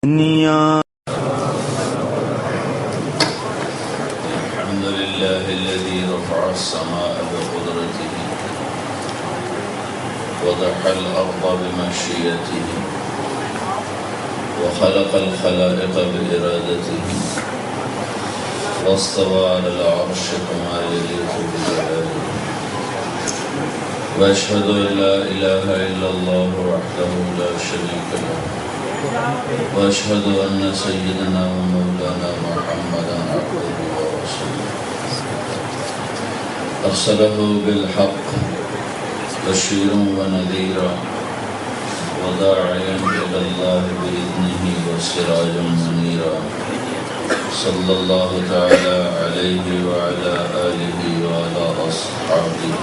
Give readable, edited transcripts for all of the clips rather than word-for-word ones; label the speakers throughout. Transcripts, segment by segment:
Speaker 1: الحمد لله الذي رفع السماء بقدرته وضح الأرض بمشيئته وخلق الخلائق بإرادته واستوى على العرش كما يليق بجلاله وأشهد أن لا إله إلا الله وحده لا شريك له وأشهد أن سيدنا ومولانا محمدا عبده ورسوله أرسله بالحق بشيرا ونذيرا وداعيا إلى الله بإذنه وسراجا منيرا صلى الله تعالى عليه وعلى آله وعلى أصحابه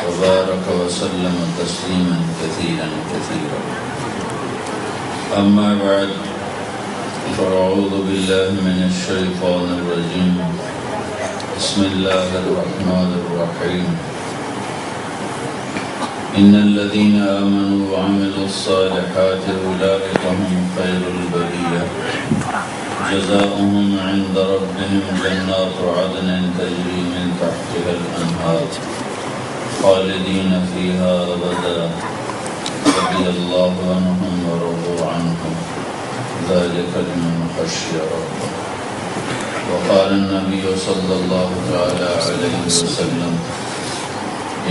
Speaker 1: وبارك وسلم تسليما كثيرا كثيرا. أما بعد فأعوذ بالله من الشيطان الرجيم. بسم الله الرحمن الرحيم. إن الذين آمنوا وعملوا الصالحات أولئك هم خير البرية جزاؤهم عند ربهم جنات عدن تجري من تحتها الأنهار خالدين فيها أبدا رضي الله عنهم ورضوا عنه ذلك لمن خشي ربه. وقال النبي صلى الله عليه وسلم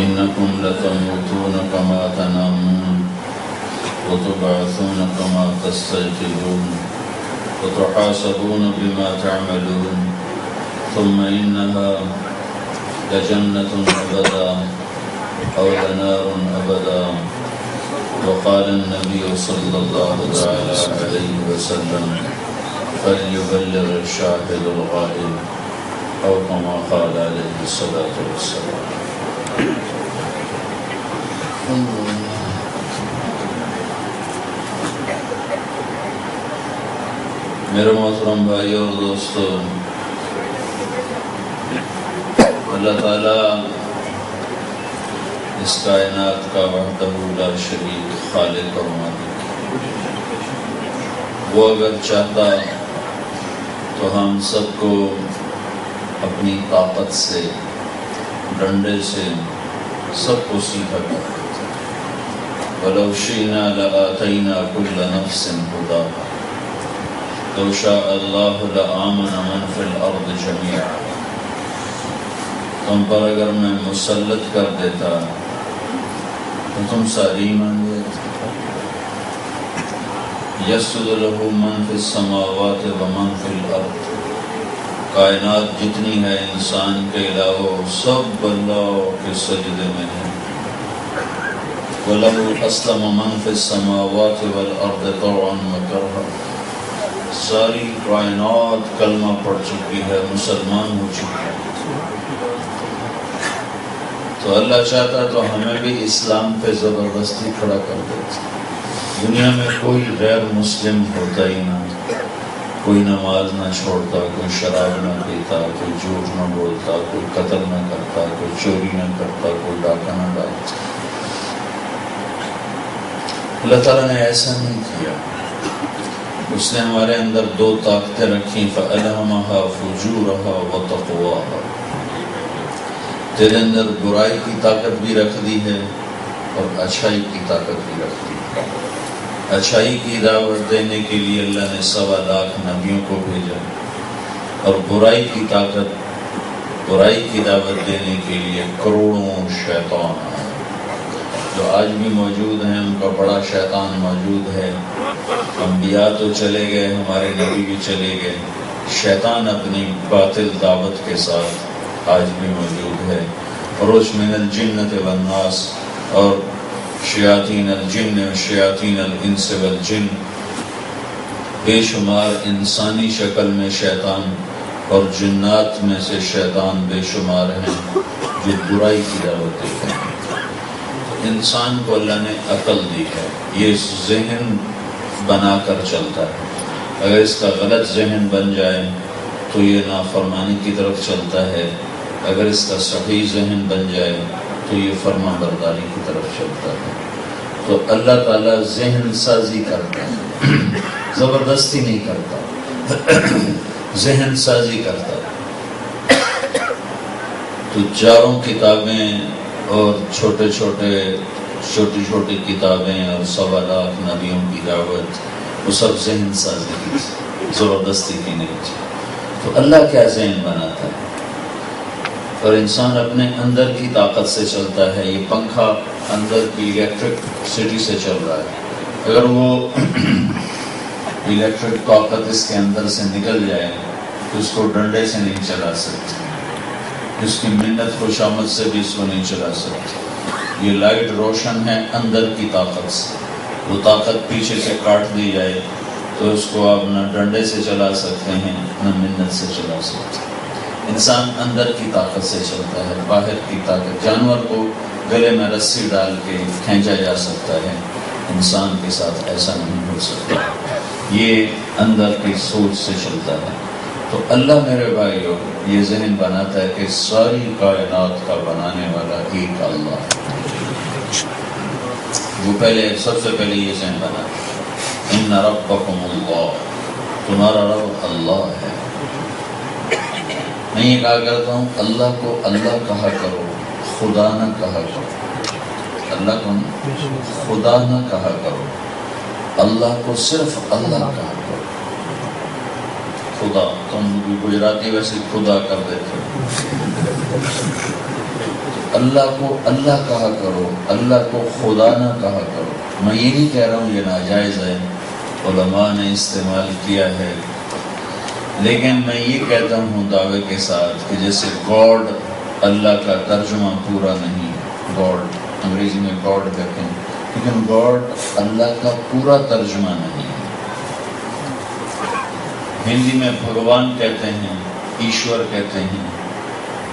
Speaker 1: إنكم لتموتون كما تنامون وتبعثون كما تستيقظون وتحاسبون بما تعملون ثم إنها لجنة أبدا أو لنار أبدا. وقال النبي صلى الله عليه وسلم فليبلغ الشاهد الغائب أو كما قال عليه الصلاة والسلام. میرے محترم بھائی اور دوستو، اللہ تعالیٰ اس کائنات کا وحدہ لا شریک خالق اور مالک، وہ اگر چاہتا تو ہم سب کو اپنی طاقت سے، ڈنڈے سے سب کو سیدھا کر دیتا. وَلَوْ شِئْنَا لَآتَيْنَا كُلَّ نَفْسٍ هُدَاهَا لَوْ شَاءَ اللَّهُ لَآمَنَ مَنْ فِي الْأَرْضِ جَمِيعًا. تم پر اگر میں مسلط کر دیتا تو تم ساری ایمان لے آتے. يَسْجُدُ لَهُ مَنْ فِي السَّمَاوَاتِ وَمَنْ فِي الْأَرْضِ. کائنات جتنی ہے انسان کے علاوہ سب اللہ کے سجدے میں ہے. وَلَهُ أَسْلَمَ مَنْ فِي السَّمَاوَاتِ وَالْأَرْضِ طَوْعًا وَكَرْهًا. ساری کائنات کلمہ پڑھ چکی ہے، مسلمان ہو چکی ہے. تو اللہ چاہتا تو ہمیں بھی اسلام پہ زبردستی کھڑا کر دیتا. دنیا میں کوئی غیر مسلم ہوتا ہی نہ، کوئی نماز نہ چھوڑتا، کوئی شراب نہ پیتا، کوئی جھوٹ نہ بولتا، کوئی قتل نہ کرتا، کوئی چوری نہ کرتا، کوئی ڈاکہ نہ ڈالتا. اللہ تعالیٰ نے ایسا نہیں کیا. اس نے ہمارے اندر دو طاقتیں رکھی، فَأَلْهَمَهَا فُجُورَهَا وَتَقْوَاهَا. تیرے اندر برائی کی طاقت بھی رکھ دی ہے اور اچھائی کی طاقت بھی رکھ دی ہے. اچھائی کی دعوت دینے کے لیے اللہ نے 1.25 لاکھ نبیوں کو بھیجا، اور برائی کی طاقت، برائی کی دعوت دینے کے لیے کروڑوں شیطان جو آج بھی موجود ہیں. ان کا بڑا شیطان موجود ہے. انبیاء تو چلے گئے، ہمارے نبی بھی چلے گئے. شیطان اپنی باطل دعوت کے ساتھ آج بھی موجود ہے. خروج من الجنۃ والناس، اور شیاطین الجن و شیاطین الانس والجن، بے شمار انسانی شکل میں شیطان اور جنات میں سے شیطان بے شمار ہیں جو برائی کی دعوت دیتے ہیں. انسان کو اللہ نے عقل دی ہے، یہ ذہن بنا کر چلتا ہے. اگر اس کا غلط ذہن بن جائے تو یہ نافرمانی کی طرف چلتا ہے. اگر اس کا صحیح ذہن بن جائے تو یہ فرما برداری کی طرف چلتا ہے. تو اللہ تعالیٰ ذہن سازی کرتا ہے. زبردستی نہیں کرتا، ذہن سازی کرتا۔ تو چاروں کتابیں اور چھوٹی چھوٹی کتابیں اور 1.25 لاکھ نبیوں کی دعوت، وہ سب ذہن سازی کی، زبردستی کی نہیں تھی۔ تو اللہ کیا ذہن بناتا ہے؟ اور انسان اپنے اندر کی طاقت سے چلتا ہے۔ یہ پنکھا اندر کی الیکٹرکسٹی سے چل رہا ہے، اگر وہ الیکٹرک طاقت اس کے اندر سے نکل جائے تو اس کو ڈنڈے سے نہیں چلا سکتے، اس کی منت خوشامد سے بھی اس کو نہیں چلا سکتے۔ یہ لائٹ روشن ہے اندر کی طاقت سے، وہ طاقت پیچھے سے کاٹ دی جائے تو اس کو آپ نہ ڈنڈے سے چلا سکتے ہیں نہ منت سے چلا سکتے۔ انسان اندر کی طاقت سے چلتا ہے، باہر کی طاقت۔ جانور کو گلے میں رسی ڈال کے کھینچا جا سکتا ہے، انسان کے ساتھ ایسا نہیں ہو سکتا، یہ اندر کی سوچ سے چلتا ہے۔ تو اللہ میرے بھائیو یہ ذہن بناتا ہے کہ ساری کائنات کا بنانے والا ایک اللہ ہے۔ وہ سب سے پہلے یہ ذہن بنا، ان ربکم اللہ، تمہارا رب اللہ ہے۔ میں یہ کہا کرتا ہوں اللہ کو اللہ کہا کرو، خدا نہ کہا کرو۔ اللہ کو خدا نہ کہا کرو، اللہ کو صرف اللہ کہا کرو۔ خدا، تم بھی گجراتی ویسے خدا کر دیتے ہو۔ اللہ کو اللہ کہا کرو، اللہ کو خدا نہ کہا کرو۔ میں یہ نہیں کہہ رہا ہوں یہ ناجائز ہے، علماء نے استعمال کیا ہے، لیکن میں یہ کہتا ہوں دعوے کے ساتھ کہ جیسے گاڈ اللہ کا ترجمہ پورا نہیں، گاڈ انگریزی میں گاڈ کہتے ہیں، لیکن گاڈ اللہ کا پورا ترجمہ نہیں ہے۔ ہندی میں بھگوان کہتے ہیں، ایشور کہتے ہیں،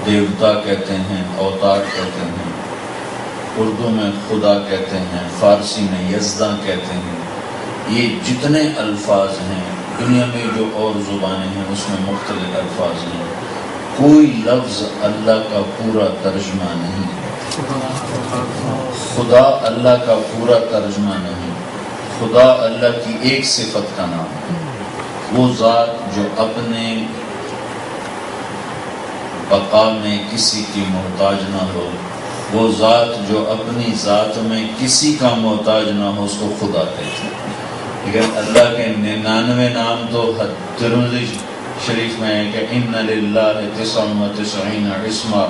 Speaker 1: دیوتا کہتے ہیں، اوتار کہتے ہیں، اردو میں خدا کہتے ہیں، فارسی میں یزداں کہتے ہیں۔ یہ جتنے الفاظ ہیں دنیا میں جو اور زبانیں ہیں اس میں مختلف الفاظ ہیں، کوئی لفظ اللہ کا پورا ترجمہ نہیں ہے۔ خدا اللہ کا پورا ترجمہ نہیں، خدا اللہ کی ایک صفت کا نام ہے۔ وہ ذات جو اپنے بقا میں کسی کی محتاج نہ ہو، وہ ذات جو اپنی ذات میں کسی کا محتاج نہ ہو، اس کو خدا کہتے ہیں۔ لیکن اللہ کے 99 نام تو ترمذی شریف میں ہے کہ ان للہ 99 اسما،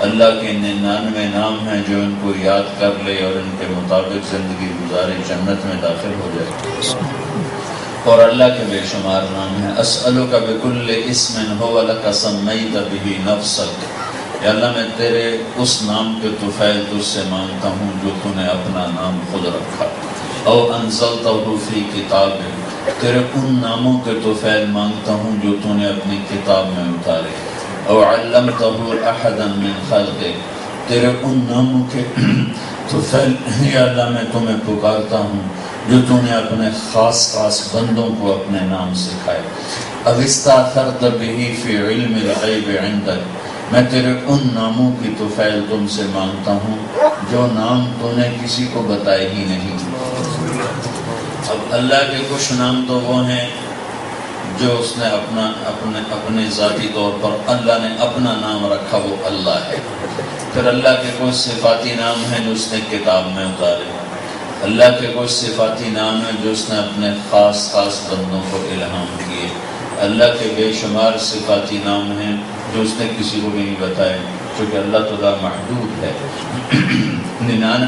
Speaker 1: اللہ کے 99 نام ہیں جو ان کو یاد کر لے اور ان کے مطابق زندگی گزارے جنت میں داخل ہو جائے۔ اور اللہ کے بے شمار نام ہیں۔ اسألک بکل اسم هو لک سمیت بہ نفسک، یا اللہ میں تیرے اس نام کے طفیل تجھ سے مانگتا ہوں جو تو نے اپنا نام خود رکھا، او انزلتہ فی کتاب، تیرے ان ناموں کے طفیل مانگتا ہوں جو تو نے اپنی کتاب میں اتارے، او علمتہ احدا من خلقک، تیرے ان ناموں کے طفیل یا اللہ میں تمہیں پکارتا ہوں جو تو نے اپنے خاص بندوں کو اپنے نام سکھائے۔ اب استاثرت بہ فی علم الغیب عندک، میں تیرے ان ناموں کی طفیل تم سے مانگتا ہوں جو نام تو نے کسی کو بتائے ہی نہیں۔ اب اللہ کے کچھ نام تو وہ ہیں جو اس نے اپنے ذاتی طور پر اللہ نے اپنا نام رکھا، وہ اللہ ہے۔ پھر اللہ کے کچھ صفاتی نام ہیں جو اس نے کتاب میں اتارے، اللہ کے کچھ صفاتی نام ہیں جو اس نے اپنے خاص بندوں کو الہام کیے، اللہ کے بے شمار صفاتی نام ہیں جو اس نے کسی کو بھی نہیں بتائے، کیونکہ اللہ تعالیٰ محدود ہے۔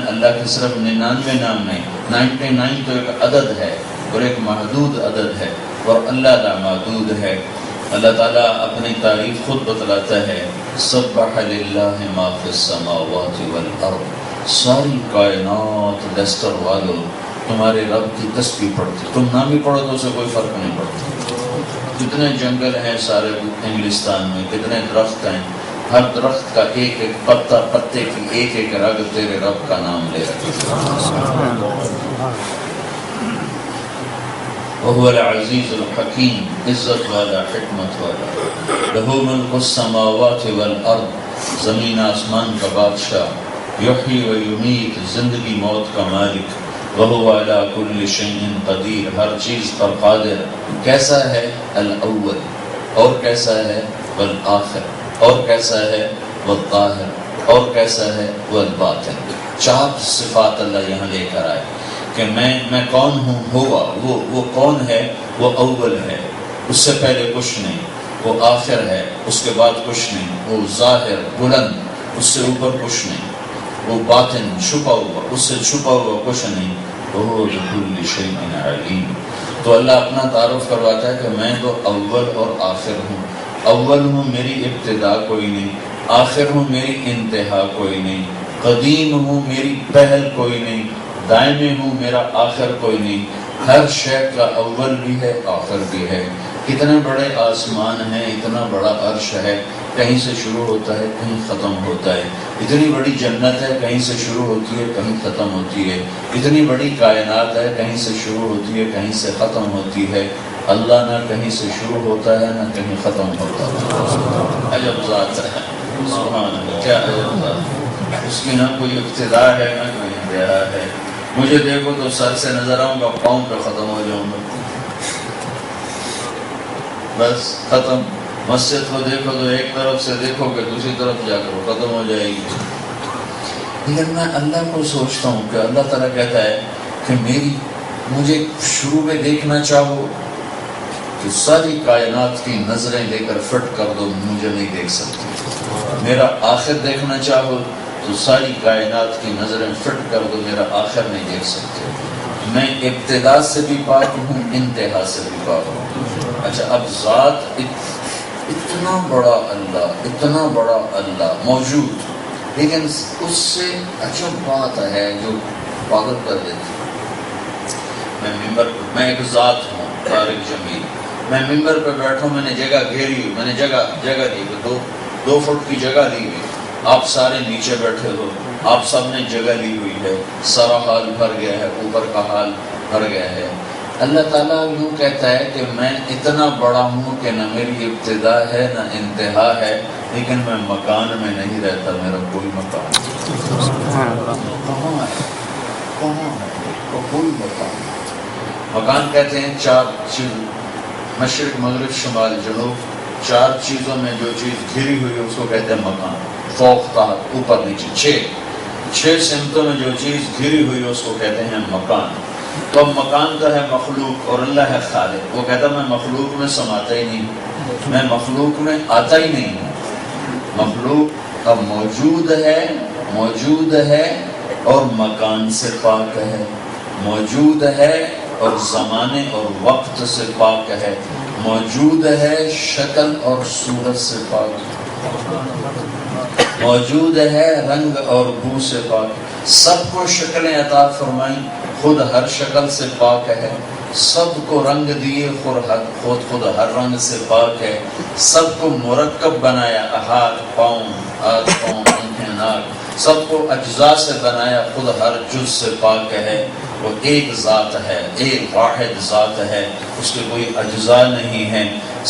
Speaker 1: اللہ کے صرف 99 نام نہیں، 99 تو ایک عدد ہے اور ایک محدود عدد ہے، اور اللہ لامحدود ہے۔ اللہ تعالیٰ اپنی تعریف خود بتلاتا ہے، سبح للہ ما فی السماوات والارض، ساری کائنات ڈسٹر والو تمہارے رب کی تسبیح پڑھتی، تم نام ہی پڑھو تو اسے کوئی فرق نہیں پڑتا۔ کتنے جنگل ہیں سارے انگلستان میں، کتنے درخت ہیں، ہر درخت کا ایک ایک پتے کی ایک ایک رگ تیرے رب کا نام لے رہا ہے۔ وہو العزیز الحکیم، عزت والا، حکمت والا۔ لہو ملک السماوات والارض، زمین آسمان کا بادشاہ۔ یحیی و یمیت، زندگی موت کا مالک۔ وَهُوَ عَلَى كُلِّ شَيْءٍ قدیر، ہر چیز پر قادر۔ کیسا ہے؟ الاول، اور کیسا ہے؟ والآخر، اور کیسا ہے؟ والظاہر، اور کیسا ہے؟ والباطن۔ چار صفات اللہ یہاں لے کر آئے کہ میں کون ہوں۔ ہوا وہ کون ہے؟ وہ اول ہے، اس سے پہلے کچھ نہیں۔ وہ آخر ہے، اس کے بعد کچھ نہیں۔ وہ ظاہر بلند، اس سے اوپر کچھ نہیں۔ وہ باطن چھپا ہوا، اس سے چھپا ہوا کچھ نہیں۔ وہ بكل شيء علیم۔ تو اللہ اپنا تعارف کرواتا ہے کہ میں تو اول اور آخر ہوں۔ اول ہوں، میری ابتدا کوئی نہیں۔ آخر ہوں، میری انتہا کوئی نہیں۔ قدیم ہوں، میری پہل کوئی نہیں۔ دائمی ہوں، میرا آخر کوئی نہیں۔ ہر شے کا اول بھی ہے، آخر بھی ہے۔ کتنے بڑے آسمان ہیں، اتنا بڑا عرش ہے، کہیں سے شروع ہوتا ہے کہیں ختم ہوتا ہے۔ اتنی بڑی جنت ہے، کہیں سے شروع ہوتی ہے کہیں ختم ہوتی ہے۔ اتنی بڑی کائنات ہے، کہیں سے شروع ہوتی ہے کہیں سے ختم ہوتی ہے۔ اللہ نہ کہیں سے شروع ہوتا ہے نہ کہیں ختم ہوتا ہے۔ عجب ذات ہے، سبحان اللہ، کیا عجب ذات۔ اس کی نہ کوئی ابتدا ہے نہ کوئی انتہا ہے۔ مجھے دیکھو تو سر سے نظر آؤں گا، پاؤں پہ ختم ہو جاؤں گا، بس ختم۔ مسجد کو دیکھو تو ایک طرف سے دیکھو کہ دوسری طرف جا کر وہ ختم ہو جائے گی۔ لیکن میں اللہ کو سوچتا ہوں کہ اللہ تعالیٰ کہتا ہے کہ مجھے شروع میں دیکھنا چاہو کہ ساری کائنات کی نظریں لے کر فٹ کر دو، مجھے نہیں دیکھ سکتی۔ میرا آخر دیکھنا چاہو تو ساری کائنات کی نظریں فٹ کر دو، میرا آخر نہیں دیکھ سکتے۔ میں ابتدا سے بھی پاک ہوں، انتہا سے بھی پاک ہوں۔ اچھا، اب ذات اتنا بڑا اللہ، اتنا بڑا اللہ موجود، لیکن اس سے عجب بات ہے جو پاگل کر دیتی ہے۔ میں ایک ذات ہوں، طارق جمیل، میں ممبر پہ بیٹھا ہوں، میں نے جگہ گھیری ہوئی، میں نے جگہ لی ہوئی، 2 فٹ کی جگہ لی ہوئی۔ آپ سارے نیچے بیٹھے ہو، آپ سب نے جگہ لی ہوئی ہے، سارا حال بھر گیا ہے، اوپر کا حال بھر گیا ہے۔ اللہ تعالیٰ یوں کہتا ہے کہ میں اتنا بڑا ہوں کہ نہ میری ابتدا ہے نہ انتہا ہے، لیکن میں مکان میں نہیں رہتا، میرا کوئی مکان کہاں ہے؟ کوئی مکان کہتے ہیں 4 چیز، مشرق مغرب شمال جنوب، 4 چیزوں میں جو چیز گھری ہوئی ہے اس کو کہتے ہیں مکان۔ فوق تحت، اوپر نیچے، 6 سمتوں میں جو چیز گھری ہوئی ہے اس کو کہتے ہیں مکان۔ تو اب مکان تو ہے مخلوق اور اللہ ہے خالق۔ وہ کہتا میں مخلوق میں سماتا ہی نہیں، میں مخلوق میں آتا ہی نہیں ہوں۔ مخلوق اب موجود ہے اور مکان سے پاک ہے، موجود ہے اور زمانے اور وقت سے پاک ہے، موجود ہے شکل اور صورت سے پاک، موجود ہے رنگ اور بو سے پاک۔ سب کو شکلیں عطا فرمائیں، خود ہر شکل سے پاک ہے۔ سب کو رنگ دیے، خود ہر رنگ سے پاک ہے۔ سب کو مرکب بنایا، ہاتھ پاؤں، آنکھیں ناک، سب کو اجزاء سے بنایا، خود ہر جز سے پاک ہے۔ وہ ایک ذات ہے، ایک واحد ذات ہے، اس کے کوئی اجزاء نہیں ہیں۔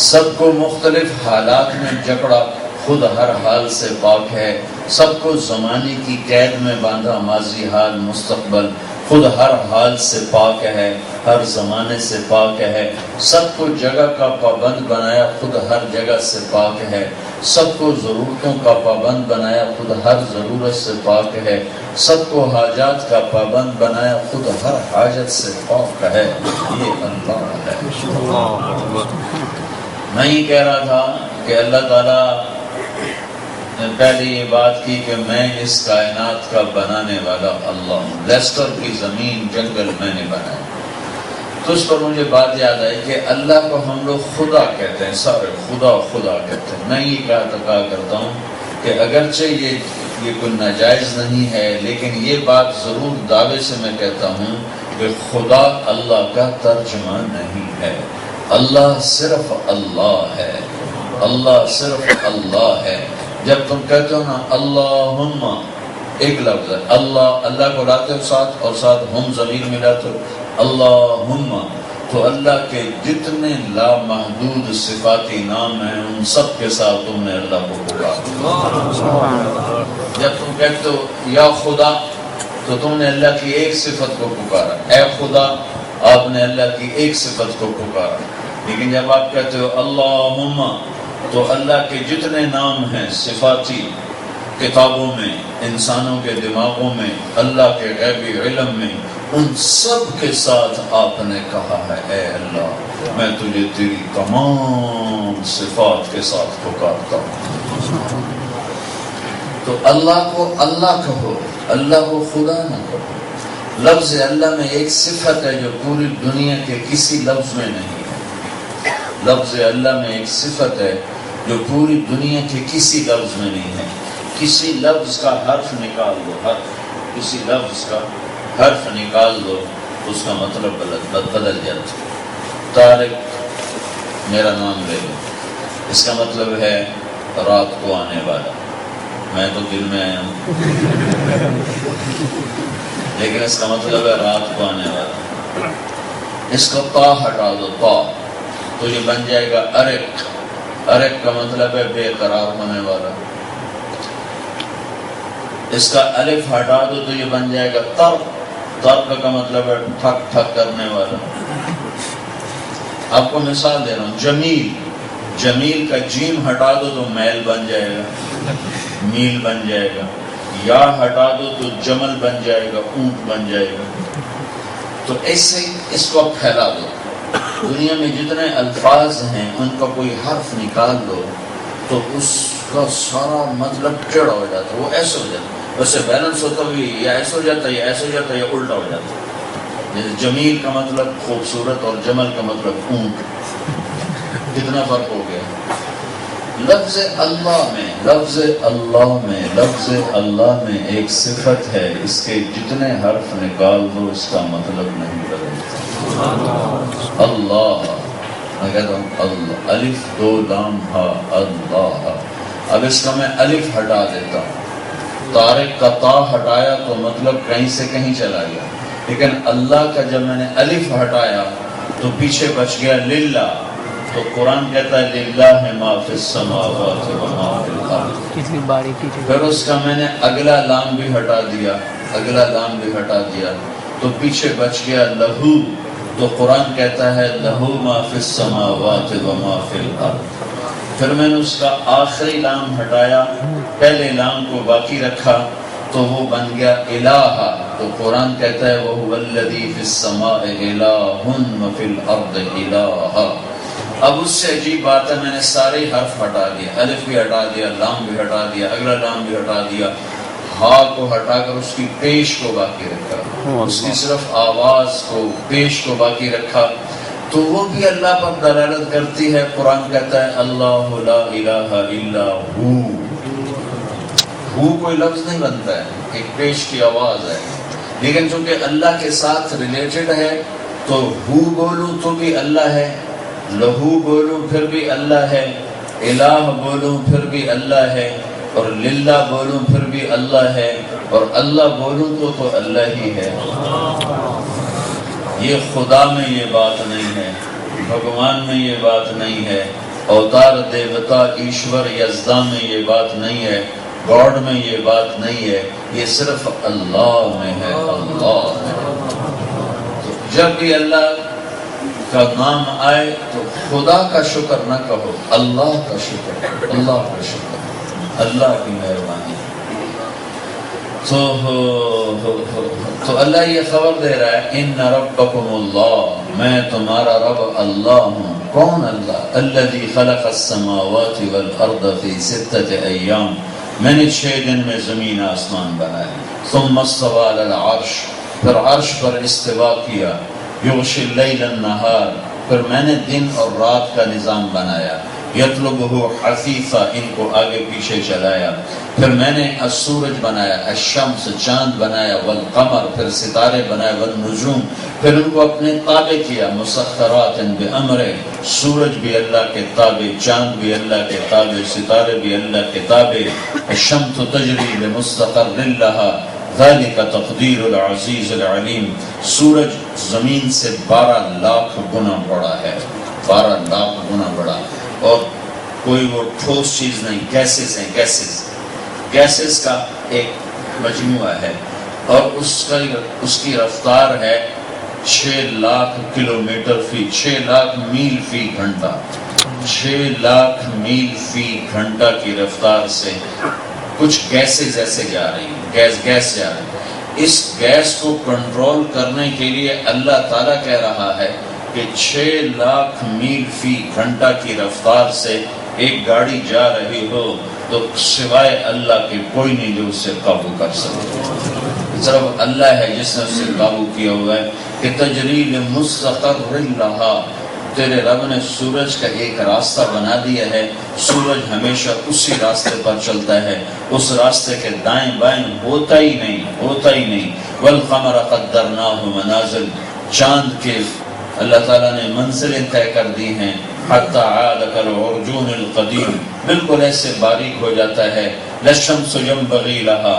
Speaker 1: سب کو مختلف حالات میں جکڑا، خود ہر حال سے پاک ہے۔ سب کو زمانے کی قید میں باندھا، ماضی حال مستقبل، خود ہر حال سے پاک ہے، ہر زمانے سے پاک ہے۔ سب کو جگہ کا پابند بنایا، خود ہر جگہ سے پاک ہے۔ سب کو ضرورتوں کا پابند بنایا، خود ہر ضرورت سے پاک ہے۔ سب کو حاجات کا پابند بنایا، خود ہر حاجت سے پاک ہے۔ یہ اللہ ہے۔ میں یہ کہہ رہا تھا کہ اللہ تعالیٰ نے پہلے یہ بات کی کہ میں اس کائنات کا بنانے والا اللہ ہوں۔ لیسٹر کی زمین جنگل میں نے بنایا۔ تو اس پر مجھے بات یاد آئی کہ اللہ کو ہم لوگ خدا کہتے ہیں، سارے خدا کہتے ہیں۔ میں یہ کہا کرتا ہوں کہ اگرچہ یہ کوئی ناجائز نہیں ہے، لیکن یہ بات ضرور دعوے سے میں کہتا ہوں کہ خدا اللہ کا ترجمہ نہیں ہے۔ اللہ صرف اللہ ہے، اللہ صرف اللہ ہے۔ جب تم کہتے ہو نا اللہم، ایک لفظ ہے اللہ کو لاتے ہو ساتھ، اور ساتھ ہم ضمیر ملاتے ہو اللہم، تو اللہ کے جتنے لامحدود صفاتی نام ہیں ان سب کے ساتھ تم نے اللہ کو پکارا۔ جب تم کہتے ہو یا خدا، تو تم نے اللہ کی ایک صفت کو پکارا، اے خدا، آپ نے اللہ کی ایک صفت کو پکارا۔ لیکن جب آپ کہتے ہو اللہم، تو اللہ کے جتنے نام ہیں صفاتی کتابوں میں، انسانوں کے دماغوں میں، اللہ کے غیبی علم میں، ان سب کے ساتھ آپ نے کہا ہے اے اللہ میں تجھے تیری تمام صفات کے ساتھ پکارتا ہوں۔ تو اللہ کو اللہ کہو، اللہ کو خدا نہ کہو۔ لفظ اللہ میں ایک صفت ہے جو پوری دنیا کے کسی لفظ میں نہیں ہے۔ لفظ اللہ میں ایک صفت ہے جو پوری دنیا کے کسی لفظ میں نہیں ہے۔ کسی لفظ کا حرف نکال دو، کسی لفظ کا حرف نکال دو، اس کا مطلب بدل جاتا ہے۔ طارق میرا نام لے لو، اس کا مطلب ہے رات کو آنے والا، میں تو دل میں آیا ہوں لیکن اس کا مطلب ہے رات کو آنے والا۔ اس کا تا ہٹا دو، تا، تو یہ بن جائے گا ارق۔ ارق کا مطلب ہے بے قرار ہونے والا۔ اس کا الف ہٹا دو تو یہ بن جائے گا ترک۔ ترک کا مطلب ہے ٹھک ٹھک کرنے والا۔ آپ کو مثال دے رہا ہوں، جمیل، جمیل کا جیم ہٹا دو تو میل بن جائے گا، میل بن جائے گا۔ یا ہٹا دو تو جمل بن جائے گا، اونٹ بن جائے گا۔ تو ایسے اس کو پھیلا دو، دنیا میں جتنے الفاظ ہیں ان کا کوئی حرف نکال دو تو اس کا سارا مطلب ٹیڑھا ہو جاتا ہے، وہ ایسے ہو جاتا ہے، ویسے بیلنس ہوتا بھی یا ایسے ہو جاتا ہے یا ایسے ہو جاتا ہے یا الٹا ہو جاتا ہے۔ جیسے جمیل کا مطلب خوبصورت اور جمل کا مطلب اونٹ، کتنا فرق ہو گیا۔ لفظ اللہ میں، لفظ اللہ میں، لفظ اللہ میں ایک صفت ہے، اس کے جتنے حرف نکال دو اس کا مطلب نہیں بدلتا۔ اللہ، میں کہتا ہوں اللہ، الف دو لام ہا، اللہ۔ اب اس کا میں الف ہٹا دیتا ہوں، طارق کا تا ہٹایا تو مطلب کہیں سے کہیں چلا گیا، لیکن اللہ کا جب میں نے الف ہٹایا تو پیچھے بچ گیا للہ۔ تو قرآن کہتا ہے للہ ما فی السماوات و ما فی الارض۔ پھر اس کا میں نے اگلا لام بھی ہٹا دیا، اگلا لام بھی ہٹا دیا تو پیچھے بچ گیا لہو۔ تو قرآن کہتا ہے لہو ما فی السماوات و ما فی الارض۔ پھر میں نے اس کا آخری لام ہٹایا، پہلے لام کو باقی رکھا تو وہ بن گیا الہ۔ تو قرآن کہتا ہے وَهُوَ الَّذِي فِي السَّمَاءِ إِلَٰهٌ وَفِي الْأَرْضِ إِلَٰهٌ۔ اب اس سے عجیب بات ہے، میں نے سارے حرف ہٹا دیے، الف بھی ہٹا دیا، لام بھی ہٹا دیا، اگلا لام بھی ہٹا دیا، ہا کو ہٹا کر اس کی پیش کو باقی رکھا، اس کی صرف آواز کو، پیش کو باقی رکھا، تو وہ بھی اللہ پر دلالت کرتی ہے۔ قرآن کہتا ہے اللہ لا الہ الا ہو۔ ہو کوئی لفظ نہیں بنتا ہے، ایک پیش کی آواز ہے، لیکن چونکہ اللہ کے ساتھ ریلیٹڈ ہے تو ہو بولوں تو بھی اللہ ہے، لہو بولوں پھر بھی اللہ ہے، الہ بولوں پھر بھی اللہ ہے، اور للہ بولوں پھر بھی اللہ ہے، اور اللہ بولوں تو اللہ ہی ہے۔ یہ خدا میں یہ بات نہیں ہے، بھگوان میں یہ بات نہیں ہے، اوتار دیوتا ایشور یزدا میں یہ بات نہیں ہے، گاڈ میں یہ بات نہیں ہے، یہ صرف اللہ میں ہے، اللہ میں ہے۔ تو جب بھی اللہ کا نام آئے تو خدا کا شکر نہ کہو، اللہ کا شکر، اللہ کا شکر، اللہ کی مہربانی۔ تو اللہ یہ خبر دے رہا ہے ان ربکم اللہ، میں تمہارا رب اللہ ہوں۔ کون اللہ؟ الذی خلق السماوات والارض فی 6 ایام، میں نے 6 دن میں زمین آسمان بنائے۔ ثم استوى علی العرش، پھر عرش پر استوا کیا۔ یغشی اللیل النہار، پھر میں نے دن اور رات کا نظام بنایا۔ یطلبہ حثیثا، ان کو آگے پیچھے چلایا۔ پھر میں نے السورج بنایا، الشمس چاند بنایا، والقمر پھر ستارے بنائے، والنجوم پھر ان کو اپنے تابع کیا، مسخرات بامرہ، سورج بھی اللہ کے تابع، چاند بھی اللہ کے تابع، ستارے بھی اللہ کے تابع۔ الشمس تجری لمستقر لہا، ذالک تقدیر العزیز العلیم۔ سورج زمین سے 12 لاکھ گنا بڑا ہے، 12 لاکھ گنا بڑا، اور کوئی وہ ٹھوس چیز نہیں، گیسز ہیں، گیسز کا ایک مجموعہ ہے۔ اور اس کی رفتار ہے 6 لاکھ کلومیٹر فی 6 لاکھ میل فی گھنٹہ 6 لاکھ میل فی گھنٹہ کی رفتار سے کچھ گیسز ایسے جا رہی ہیں، گیس جا رہی ہے۔ اس گیس کو کنٹرول کرنے کے لیے اللہ تعالیٰ کہہ رہا ہے کہ 6 لاکھ میل فی گھنٹہ کی رفتار سے ایک گاڑی جا رہی ہو تو سوائے اللہ کے کوئی نہیں جو اس سے قابو کر سکے، صرف اللہ ہے جس نے اس سے قابو کیا ہوا ہے۔ کہ تجریل مستقر لہا، تیرے رب نے سورج کا ایک راستہ بنا دیا ہے، سورج ہمیشہ اسی راستے پر چلتا ہے، اس راستے کے دائیں بائیں ہوتا ہی نہیں۔ والقمر قدرناہ منازل، چاند کے اللہ تعالیٰ نے منزلیں طے کر دی ہیں، حتی عاد کالعرجون القدیم، بالکل ایسے باریک ہو جاتا ہے۔ للشمس ينبغي لها،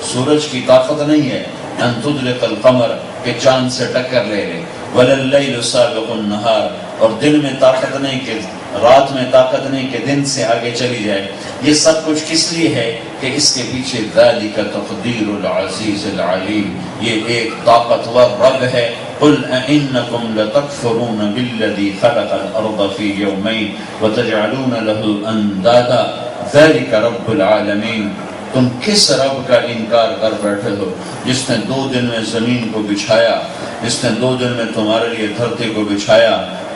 Speaker 1: سورج کی طاقت نہیں ہے ان تدرک القمر کہ چاند سے ٹکر لے لے، ولللیل سابق النہار، اور دن میں طاقت نہیں کہ رات میں طاقت نہیں کہ دن سے آگے چلی جائے۔ یہ سب کچھ کس لیے ہے کہ اس کے پیچھے ذالک تقدیر العزیز العلیم، یہ ایک طاقتور رب ہے۔ قل أئنكم لتكفرون بالذي خلق الأرض في يومين وتجعلون له أندادا ذلك رب العالمين، تم کس رب کا انکار کر بیٹھے ہو جس نے 2 دن میں زمین کو بچھایا، جس نے 2 دن میں تمہارے لیے دھرتی کو بچھایا،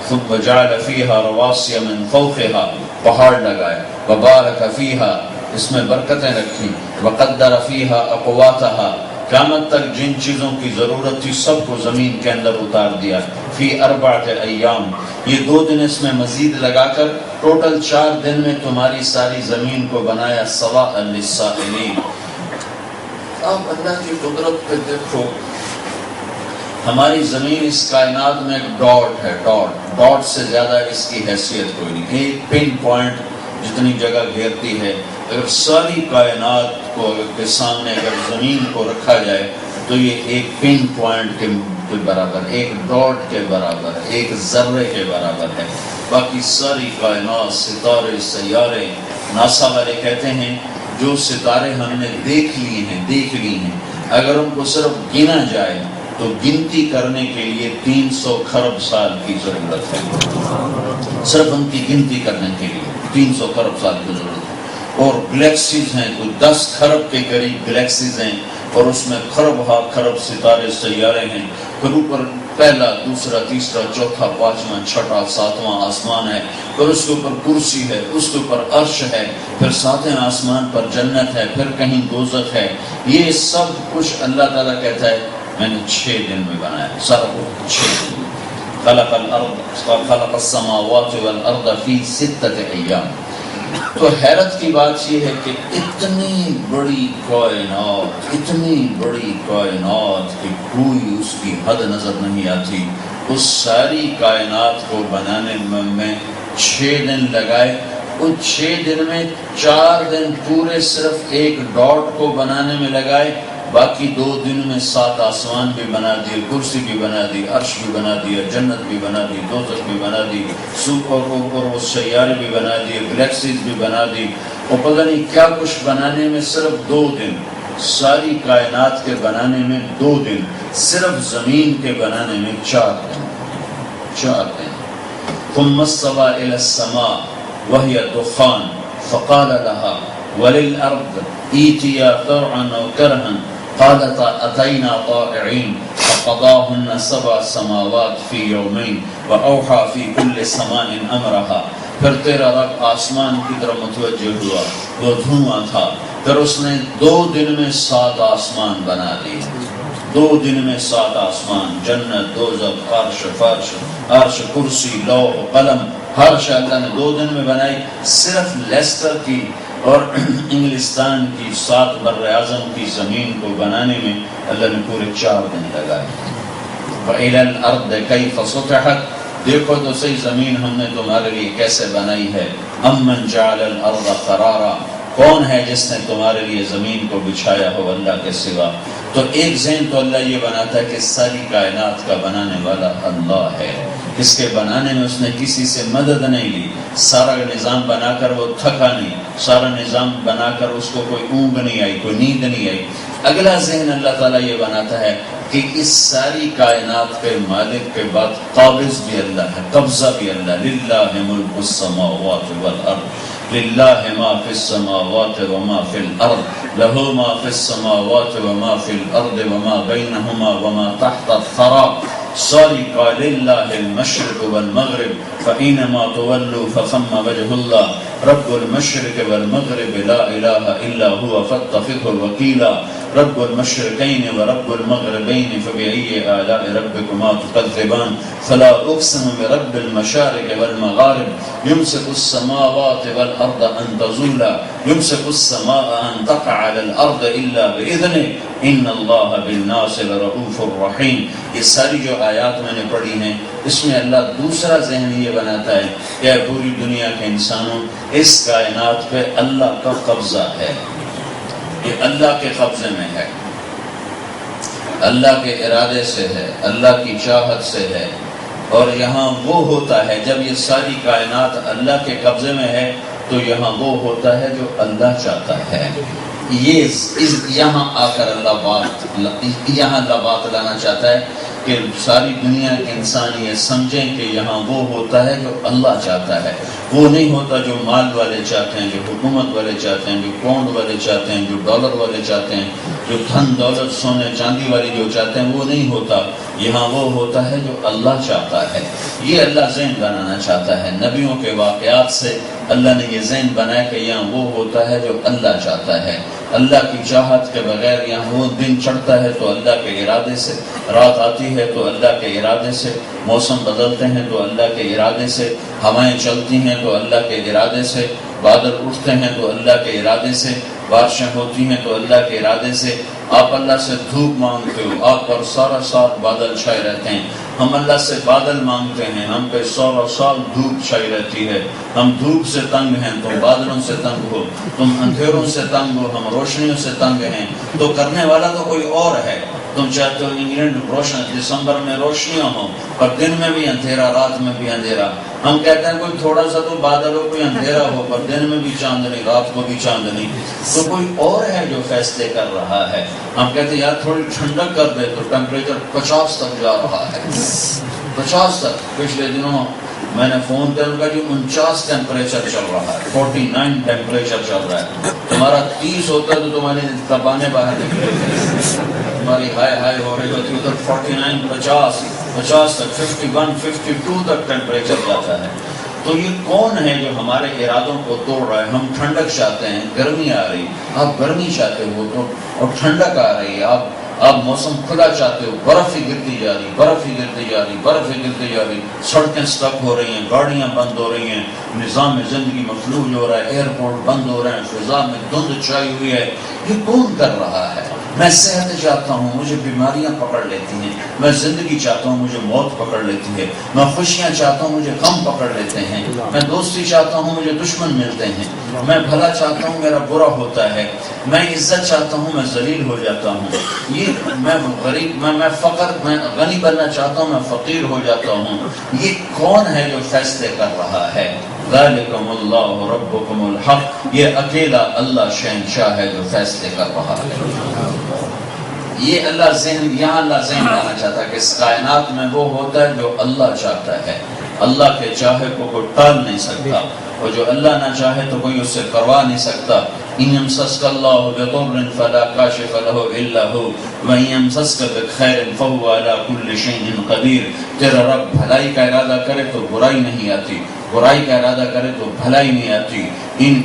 Speaker 1: ثم جعل فيها رواسي من فوقها، پہاڑ لگائے، وبارك فيها، اس میں برکتیں رکھی، وقدر فيها اقواتها، قیامت تک جن چیزوں کی ضرورت تھی سب کو زمین کے اندر اتار دیا، فی 4 ایام، یہ 2 دن اس میں مزید لگا کر ٹوٹل 4 دن میں تمہاری ساری زمین کو بنایا، سواء للسائلین۔ اب اللہ کی قدرت پہ دیکھو، ہماری زمین اس کائنات میں ایک ڈاٹ ہے، ڈاٹ سے زیادہ اس کی حیثیت کوئی نہیں، ایک پن پوائنٹ جتنی جگہ گھیرتی ہے۔ اگر ساری کائنات کو کے سامنے اگر زمین کو رکھا جائے تو یہ ایک پن پوائنٹ کے برابر، ایک ڈاٹ کے برابر، ایک ذرے کے برابر ہے۔ باقی ساری کائنات، ستارے، سیارے، ناسا والے کہتے ہیں جو ستارے ہم نے دیکھ لی ہیں اگر ان کو صرف گنا جائے تو گنتی کرنے کے لیے 300 کھرب سال کی ضرورت ہے، صرف ان کی گنتی کرنے کے لیے 300 کھرب سال کی ضرورت ہے۔ اور گلیکسیز ہیں، کوئی 10 کھرب کے قریب گلیکسیز ہیں، اور اس میں کھرب ہا کھرب ستارے سیارے ہیں، پھر اوپر پہلا، دوسرا، تیسرا، چوتھا، پانچواں، چھٹا، ساتواں آسمان ہے، پھر اس کے اوپر کرسی ہے، اس کے اوپر عرش ہے، پھر 7ویں آسمان پر جنت ہے، پھر کہیں دوزخ ہے۔ یہ سب کچھ اللہ تعالیٰ کہتا ہے میں نے 6 دن میں بنایا، سب 6 دن۔ خلق السماوات والارض فی 6 ایام۔ تو حیرت کی بات یہ ہے کہ اتنی بڑی کائنات کہ کوئی اس کی حد نظر نہیں آتی، اس ساری کائنات کو بنانے میں 6 دن لگائے۔ ان 6 دن میں 4 دن پورے صرف ایک ڈاٹ کو بنانے میں لگائے، باقی 2 دن میں 7 آسمان بھی بنا دیے، کرسی بھی بنا دی، عرش بھی بنا دیا، جنت بھی بنا دی، دوزخ بھی بنا دی، اور وہ سیارے بھی بنا دیے، گلیکسیز بھی بنا دی، اور پتہ نہیں کیا کچھ بنانے میں صرف 2 دن، ساری کائنات کے بنانے میں 2 دن، صرف زمین کے بنانے میں 4 دن۔ ثم استوى إلى السماء وهي دخان فقال لها وللأرض ائتيا طوعا أو كرها قالتا أتينا طائعين فقضاهن 7 سماوات في يومين وأوحى في كل سماء أمرها۔ پھر تیرا رب آسمان کی طرف متوجہ ہوا، وہ دھواں تھا، پھر اس نے 2 دن میں 7 آسمان بنا دیے، 2 دن میں 7 آسمان، جنت، دوزخ، عرش، فرش، عرش، کرسی، لوح، قلم، ہر شے اللہ نے 2 دن میں بنائی۔ صرف لیسٹر کی اور انگلستان کی 7 بر اعظم کی زمین کو بنانے میں اللہ نے پورے 4 دن لگائے۔ وَإِلَى الْأَرْضِ كَيْفَ سُطِحَتْ، دیکھو تو صحیح زمین ہم نے تمہارے لیے کیسے بنائی ہے۔ أَمَّنْ جَعَلَ الْأَرْضَ قَرَارًا، کون ہے جس نے تمہارے لیے زمین کو بچھایا ہو اللہ کے سوا؟ تو ایک ذہن تو اللہ یہ بناتا ہے کہ ساری کائنات کا بنانے والا اللہ ہے، اس کے بنانے میں اس نے کسی سے مدد نہیں لی، سارا نظام بنا کر وہ تھکا نہیں، سارا نظام بنا کر اس کو کوئی اونگ نہیں آئی، کوئی نیند نہیں آئی۔ اگلا ذہن اللہ تعالیٰ یہ بناتا ہے کہ اس ساری کائنات کے مالک کے بعد قابض بھی اللہ ہے، قبضہ بھی اللہ، للہ ملک السماوات والارض، للہ ما فی السماوات وما فی الارض، لہ ما فی السماوات وما فی الارض وما بینہما وما تحت الثری، ساری کا للہ المشرق والمغرب فإنما تولوا فثم وجہ اللہ، رب المشرق والمغرب لا الہ الا هو فاتخذه وکیلا، رب المشرقین ورب المغربین فبأي آلاء ربكما تكذبان، فلا اقسم برب المشارق والمغارب يمسك السماوات والارض ان تزولا، يمسك السماء ان تقع على الارض الا باذنه ان اللہ بالناس لرؤوف الرحیم۔ یہ ساری جو آیات میں نے پڑھی ہیں اس میں اللہ دوسرا ذہن یہ بناتا ہے کہ پوری دنیا کے انسانوں، اس کائنات پہ اللہ کا قبضہ ہے، یہ اللہ کے قبضے میں ہے، اللہ کے ارادے سے ہے، اللہ کی چاہت سے ہے، اور یہاں وہ ہوتا ہے جب یہ ساری کائنات اللہ کے قبضے میں ہے تو یہاں وہ ہوتا ہے جو اللہ چاہتا ہے۔ یہاں آ کر اللہ بات لانا چاہتا ہے کہ ساری دنیا کے انسان یہ سمجھیں کہ یہاں وہ ہوتا ہے جو اللہ چاہتا ہے، وہ نہیں ہوتا جو مال والے چاہتے ہیں، جو حکومت والے چاہتے ہیں، جو پاؤنڈ والے چاہتے ہیں، جو ڈالر والے چاہتے ہیں، جو دھن دولت سونے چاندی والے جو چاہتے ہیں، وہ نہیں ہوتا، یہاں وہ ہوتا ہے جو اللہ چاہتا ہے۔ یہ اللہ ذہن بنانا چاہتا ہے، نبیوں کے واقعات سے اللہ نے یہ ذہن بنایا کہ یہاں وہ ہوتا ہے جو اللہ چاہتا ہے، اللہ کی چاہت کے بغیر یہاں وہ دن چڑھتا ہے تو اللہ کے ارادے سے، رات آتی ہے تو اللہ کے ارادے سے، موسم بدلتے ہیں تو اللہ کے ارادے سے، ہوائیں چلتی ہیں تو اللہ کے ارادے سے، بادل اٹھتے ہیں تو اللہ کے ارادے سے، بارشیں ہوتی ہیں تو اللہ کے ارادے سے۔ آپ اللہ سے دھوپ مانگتے ہو، آپ پر سارا سال بادل چھائے رہتے ہیں، ہم اللہ سے بادل مانگتے ہیں، ہم پہ سارا سال دھوپ چھائی رہتی ہے، ہم دھوپ سے تنگ ہیں، تم بادلوں سے تنگ ہو، تم اندھیروں سے تنگ ہو، ہم روشنیوں سے تنگ ہیں، تو کرنے والا تو کوئی اور ہے۔ تم چاہتے ہو انگلینڈ روشن دسمبر میں روشنیاں ہوں پر دن میں بھی اندھیرا، رات میں بھی اندھیرا، ہم کہتے ہیں کوئی تھوڑا سا تو بادل ہو، کوئی اندھیرا ہو پر دن میں بھی چاندنی، رات کو بھی چاندنی، تو کوئی اور ہے جو فیصلے کر رہا ہے۔ ہم کہتے ہیں یار تھوڑی ٹھنڈک کر دے تو ٹیمپریچر 50 تک جا رہا ہے، 50 تک۔ پچھلے دنوں میں نے فون کیا، ان کا جو 49 ٹیمپریچر چل رہا ہے، 49 ٹیمپریچر چل رہا ہے، تمہارا 30 ہوتا ہے تو تمہاری تبانے باہر نکلے، تمہاری ہائی ہو رہی ہوتی ہے، ادھر 49 50 تک 51 52 تک ٹیمپریچر جاتا ہے۔ تو یہ کون ہے جو ہمارے ارادوں کو توڑ رہا ہے؟ ہم ٹھنڈک چاہتے ہیں، گرمی آ رہی، آپ گرمی چاہتے ہو تو، اور ٹھنڈک آ رہی ہے، آپ موسم کھلا چاہتے ہو، برف ہی گرتی جا رہی، برف ہی گرتی جا رہی، برف ہی گرتی جا رہی، سڑکیں سٹک ہو رہی ہیں، گاڑیاں بند ہو رہی ہیں، نظام زندگی مفلوج ہو رہا ہے، ایئرپورٹ بند ہو رہے ہیں، فضا میں دھند چھائی ہوئی ہے۔ یہ کون کر رہا ہے؟ میں صحت چاہتا ہوں، مجھے بیماریاں پکڑ لیتی ہیں، میں زندگی چاہتا ہوں، مجھے موت پکڑ لیتی ہے، میں خوشیاں چاہتا ہوں، مجھے غم پکڑ لیتے ہیں، میں دوستی چاہتا ہوں، مجھے دشمن ملتے ہیں، میں بھلا چاہتا ہوں، میرا برا ہوتا ہے، میں عزت چاہتا ہوں، میں ذلیل ہو جاتا ہوں، یہ میں غریب، میں فقر، میں غنی بننا چاہتا ہوں، میں فقیر ہو جاتا ہوں۔ یہ کون ہے جو فیصلے کر رہا ہے؟ ذالکم اللہ ربکم الحق، یہ اکیلا اللہ شہنشاہ ہے جو فیصلے کر رہا ہے۔ یہ اللہ ذہن، یہاں اللہ ذہن لانا چاہتا ہے کہ اس کائنات میں وہ ہوتا ہے جو اللہ چاہتا ہے، اللہ کے چاہے کو کوئی ٹال نہیں سکتا، اور جو اللہ نہ چاہے تو کوئی اس سے کروا نہیں سکتا۔ ان یمسسک اللہ بضر فلا کاشف له الا هو وان یمسسک بخیر فهو على كل شیء قدیر۔ تیرا رب بھلائی کا ارادہ کرے تو برائی نہیں آتی، برائی کا ارادہ کرے تو بھلائی نہیں آتی۔ ان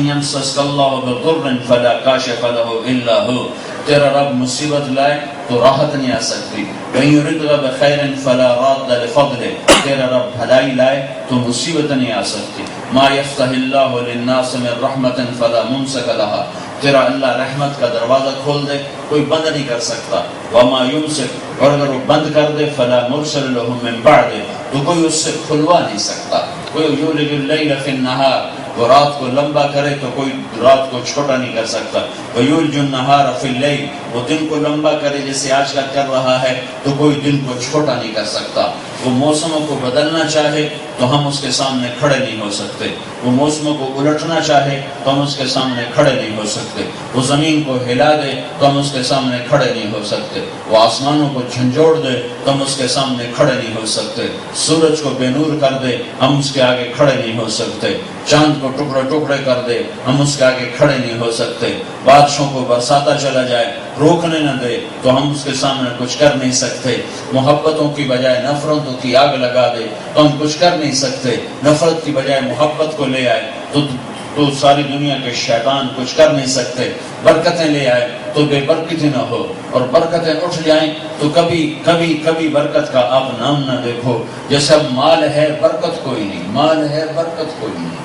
Speaker 1: یمسسک اللہ بضر فلا کاشف له الا هو، تیرا رب مصیبت لائے تو راحت نہیں آ سکتی۔ وَإِن يُرِدْكَ بِخَيْرٍ فَلَا رَادَّ لِفَضْلِهِ، تیرا رب بھلائی لائے تو مصیبت نہیں آ سکتی۔ مَا يَفْتَحِ اللَّهُ لِلنَّاسِ مِن رَحْمَةٍ فَلَا مُمْسِكَ لَهَا، تیرا اللہ رحمت کا دروازہ کھول دے کوئی بند نہیں کر سکتا۔ وَمَا يُمْسِكْ، اور اگر وہ بند کر دے فَلَا مُرْسِلَ لَهُ مِن بَعْدِهِ، تو کوئی اس سے کھلوا نہیں سکتا۔ کوئی یولج اللیل فی النہار، وہ رات کو لمبا کرے تو کوئی رات کو چھوٹا نہیں کر سکتا۔ وَيُولِجُ النَّهَارَ فِي اللَّيْلِ، وہ دن کو لمبا کرے جیسے آج کا کر رہا ہے تو کوئی دن کو چھوٹا نہیں کر سکتا۔ وہ موسموں کو بدلنا چاہے تو ہم اس کے سامنے کھڑے نہیں ہو سکتے، وہ موسموں کو الٹنا چاہے تو ہم اس کے سامنے کھڑے نہیں ہو سکتے، وہ زمین کو ہلا دے تو ہم اس کے سامنے کھڑے نہیں ہو سکتے، وہ آسمانوں کو جھنجھوڑ دے تو ہم اس کے سامنے کھڑے نہیں ہو سکتے، سورج کو بے نور کر دے ہم اس کے آگے کھڑے نہیں ہو سکتے، چاند کو ٹکڑے ٹکڑے کر دے ہم اس کے آگے کھڑے نہیں ہو سکتے، بادشاہوں کو برساتا چلا جائے روکنے نہ دے تو ہم اس کے سامنے کچھ کر نہیں سکتے، محبتوں کی بجائے نفرتوں کی آگ لگا دے تو ہم کچھ کر نہیں سکتے، نفرت کی بجائے محبت کو لے آئے تو ساری دنیا کے شیطان کچھ کر نہیں سکتے، برکتیں لے آئے تو بے برکتی نہ ہو، اور برکتیں اٹھ جائیں تو کبھی برکت کا آپ نام نہ دیکھو، جیسا مال ہے برکت کوئی نہیں، مال ہے برکت کوئی نہیں،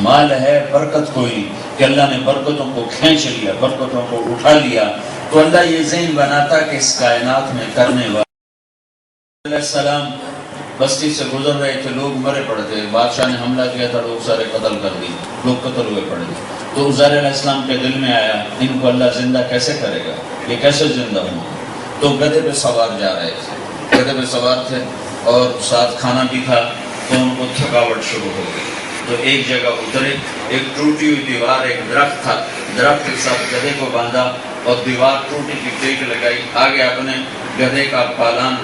Speaker 1: مال ہے برکت کوئی نہیں، کہ اللہ نے برکتوں کو کھینچ لیا، برکتوں کو اٹھا لیا، تو اللہ یہ ذہن بناتا کہ اس کائنات میں کرنے والا علیہ السلام بستی سے گزر رہے تھے، لوگ مرے پڑے تھے، بادشاہ نے حملہ کیا تھا، لوگ سارے قتل کر دیے، لوگ قتل ہوئے پڑے تھے، تو عزیر علیہ السلام کے دل میں آیا ان کو اللہ زندہ کیسے کرے گا، یہ کیسے زندہ ہوں، تو گدھے پہ سوار جا رہے تھے، گدھے پہ سوار تھے اور ساتھ کھانا بھی تھا، تو ان کو تھکاوٹ شروع ہو گئی، تو ایک جگہ اترے، ایک ٹوٹی ہوئی دیوار، ایک درخت تھا، درخت کے ساتھ گدھے کو باندھا اور دیوار ٹوٹی کی ٹیک لگائی، آگے اپنے گدھے کا پالان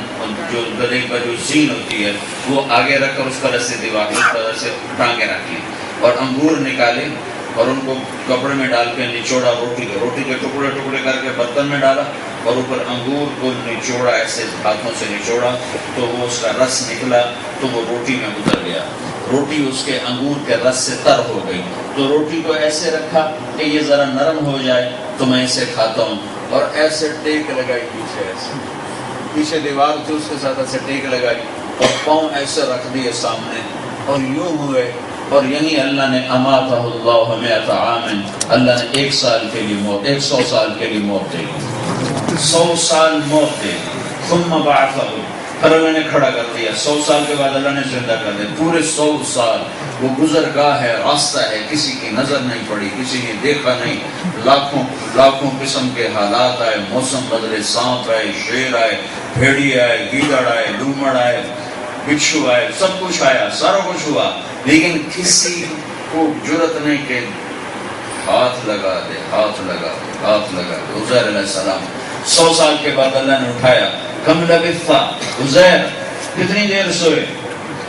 Speaker 1: جو گدھے کا جو سین ہوتی ہے وہ آگے رکھ کر اس طرح سے دیوار اس طرح سے ٹانگے رکھ لی اور انگور نکالے اور ان کو کپڑے میں ڈال کے نچوڑا، روٹی کے ٹکڑے ٹکڑے کر کے برتن میں ڈالا اور اوپر انگور کو نچوڑا، ایسے ہاتھوں سے نچوڑا تو وہ اس کا رس نکلا تو وہ روٹی میں اتر گیا، روٹی اس کے انگور کے رس سے تر ہو گئی، تو روٹی کو ایسے رکھا کہ یہ ذرا نرم ہو جائے تو میں اسے کھاتا ہوں، اور ایسے ٹیک لگائی پیچھے دیوار تھی اس کے ساتھ ایسے ٹیک لگائی اور پاؤں ایسے رکھ دیے سامنے اور یوں ہوئے، اور یہی اللہ نے اماتہ اللہ مئۃ عام، اللہ نے 100 سال کے لیے موت، 100 سال کے لیے موت دے دی، 100 سال موت دے دی، ثم بعثہ، پھر اللہ نے کھڑا کر دیا، 100 سال کے بعد اللہ نے زندہ کر دیا، پورے 100 سال وہ گزرگاہ ہے، راستہ ہے، کسی کی نظر نہیں پڑی، کسی نے دیکھا نہیں، لاکھوں قسم کے حالات آئے، موسم بدلے، سانپ آئے، شیر آئے، بھیڑی آئے، گیدڑ آئے، لومڑ آئے، بچھو آئے، سب کچھ آیا، سارا کچھ ہوا، لیکن کسی کو جرأت نہیں کہ ہاتھ لگا دے، ہاتھ لگا دے، ہاتھ لگا دے۔ عزیر علیہ السلام 100 سال کے بعد اللہ نے اٹھایا، کم لبثت عزیر، کتنی دیر سوئے؟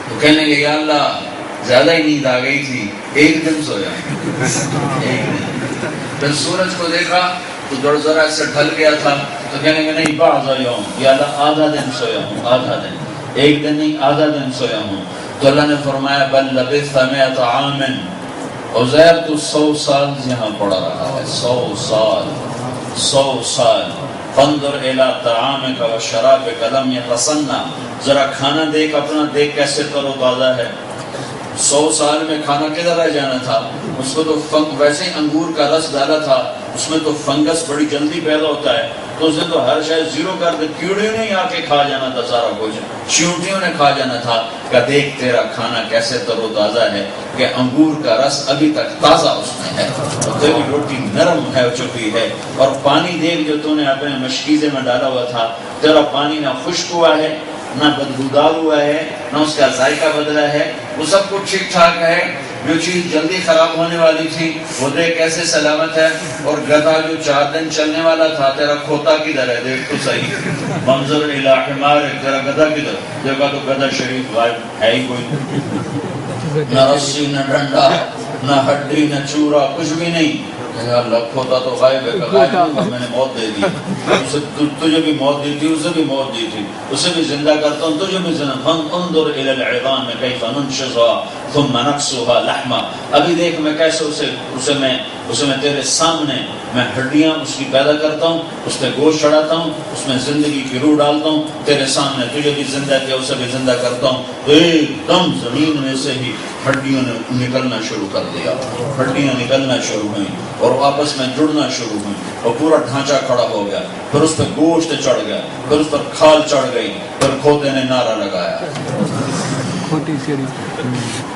Speaker 1: تو کہنے لگے یا اللہ زیادہ ہی نیند آ گئی تھی، 1 دن سویا، 1 دن۔ پھر سورج کو دیکھا تو ذرا سے ڈھل گیا تھا، تو کہنے لگے نہیں بعض یوم، یا اللہ آدھا دن سویا ہوں، آدھا دن، 1 دن نہیں آدھا دن سویا ہوں۔ تو اللہ نے فرمایا بل لبثت مئۃ عام، عزیر تو 100 سال یہاں پڑا رہا ہے، 100 سال، 100 سال۔ فانظر الی طعامک و شرابک لم یتصنع، ذرا کھانا دیکھ اپنا، دیکھ کیسے تر و تازہ ہے، 100 سال میں کھانا کدھر رہ جانا تھا، اس کو تو ویسے ہی انگور کا رس ڈالا تھا، اس میں تو فنگس بڑی جلدی پیدا ہوتا ہے، تو اسے تو ہر شاید زیرو کر دے، کیڑیوں نے آ کے کھا جانا تھا، سارا کچھ چیونٹیوں نے کھا جانا تھا، کہ دیکھ تیرا کھانا کیسے تر و تازہ ہے، کہ انگور کا رس ابھی تک تازہ اس میں ہے، اور تیری روٹی نرم ہے چکی ہے، اور پانی دیکھ جو تو نے اپنے مشکیزے میں ڈالا ہوا تھا، تیرا پانی نہ خشک ہوا ہے نہ بدبودار ہوا ہے، نہ اس کا ذائقہ بدلا ہے، وہ سب کچھ ٹھیک ٹھاک ہے، جو چیز جلدی خراب ہونے والی تھی وہ دیکھ کیسے سلامت ہے، اور گدھا جو 4 دن چلنے والا تھا تیرا کھوتا کدھر ہے، دیکھ تو صحیح، منظر الی حمار، تیرا گدھا کدھر، دیکھا تو گدھا شریف غائب ہے ہی کوئی، نہ رسی نہ ڈنڈا نہ ہڈی نہ چورا، کچھ بھی نہیں، اللہ کھوتا تو غائب ہے، غائب نہیں، میں نے موت دے دی، تجھے بھی موت دی تھی، اسے بھی موت دی تھی، اسے بھی زندہ کرتا ہوں، تجھے بھی زندہ، انظر الی العظام کیف ننشزها ثم نکسوها لحما، ابھی دیکھ میں کیسے اسے میں تیرے سامنے میں ہڈیاں اس کی پیدا کرتا ہوں، اس پہ گوشت چڑھاتا ہوں، اس میں زندگی کی روح ڈالتا ہوں، تیرے سامنے تجھے بھی زندہ کیا، اسے بھی زندہ کرتا ہوں، تو ایک دم زمین میں سے ہی ہڈیوں نے نکلنا شروع کر دیا، ہڈیاں نکلنا شروع ہوئیں اور آپس میں جڑنا شروع ہوئیں اور پورا ڈھانچہ کھڑا ہو گیا، پھر اس پہ گوشت چڑھ گیا، پھر اس پر کھال چڑھ گئی، پھر کھوتے نے نعرہ لگایا،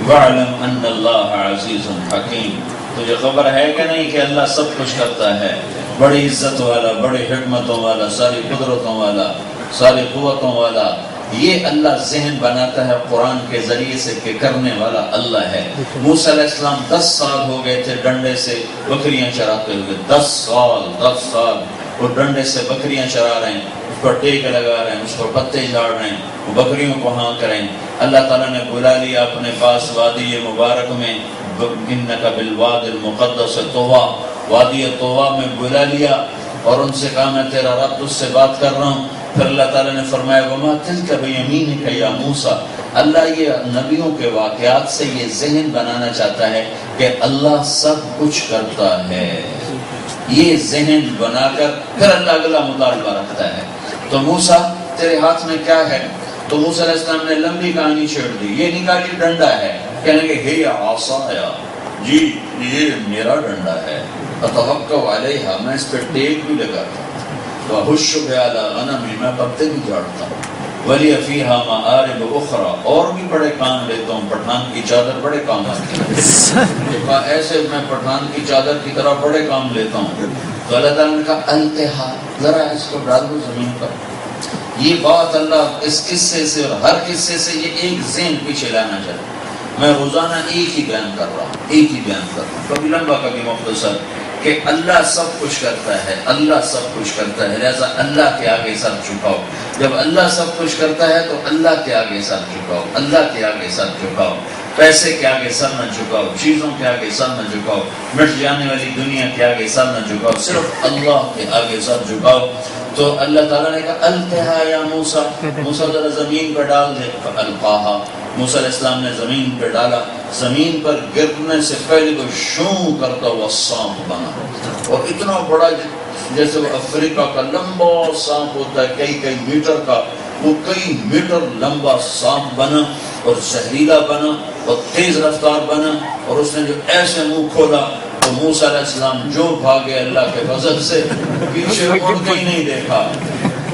Speaker 1: وَاعْلَمْ أَنَّ اللَّهَ عَزِيزٌ حَكِيمٌ، تجھے خبر ہے کہ نہیں کہ اللہ سب کچھ کرتا ہے، بڑی عزت والا، بڑی حکمتوں والا، ساری قدرتوں والا، ساری قوتوں والا، یہ اللہ ذہن بناتا ہے قرآن کے ذریعے سے کہ کرنے والا اللہ ہے۔ موسیٰ علیہ السلام 10 سال ہو گئے تھے ڈنڈے سے بکریاں چراتے ہوئے، 10 سال وہ ڈنڈے سے بکریاں چرا رہے ہیں، اس پر ٹیک لگا رہے ہیں، اس پر پتے جھاڑ رہے ہیں، وہ بکریوں کو ہانک رہے ہیں۔ اللہ تعالیٰ نے بلا لیا اپنے پاس وادی مبارک میں، انک بالواد المقدس طویٰ، وادی طویٰ میں بلا لیا اور ان سے کہا میں تیرا رب تجھ سے بات کر رہا ہوں۔ پھر اللہ تعالیٰ نے فرمایا وما تلک بیمینک یا موسیٰ۔ اللہ یہ نبیوں کے واقعات سے یہ ذہن بنانا چاہتا ہے کہ اللہ سب کچھ کرتا ہے، یہ ذہن بنا کر پھر اللہ اگلا مطالبہ رکھتا ہے۔ تو موسیٰ تیرے ہاتھ میں کیا ہے؟ تو موسیٰ علیہ السلام نے لمبی کہانی چھیڑ دی، یہ نہیں کہا کہ ڈنڈا ہے، کہنے کہ ہے عصایا، جی یہ میرا ڈنڈا ہے، اتوکل علیہا، میں اس پہ ٹیک بھی لگاتا ہوں، وَأَحُشُّ بِهَا عَلَىٰ غَنَمِي، میں پتے بھی جھاڑتا ہوں، وَلِيَ فِيهَا مَآرِبُ أُخْرَىٰ، اور بھی بڑے کام لیتا ہوں، پٹھان کی چادر بڑے کام آتی ہے، ایسے میں پٹھان کی چادر کی طرح بڑے کام لیتا ہوں۔ تو اللہ تعالیٰ نے کہا التہا، ذرا اس کو ڈال دو زمین پر۔ یہ بات اللہ اس قصے سے اور ہر قصے سے یہ ایک ذہن پیچھے لانا چاہتا ہے۔ میں روزانہ ایک ہی بیان کر رہا ہوں، کبھی لمبا کبھی مختصر، کہ اللہ سب کچھ کرتا ہے، اللہ سب کچھ کرتا ہے، لہذا اللہ کے آگے سر جھکاؤ۔ جب اللہ سب کچھ کرتا ہے تو اللہ کے آگے سر جھکاؤ، اللہ کے آگے سر جھکاؤ، پیسے کے آگے سر نہ جھکاؤ، چیزوں کے آگے سر نہ جھکاؤ، مٹ جانے والی دنیا کے آگے سر نہ جھکاؤ، صرف اللہ کے آگے سر جھکاؤ۔ تو اللہ تعالیٰ نے کہا القھا یا موسیٰ، موسیٰ ذرا زمین پر ڈال دے، فالقاہا، موسیٰ علیہ السلام نے زمین پہ ڈالا، زمین پر گرنے سے پہلے وہ شوں کرتا ہوا سانپ بنا، اور اتنا بڑا جیسے وہ افریقہ کا لمبا سانپ ہوتا ہے، کئی میٹر کا، وہ کئی میٹر لمبا سانپ بنا اور زہریلا بنا اور تیز رفتار بنا، اور اس نے جو ایسے منہ کھولا تو موسیٰ علیہ السلام جو بھاگے اللہ کے فضل سے، پیچھے مڑ کے ہی نہیں دیکھا۔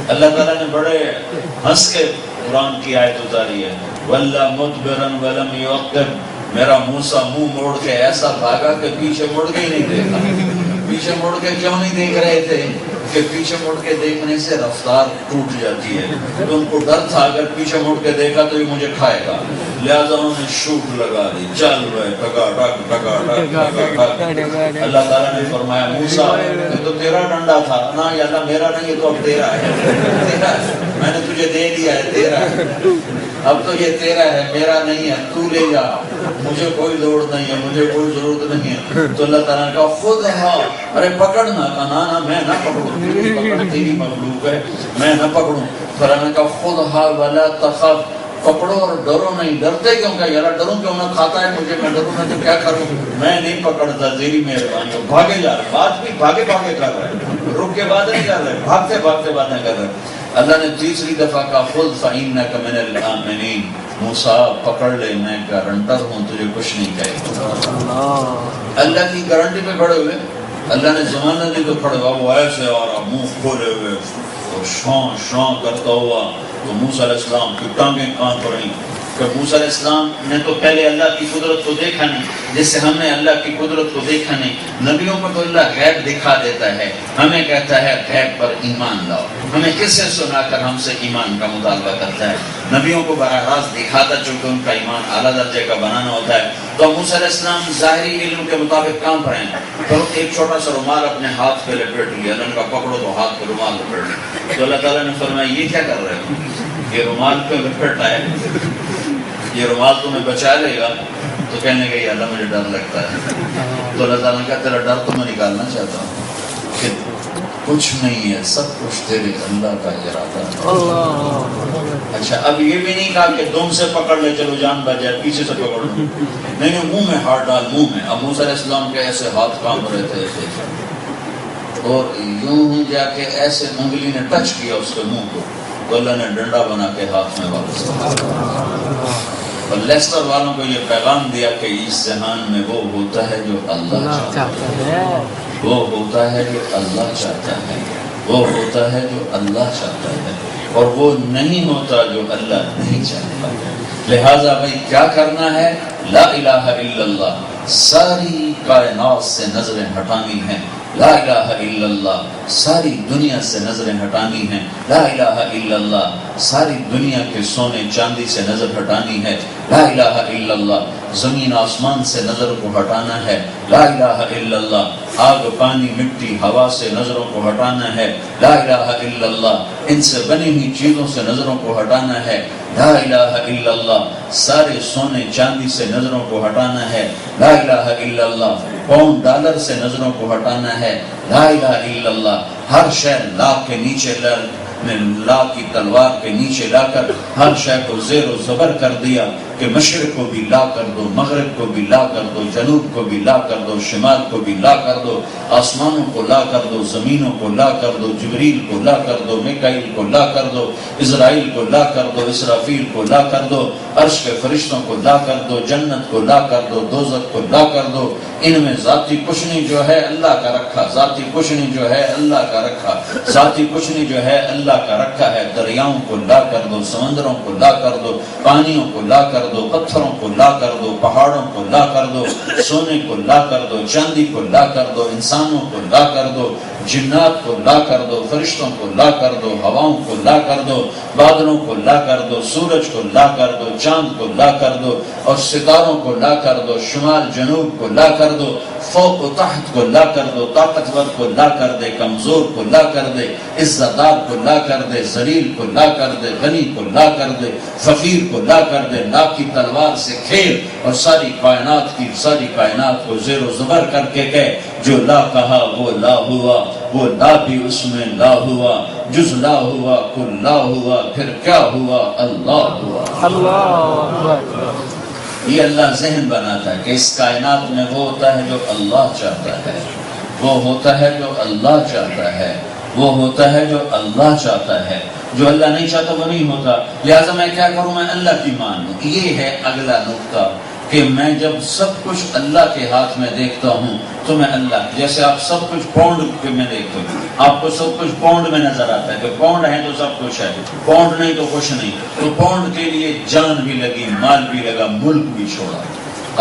Speaker 1: اللہ تعالیٰ نے بڑے ہنس کے قرآن کی آیت اتاری ہے، وَلَّا مُدْبِرًا وَلَمْ يُعَقِّبْ، میرا موسیٰ منہ موڑ کے ایسا بھاگا کہ پیچھے مڑ کے ہی نہیں دیکھا۔ پیچھے مڑ کے کیوں نہیں دیکھ رہے تھے؟ کہ پیچھے مڑ کے دیکھنے سے رفتار ٹوٹ جاتی ہے، تو ان کو ڈر تھا اگر پیچھے مڑ کے دیکھا تو یہ مجھے کھائے گا، لہٰذا انہوں نے شوٹ لگا دی، چل رہے ٹگا ٹگ۔ اللہ تعالیٰ نے فرمایا موسیٰ یہ تو تیرا ڈنڈا تھا نا، یا اللہ میرا نہیں، یہ تو اب تیرا ہے، میں نے تجھے دے دیا ہے، تیرا ہے، اب تو یہ تیرا ہے، میرا نہیں ہے، تو لے جا، مجھے کوئی لوڑ نہیں ہے، مجھے کوئی ضرورت نہیں ہے۔ تو اللہ تعالیٰ نے کہا خود ہاں، ارے پکڑنا، کہا نا میں نہ پکڑوں، تیری مخلوق ہے، میں نہ پکڑوں۔ تو اللہ نے کہا خود ہاں ولا تخف، پکڑو اور ڈرو نہیں۔ ڈرتے کیوں؟ کہ یار ڈروں کیوں، نہ کھاتا ہے مجھے، میں ڈروں نہ تو کیا کروں، میں نہیں پکڑتا، تیری مہربانی ہو۔ بھاگے جا رہے، بات بھی بھاگے کر رہے، رک کے بات نہیں کر رہے، بھاگتے باتیں کر رہے۔ اللہ نے تیسری دفعہ کہا خذ فإنک من الآمنین، موسیٰ پکڑ لے، میں گارنٹر ہوں، تجھے کچھ نہیں کہے گا۔ اللہ کی گارنٹی پہ کھڑے ہوئے، اللہ نے زمانہ دی تو کھڑے ہوا، وہ ایسے اور منہ کھولے ہوئے اور شان کرتا ہوا، تو موسیٰ علیہ السلام کی ٹانگیں کانپ رہی کہ موسیٰ علیہ السلام نے تو پہلے اللہ کی قدرت کو دیکھا نہیں، جس سے ہم نے اللہ کی قدرت کو دیکھا نہیں۔ نبیوں کو تو اللہ غیب دکھا دیتا ہے، ہمیں کہتا ہے غیب پر ایمان لاؤ، ہمیں کس سے سنا کر ہم سے ایمان کا مطالبہ کرتا ہے؟ نبیوں کو براہ راست دکھاتا، چونکہ ان کا ایمان اعلیٰ درجے کا بنانا ہوتا ہے۔ تو موسیٰ علیہ السلام ظاہری علم کے مطابق کام پر ہیں، تو ایک چھوٹا سا رومال اپنے ہاتھ پہ لپیٹ لیا، اللہ نے کہا پکڑو، تو ہاتھ پہ رومال لپیٹ لیا۔ تو اللہ تعالیٰ نے فرمایا یہ کیا کر رہے ہو، یہ رومال پہ لپیٹا ہے، یہ رومال تمہیں بچا لے گا؟ تو کہنے گئی اللہ مجھے ڈر لگتا ہے۔ تو اللہ تعالیٰ نے کہا تیرا ڈر تو میں نکالنا چاہتا ہوں کہ کچھ نہیں ہے، سب کچھ تیرے اللہ کا ارادہ ہے۔ اچھا اب یہ بھی نہیں کہا کہ دم سے پکڑ لے چلو جان بچ جائے، پیچھے سے پکڑ لو، نہیں منہ میں ہاتھ ڈال، منہ میں۔ اب موسیٰ علیہ السلام کے ایسے ہاتھ کانپ رہے تھے ایسے، اور یوں جا کے ایسے انگلی نے ٹچ کیا اس کے منہ کو، تو اللہ نے ڈنڈا بنا کے ہاتھ میں واپس کیا۔ اور لیسٹر والوں کو یہ پیغام دیا کہ اس جہان میں وہ ہوتا ہے جو اللہ چاہتا ہے، وہ ہوتا ہے جو اللہ چاہتا ہے، وہ ہوتا ہے جو اللہ چاہتا ہے، اور وہ نہیں ہوتا جو اللہ نہیں چاہتا۔ لہٰذا بھائی کیا کرنا ہے؟ لا الہ الا اللہ، ساری کائنات سے نظریں ہٹانی ہیں، لا الہ الا اللہ ساری دنیا سے نظریں ہٹانی ہیں، لا الہ الا اللہ ساری دنیا کے سونے چاندی سے نظر ہٹانی ہے، لا الہ الا اللہ زمین آسمان سے نظر کو ہٹانا ہے، لا الہ الا اللہ آگ پانی مٹی ہوا سے نظروں کو ہٹانا ہے، لا الہ الا اللہ ان سے بنی ہوئی چیزوں سے نظروں کو ہٹانا ہے، لا الہ الا اللہ سارے سونے چاندی سے نظروں کو ہٹانا ہے، لا الہ الا اللہ پاؤنڈ ڈالر سے نظروں کو ہٹانا ہے، لا الہ الا اللہ ہر شے لا کے نیچے لا کی تلوار کے نیچے لا کر ہر شے کو زیر و زبر کر دیا کہ مشرق کو بھی لا کر دو، مغرب کو بھی لا کر دو، جنوب کو بھی لا کر دو، شمال کو بھی لا کر دو، آسمانوں کو لا کر دو، زمینوں کو لا کر دو، جبریل کو لا کر دو، میکائیل کو لا کر دو، اسرائیل کو لا کر دو، اسرافیل کو لا کر دو، عرش کے فرشتوں کو لا کر دو، جنت کو لا کر دو، دوزخ کو لا کر دو، ان میں ذاتی کچھ نہیں جو ہے اللہ کا رکھا، ذاتی کچھ نہیں جو ہے اللہ کا رکھا، ذاتی کچھ نہیں جو ہے اللہ کا رکھا ہے، دریاؤں کو لا کر دو، سمندروں کو لا کر دو، پانیوں کو لا کر دو، پتھروں کو لا کر دو، پہاڑوں کو لا کر دو، سونے کو لا کر دو، چاندی کو لا کر دو، انسانوں کو لا کر دو، جنات کو لا کر دو، فرشتوں کو لا کر دو، ہواؤں کو لا کر دو، بادلوں کو لا کر دو، سورج کو لا کر دو، چاند کو لا کر دو اور ستاروں کو لا کر دو، شمال جنوب کو لا کر دو، فوق و تحت کو لا کر دو، طاقتور کو لا کر دے، کمزور کو لا کر دے، عزت دار کو لا کر دے، ذلیل کو لا کر دے، غنی کو لا کر دے، فقیر کو لا کر دے، لا کی تلوار سے کھیل اور ساری کائنات کو زیر و زبر کر کے کہے جو لا کہا وہ لا ہوا، وہ لا بھی اس میں لا ہوا، جز لا ہوا کل لا ہوا، پھر کیا ہوا اللہ ہوا۔ یہ اللہ ذہن بناتا ہے کہ اس کائنات میں وہ ہوتا ہے جو اللہ چاہتا ہے، وہ ہوتا ہے جو اللہ چاہتا ہے، وہ ہوتا ہے جو اللہ چاہتا ہے، جو اللہ نہیں چاہتا وہ نہیں ہوتا، لہٰذا میں کیا کروں، میں اللہ کی مانوں۔ یہ ہے اگلا نقطہ کہ میں جب سب کچھ اللہ کے ہاتھ میں دیکھتا ہوں تو میں اللہ، جیسے آپ سب کچھ پاؤنڈ میں دیکھتے ہو، آپ کو سب کچھ پاؤنڈ میں نظر آتا ہے کہ پاؤنڈ ہے تو سب کچھ ہے، پاؤنڈ نہیں تو کچھ نہیں، تو پاؤنڈ کے لیے جان بھی لگی، مال بھی لگا، ملک بھی چھوڑا۔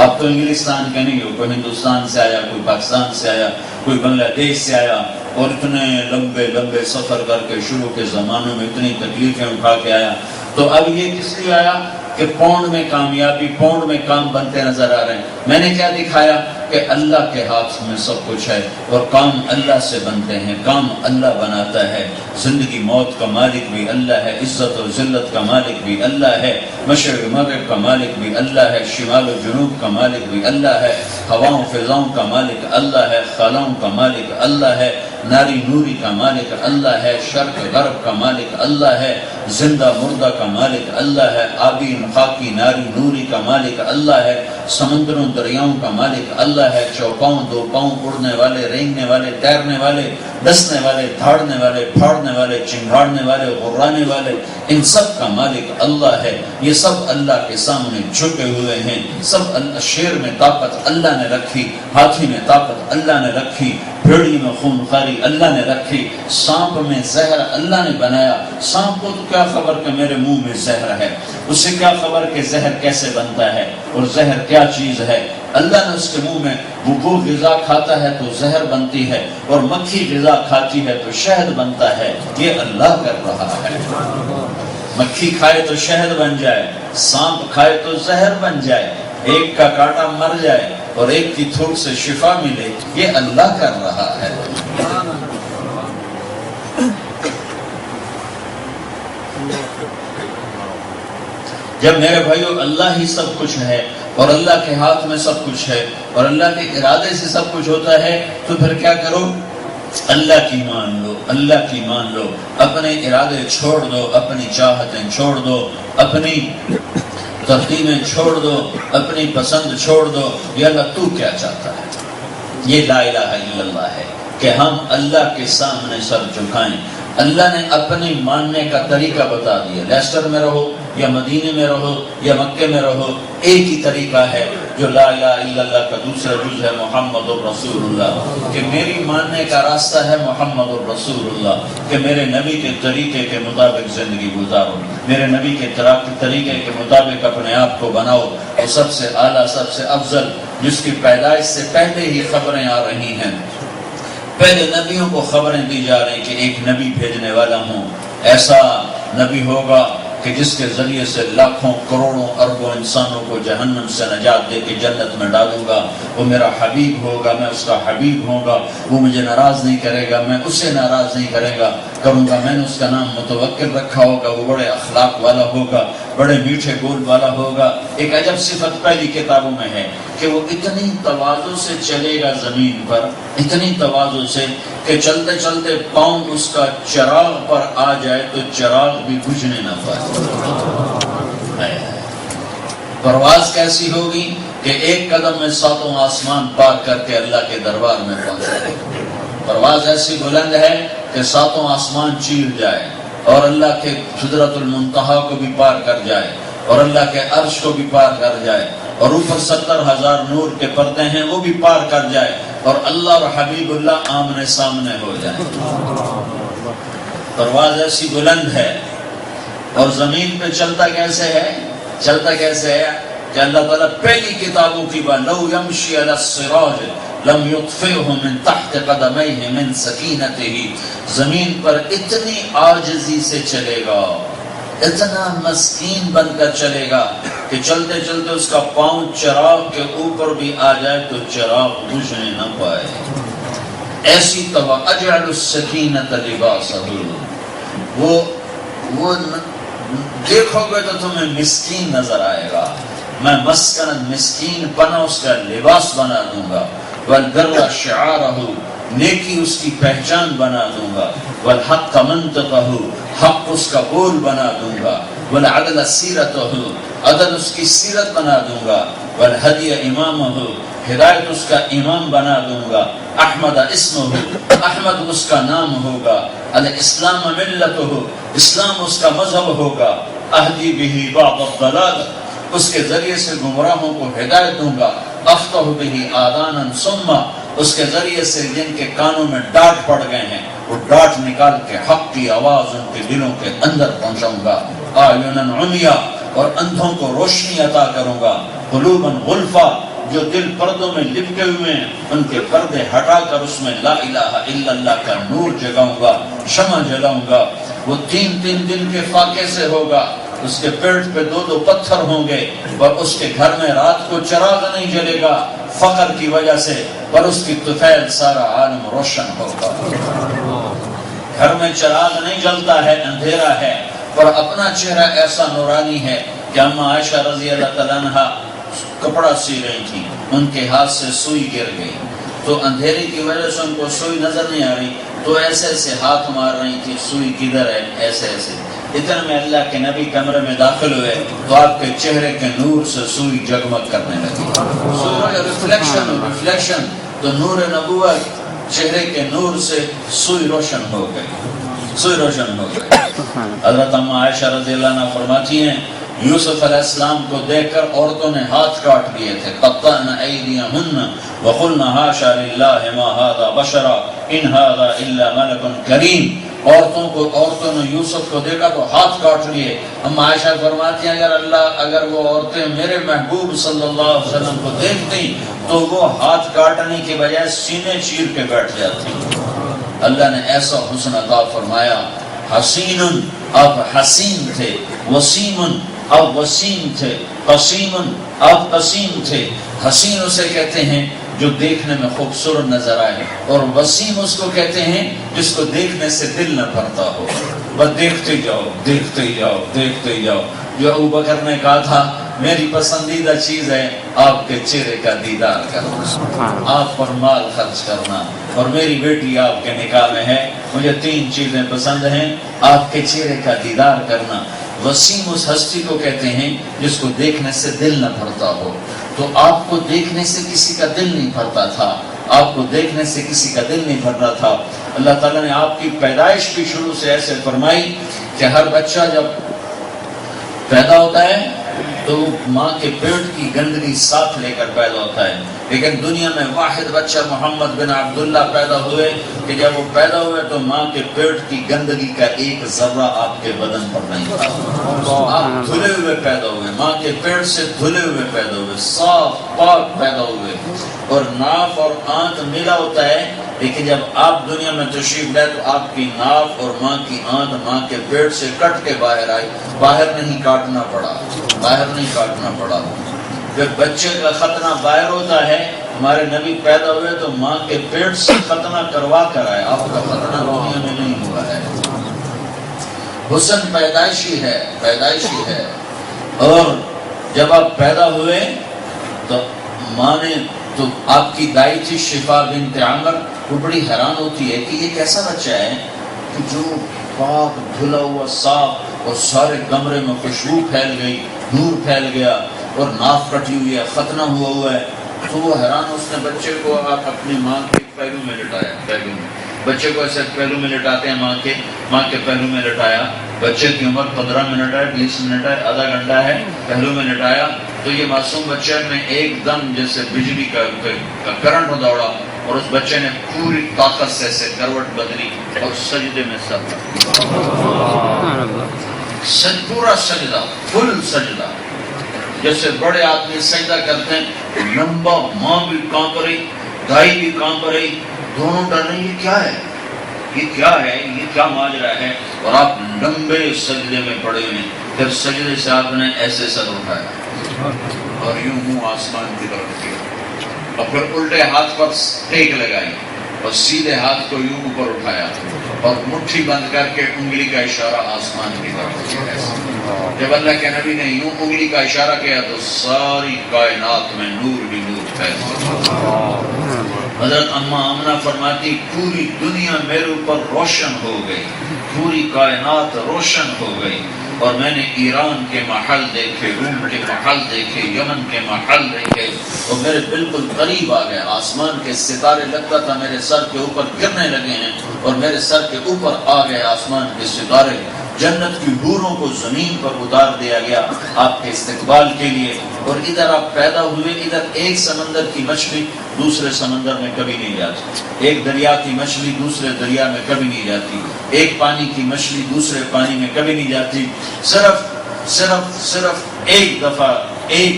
Speaker 1: آپ تو انگلستان کے نہیں ہو، کوئی ہندوستان سے آیا، کوئی پاکستان سے آیا، کوئی بنگلہ دیش سے آیا اور اتنے لمبے لمبے سفر کر کے شروع کے زمانوں میں اتنی تکلیفیں اٹھا کے آیا، تو اب یہ کس لیے آیا کہ پاؤنڈ میں کامیابی، پاؤنڈ میں کام بنتے نظر آ رہے ہیں۔ میں نے کیا دکھایا کہ اللہ کے ہاتھ میں سب کچھ ہے اور کام اللہ سے بنتے ہیں، کام اللہ بناتا ہے، زندگی موت کا مالک بھی اللہ ہے، عزت اور ذلت کا مالک بھی اللہ ہے، مشرق مغرب کا مالک بھی اللہ ہے، شمال و جنوب کا مالک بھی اللہ ہے، ہواؤں فضاؤں کا مالک اللہ ہے، خلاؤں کا مالک اللہ ہے، ناری نوری کا مالک اللہ ہے، شرق غرب کا مالک اللہ ہے، زندہ مردہ کا مالک اللہ ہے، آبی خاکی ناری نوری کا مالک اللہ ہے، سمندروں دریاؤں کا مالک اللہ ہے، چوپاؤں دو پاؤں، اڑنے والے، رینگنے والے، تیرنے والے، ڈسنے والے، دھاڑنے والے، پھاڑنے والے، چنگاڑنے والے، غرانے والے، ان سب کا مالک اللہ ہے۔ یہ سب اللہ کے سامنے جھکے ہوئے ہیں، سب شیر میں طاقت اللہ نے رکھی، ہاتھی میں طاقت اللہ نے رکھی، بھیڑی میں خون خاری اللہ نے رکھی، سانپ میں زہر اللہ نے بنایا۔ سانپ کو تو کیا خبر کہ میرے منہ میں زہر ہے، اسے کیا خبر کہ زہر کیسے بنتا ہے اور زہر کیا چیز ہے۔ اللہ نے اس کے منہ میں، وہ غذا کھاتا ہے تو زہر بنتی ہے اور مکھی غذا کھاتی ہے تو شہد بنتا ہے۔ یہ اللہ کر رہا ہے۔ مکھی کھائے تو شہد بن جائے، سانپ کھائے تو زہر بن جائے، ایک کا کاٹا مر جائے اور ایک کی تھوک سے شفا ملے، یہ اللہ کر رہا ہے۔ جب میرے بھائیو اللہ ہی سب کچھ ہے اور اللہ کے ہاتھ میں سب کچھ ہے اور اللہ کے ارادے سے سب کچھ ہوتا ہے، تو پھر کیا کرو، اللہ کی مان لو، اللہ کی مان لو، اپنے ارادے چھوڑ دو، اپنی چاہتیں چھوڑ دو، اپنی ترتیبیں چھوڑ دو، اپنی پسند چھوڑ دو، یہ اللہ تو کیا چاہتا ہے۔ یہ لا الہ الا اللہ ہے کہ ہم اللہ کے سامنے سر جھکائیں۔ اللہ نے اپنے ماننے کا طریقہ بتا دیا، لیسٹر میں رہو یا مدینے میں رہو یا مکے میں رہو، ایک ہی طریقہ ہے جو لا الہ الا اللہ کا دوسرا جز ہے محمد الرسول اللہ، کہ میری ماننے کا راستہ ہے محمد الرسول اللہ، کہ میرے نبی کے طریقے کے مطابق زندگی گزارو، میرے نبی کے طریقے کے مطابق اپنے آپ کو بناؤ، اور سب سے اعلیٰ، سب سے افضل، جس کی پیدائش سے پہلے ہی خبریں آ رہی ہیں پہلے نبیوں کو خبریں دی جا رہی کہ ایک نبی بھیجنے والا ہوں، ایسا نبی ہوگا کہ جس کے ذریعے سے لاکھوں کروڑوں اربوں انسانوں کو جہنم سے نجات دے کے جنت میں ڈالوں گا، وہ میرا حبیب ہوگا، میں اس کا حبیب ہوں گا، وہ مجھے ناراض نہیں کرے گا، میں اسے ناراض نہیں کروں گا، میں نے اس کا نام متوکل رکھا ہوگا، وہ بڑے اخلاق والا ہوگا، بڑے میٹھے بول والا ہوگا۔ ایک عجب صفت پہلی کتابوں میں ہے کہ وہ اتنی تواضع سے چلے گا زمین پر، اتنی تواضع سے کہ چلتے چلتے پاؤں اس کا چراغ پر آ جائے تو چراغ بھی بجھنے نہ پائے۔ پرواز کیسی ہوگی کہ ایک قدم میں ساتوں آسمان پار کر کے اللہ کے دربار میں پہنچے۔ پرواز ایسی بلند ہے کہ ساتوں آسمان چیر جائے اور اللہ کے سدرۃ المنتہا کو بھی پار کر جائے اور اللہ کے عرش کو بھی پار کر جائے اور اوپر 70,000 نور کے پردے ہیں وہ بھی پار کر جائے اور اللہ اور حبیب اللہ آمنے سامنے ہو جائے۔ پرواز ایسی بلند ہے۔ اور زمین پہ چلتا کیسے ہے کہ اللہ تعالیٰ پہلی کتابوں کی بات لو یمشی علی الصراج لم یطفئہ من تحت قدمیہ من سکینتہ، زمین پر اتنی عاجزی سے چلے گا، اتنا مسکین بن کر چلے گا کہ چلتے چلتے اس کا پاؤں چراغ کے اوپر بھی آ جائے تو چراغ بجھنے نہ پائے۔ ایسی اجعل السکینۃ لباسہ، وہ دیکھو گے تو تمہیں مسکین نظر آئے گا، میں مسکن مسکین پنا اس کا لباس بنا دوں گا، والبر شعارہ، نیکی اس کی پہچان بنا دوں گا، والحق منطقہ، حق اس کا بول بنا دوں گا، والعدل سیرتہ، عدل اس کی سیرت بنا دوں گا، والہدی امامہ، ہدایت اس کا امام بنا دوں گا، احمد اسمہ، احمد اس کا نام ہوگا، الاسلام ملتہ، اسلام اس کا مذہب ہوگا، اہدی بہ بعض الضلال، اس کے ذریعے سے گمراہوں کو ہدایت دوں گا، افتح بہ آذانا ثم، اس کے ذریعے سے جن کے کانوں میں ڈاٹ پڑ گئے ہیں وہ ڈاٹ نکال کے حق کی آواز ان کے دلوں کے اندر پہنچاؤں گا، اعینا عمیا، اور اندھوں کو روشنی عطا کروں گا، قلوبا غلفا، جو دل پردوں میں لپٹے ہوئے ہیں ان کے پردے ہٹا کر اس میں لا الہ الا اللہ کا نور جگاؤں گا، شمع جلاؤں گا۔ وہ 3 دن کے فاقے سے ہوگا، اس کے پیٹ پہ 2 پتھر ہوں گے اور اس کے گھر میں رات کو چراغ نہیں جلے گا فقر کی وجہ سے، پر اس کی طفیل سارا عالم روشن ہوگا۔ گھر میں چراغ نہیں جلتا ہے، اندھیرا ہے، پر اپنا چہرہ ایسا نورانی ہے کہ اما عائشہ رضی اللہ تعالیٰ عنہ کپڑا سی رہی تھی، ان کے ہاتھ سے سوئی گر گئی تو اندھیرے کی وجہ سے ان کو سوئی نظر نہیں آ رہی تو ایسے ایسے ہاتھ مار رہی تھی، سوئی کدھر ہے، ایسے ایسے۔ اتنے میں اللہ کے نبی کمرے میں داخل ہوئے تو آپ کے چہرے کے نور سے سوئی جگمگ کرنے لگی، ریفلیکشن، تو نور نبوت چہرے کے نور سے سوئی روشن ہو گئی۔ حضرت اما عائشہ رضی اللہ عنہ فرماتی ہیں یوسف علیہ السلام کو دیکھ کر عورتوں نے ہاتھ کاٹ دیے تھے، قطعن ایدیہن وقلن حاشا للہ ما ھذا بشرا ان ھذا الا ملک کریم۔ عورتوں نے یوسف کو دیکھا تو ہاتھ کاٹ لیے۔ اما عائشہ فرماتی ہیں اگر وہ عورتیں میرے محبوب صلی اللہ علیہ وسلم کو دیکھتی تو وہ ہاتھ کاٹنے کی بجائے سینے چیر کے بیٹھ جاتی۔ اللہ نے ایسا حسن عطا فرمایا، حسین، آپ حسین تھے، وسیم، آپ وسیم تھے، قسیم، آپ قسیم تھے۔ حسین اسے کہتے ہیں جو دیکھنے میں خوبصورت نظر آئے، اور وسیم اس کو کہتے ہیں جس کو دیکھنے سے دل نہ بھرتا ہو، بس دیکھتے جاؤ دیکھتے جاؤ دیکھتے جاؤ۔ جو ابو بکر نے کہا تھا میری پسندیدہ چیز ہے آپ کے چہرے کا دیدار کرنا، آپ پر مال خرچ کرنا، اور میری بیٹی آپ کے نکاح میں ہے، مجھے 3 چیزیں پسند ہیں، آپ کے چہرے کا دیدار کرنا۔ وسیم اس ہستی کو کہتے ہیں جس کو دیکھنے سے دل نہ بھرتا ہو، تو آپ کو دیکھنے سے کسی کا دل نہیں بھرتا تھا، آپ کو دیکھنے سے کسی کا دل نہیں بھر رہا تھا۔ اللہ تعالیٰ نے آپ کی پیدائش بھی شروع سے ایسے فرمائی کہ ہر بچہ جب پیدا ہوتا ہے تو ماں کے پیٹ کی گندگی ساتھ لے کر پیدا ہوتا ہے، لیکن دنیا میں واحد بچہ محمد بن عبداللہ پیدا ہوئے کہ جب وہ پیدا ہوئے تو ماں کے پیٹ کی گندگی کا ایک ذرہ آپ کے بدن پر نہیں تھا. آپ دھلے ہوئے پیدا ہوئے، ماں کے پیٹ سے دھلے ہوئے پیدا ہوئے، صاف پاک پیدا ہوئے. اور ناف اور آنکھ ملا ہوتا ہے، لیکن جب آپ دنیا میں تشریف لائے تو آپ کی ناف اور ماں کی آنکھ ماں کے پیٹ سے کٹ کے باہر آئی، باہر نہیں کاٹنا پڑا، باہر نہیں کاٹنا پڑا. جب بچے کا ختنہ باہر ہوتا ہے، ہمارے نبی پیدا ہوئے تو ماں کے پیٹ سے ختنہ کروا کر آئے. آپ کا ختنہ دنیا میں نہیں ہوا ہے. حسن پیدائشی ہے، پیدائشی ہے. اور جب آپ پیدا ہوئے تو ماں نے، تو آپ کی دائی تھی شفا بنت عمر، وہ بڑی حیران ہوتی ہے کہ یہ کیسا بچہ ہے کہ جو پاک دھلا ہوا صاف، اور سارے کمرے میں خوشبو پھیل گئی، نور پھیل گیا، اور ناف کٹی ہوئی ہے، ختنہ ہوا ہے. تو وہ حیران، اس نے بچے کو آپ اپنی ماں کے پہلو میں لٹایا. پہلو میں بچے کو ایسے پہلو میں لٹاتے ہیں، ماں کے پہلو میں لٹایا. بچے کی عمر 15 منٹ ہے، 20 منٹ ہے، آدھا گھنٹہ ہے، پہلو میں لٹایا تو یہ معصوم بچے میں ایک دم جیسے بجلی کا کرنٹ دوڑا، اور اس بچے نے پوری طاقت سے ایسے کروٹ بدلی اور سجدے میں سر پورا سجدہ، فل سجدہ. جیسے بڑے آدمی سجدہ کرتے ہیں، لمبا، ماں بھی کانپ رہی، دائی بھی کانپ رہی، دونوں ڈر رہے ہیں یہ کیا ہے، یہ کیا ہے، یہ کیا ماجرا ہے. اور آپ لمبے سجدے میں پڑے ہوئے. پھر سجدے سے آپ نے ایسے سر اٹھایا اور یوں منہ آسمان کی طرف کیا، اور پھر الٹے ہاتھ پر ٹیک لگائی اور سیدھے ہاتھ کو یوں اوپر اٹھایا اور مٹھی بند کر کے انگلی کا اشارہ آسمان کی طرف کیا. جب اللہ کے نبی نے یوں انگلی کا اشارہ کیا تو ساری کائنات میں نور ہی نور پھیل گیا. حضرت اماں آمنہ فرماتی پوری دنیا میرے اوپر روشن ہو گئی، پوری کائنات روشن ہو گئی. اور میں نے ایران کے محل دیکھے، روم کے محل دیکھے، یمن کے محل دیکھے، اور میرے بالکل قریب آ گئے. آسمان کے ستارے لگتا تھا میرے سر کے اوپر گرنے لگے ہیں، اور میرے سر کے اوپر آ گئے آسمان کے ستارے. جنت کی حوروں کو زمین پر اتار دیا گیا آپ کے استقبال کے لیے. اور ادھر آپ پیدا ہوئے، ادھر ایک سمندر کی مچھلی دوسرے سمندر میں کبھی نہیں جاتی، ایک دریا کی مچھلی دوسرے دریا میں کبھی نہیں جاتی، ایک پانی کی مچھلی دوسرے پانی میں کبھی نہیں جاتی. صرف ایک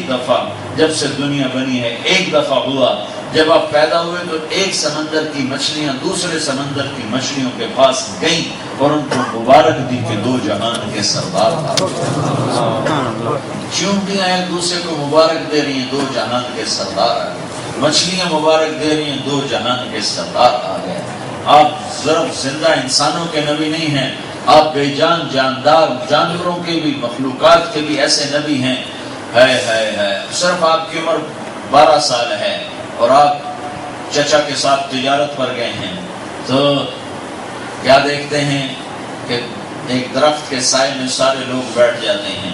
Speaker 1: دفعہ جب سے دنیا بنی ہے، ایک دفعہ ہوا جب آپ پیدا ہوئے تو ایک سمندر کی مچھلیاں دوسرے سمندر کی مچھلیوں کے پاس گئیں اور ان کو مبارک دی کہ دو جہان کے سردار آ گئے. چونٹیاں ایک دوسرے کو مبارک دے رہی ہیں، دو جہان کے سردار آ گئے. مچھلیاں مبارک دے رہی ہیں، دو جہان کے سردار آ گئے. آپ صرف زندہ انسانوں کے نبی نہیں ہیں، آپ بے جان جاندار جانوروں کے بھی، مخلوقات کے بھی ایسے نبی ہیں. صرف آپ کی عمر 12 سال ہے اور آپ چچا کے ساتھ تجارت پر گئے ہیں تو کیا دیکھتے ہیں کہ ایک درخت کے سائے میں سارے لوگ بیٹھ جاتے ہیں.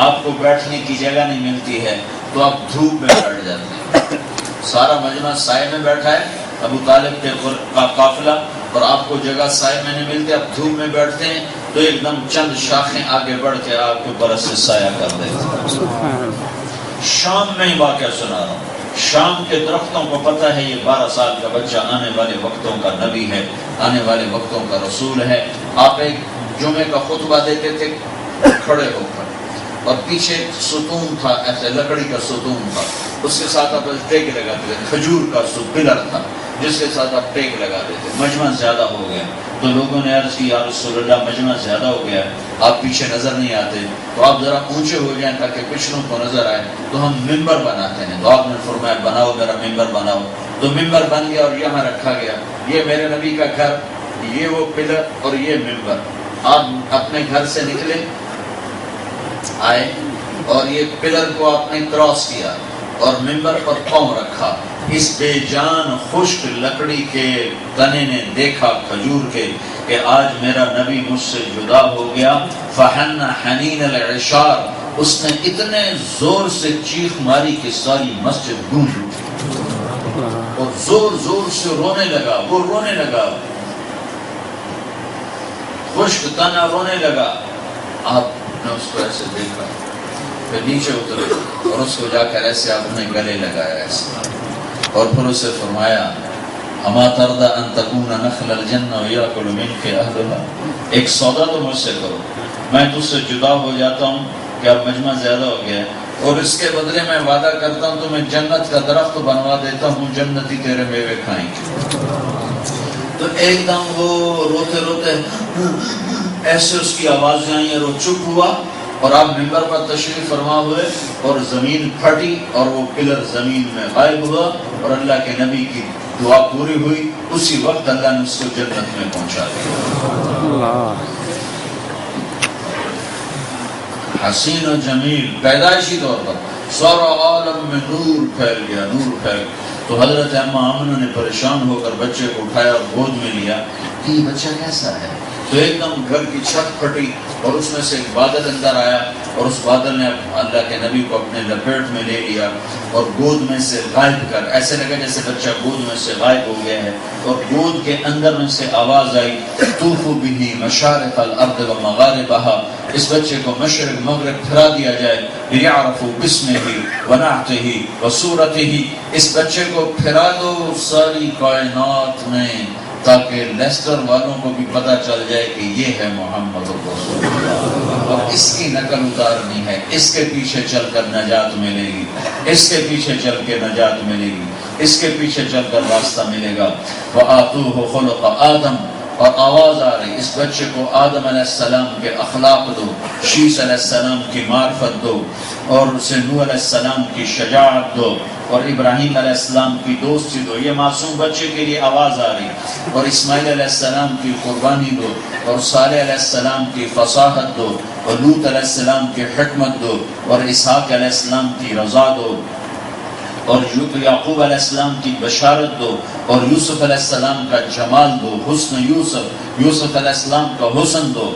Speaker 1: آپ کو بیٹھنے کی جگہ نہیں ملتی ہے تو آپ دھوپ میں بیٹھ جاتے ہیں. سارا مجمع سائے میں بیٹھا ہے، ابو طالب کے قافلہ، اور آپ کو جگہ سائے میں نہیں ملتی، آپ دھوپ میں بیٹھتے ہیں تو ایک دم چند شاخیں آگے بڑھ کے آپ کے اوپر سے سایہ کر دیتے ہیں. شام میں ہی واقعہ سنا رہا ہوں. شام کے درختوں کو پتہ ہے یہ 12 سال کا بچہ آنے والے وقتوں کا نبی ہے، آنے والے وقتوں کا رسول ہے. آپ ایک جمعے کا خطبہ دیتے تھے کھڑے ہو کر، اور پیچھے ستون تھا، ایسے لکڑی کا ستون تھا، اس کے ساتھ آپ ٹیک لگاتے تھے. کھجور کا پلر تھا جس کے ساتھ آپ ٹیک لگاتے تھے. مجمع زیادہ ہو گیا تو لوگوں نے عرض کی یا رسول اللہ مجمع زیادہ ہو گیا، آپ پیچھے نظر نہیں آتے، تو آپ ذرا اونچے ہو جائیں تاکہ پچھلوں کو نظر آئے. تو ہم ممبر بناتے ہیں، تو آپ نے فرمایا بناؤ، میرا ممبر بناؤ. تو ممبر بن گیا اور یہاں رکھا گیا. یہ میرے نبی کا گھر، یہ وہ پلر اور یہ ممبر. آپ اپنے گھر سے نکلے آئے اور یہ پلر کو آپ نے کراس کیا اور ممبر پر پاؤں رکھا. اس بے جان خشک لکڑی کے تنے نے دیکھا کھجور کے کہ آج میرا نبی مجھ سے جدا ہو گیا. فحن حنین العشار، اس نے اتنے زور سے چیخ ماری کہ ساری مسجد گونج اٹھی اور زور زور سے رونے لگا. وہ رونے لگا، خشک تنا رونے لگا. آپ نے اس کو ایسے دیکھا، پھر نیچے اترے اور اس کو جا کر ایسے آپ نے گلے لگایا. ایسے اور پھر اسے فرمایا اما ترضى ان تكون نخل الجنة ويأكل منك اهلها، ایک سودا تو مجھ سے کرو، میں تجھ سے جدا ہو جاتا ہوں کہ اب مجمع زیادہ ہو گیا ہے، اور اس کے بدلے میں وعدہ کرتا ہوں تمہیں جنت کا درخت بنوا دیتا ہوں، جنتی تیرے میوے کھائیں گے۔ تو ایک دم وہ روتے روتے ایسے اس کی آوازیں آئیں اور وہ چپ ہوا، اور آپ ممبر پر تشریف فرما ہوئے اور زمین پھٹی اور وہ پلر زمین میں غائب ہوا اور اللہ کے نبی کی دعا پوری ہوئی، اسی وقت اللہ نے اس کو جنت میں پہنچا دیا۔ حسین و جمیل، پیدائشی طور پر سارا عالم میں نور پھیل گیا، نور پھیل گیا۔ تو حضرت اماں آمنہ نے پریشان ہو کر بچے کو اٹھایا اور گود میں لیا کہ یہ بچہ کیسا ہے؟ تو ایک دم گھر کی چھت پھٹی اور اس میں سے ایک بادل اندر آیا، اور اس بادل نے اللہ کے نبی کو اپنے لپیٹ میں لے لیا اور گود میں سے غائب کر، ایسے لگا جیسے بچہ گود میں سے غائب ہو گیا ہے، اور گود کے اندر میں سے آواز آئی طوفوا بہ مشارق الارض و مغاربہا، اس بچے کو مشرق مغرب پھرا دیا جائے، لیعرفوا باسمہ ونعتہ وصورتہ، اس بچے کو پھرا دو ساری کائنات میں تاکہ لیسٹر والوں کو بھی پتہ چل جائے کہ یہ ہے محمد رسول اللہ، اور اس کی نقل اتارنی ہے، اس کے پیچھے چل کر نجات ملے گی، اس کے پیچھے چل کے نجات ملے گی، اس کے پیچھے چل کر راستہ ملے گا۔ وَآتُوهُ خُلُقَ آدم، اور آواز آ رہی اس بچے کو آدم علیہ السلام کے اخلاق دو، شیس علیہ السلام کی معرفت دو، اور اسے نوح علیہ السلام کی شجاعت دو، اور ابراہیم علیہ السلام کی دوستی دو۔ یہ معصوم بچے کے لیے آواز آ رہی، اور اسماعیل علیہ السلام کی قربانی دو، اور صالح علیہ السلام کی فصاحت دو، اور لوط علیہ السلام کی حکمت دو، اور اسحاق علیہ السلام کی رضا دو، اور یعقوب علیہ السلام کی بشارت دو، اور یوسف علیہ السلام کا جمال دو، حسن یوسف علیہ السلام کا حسن دو،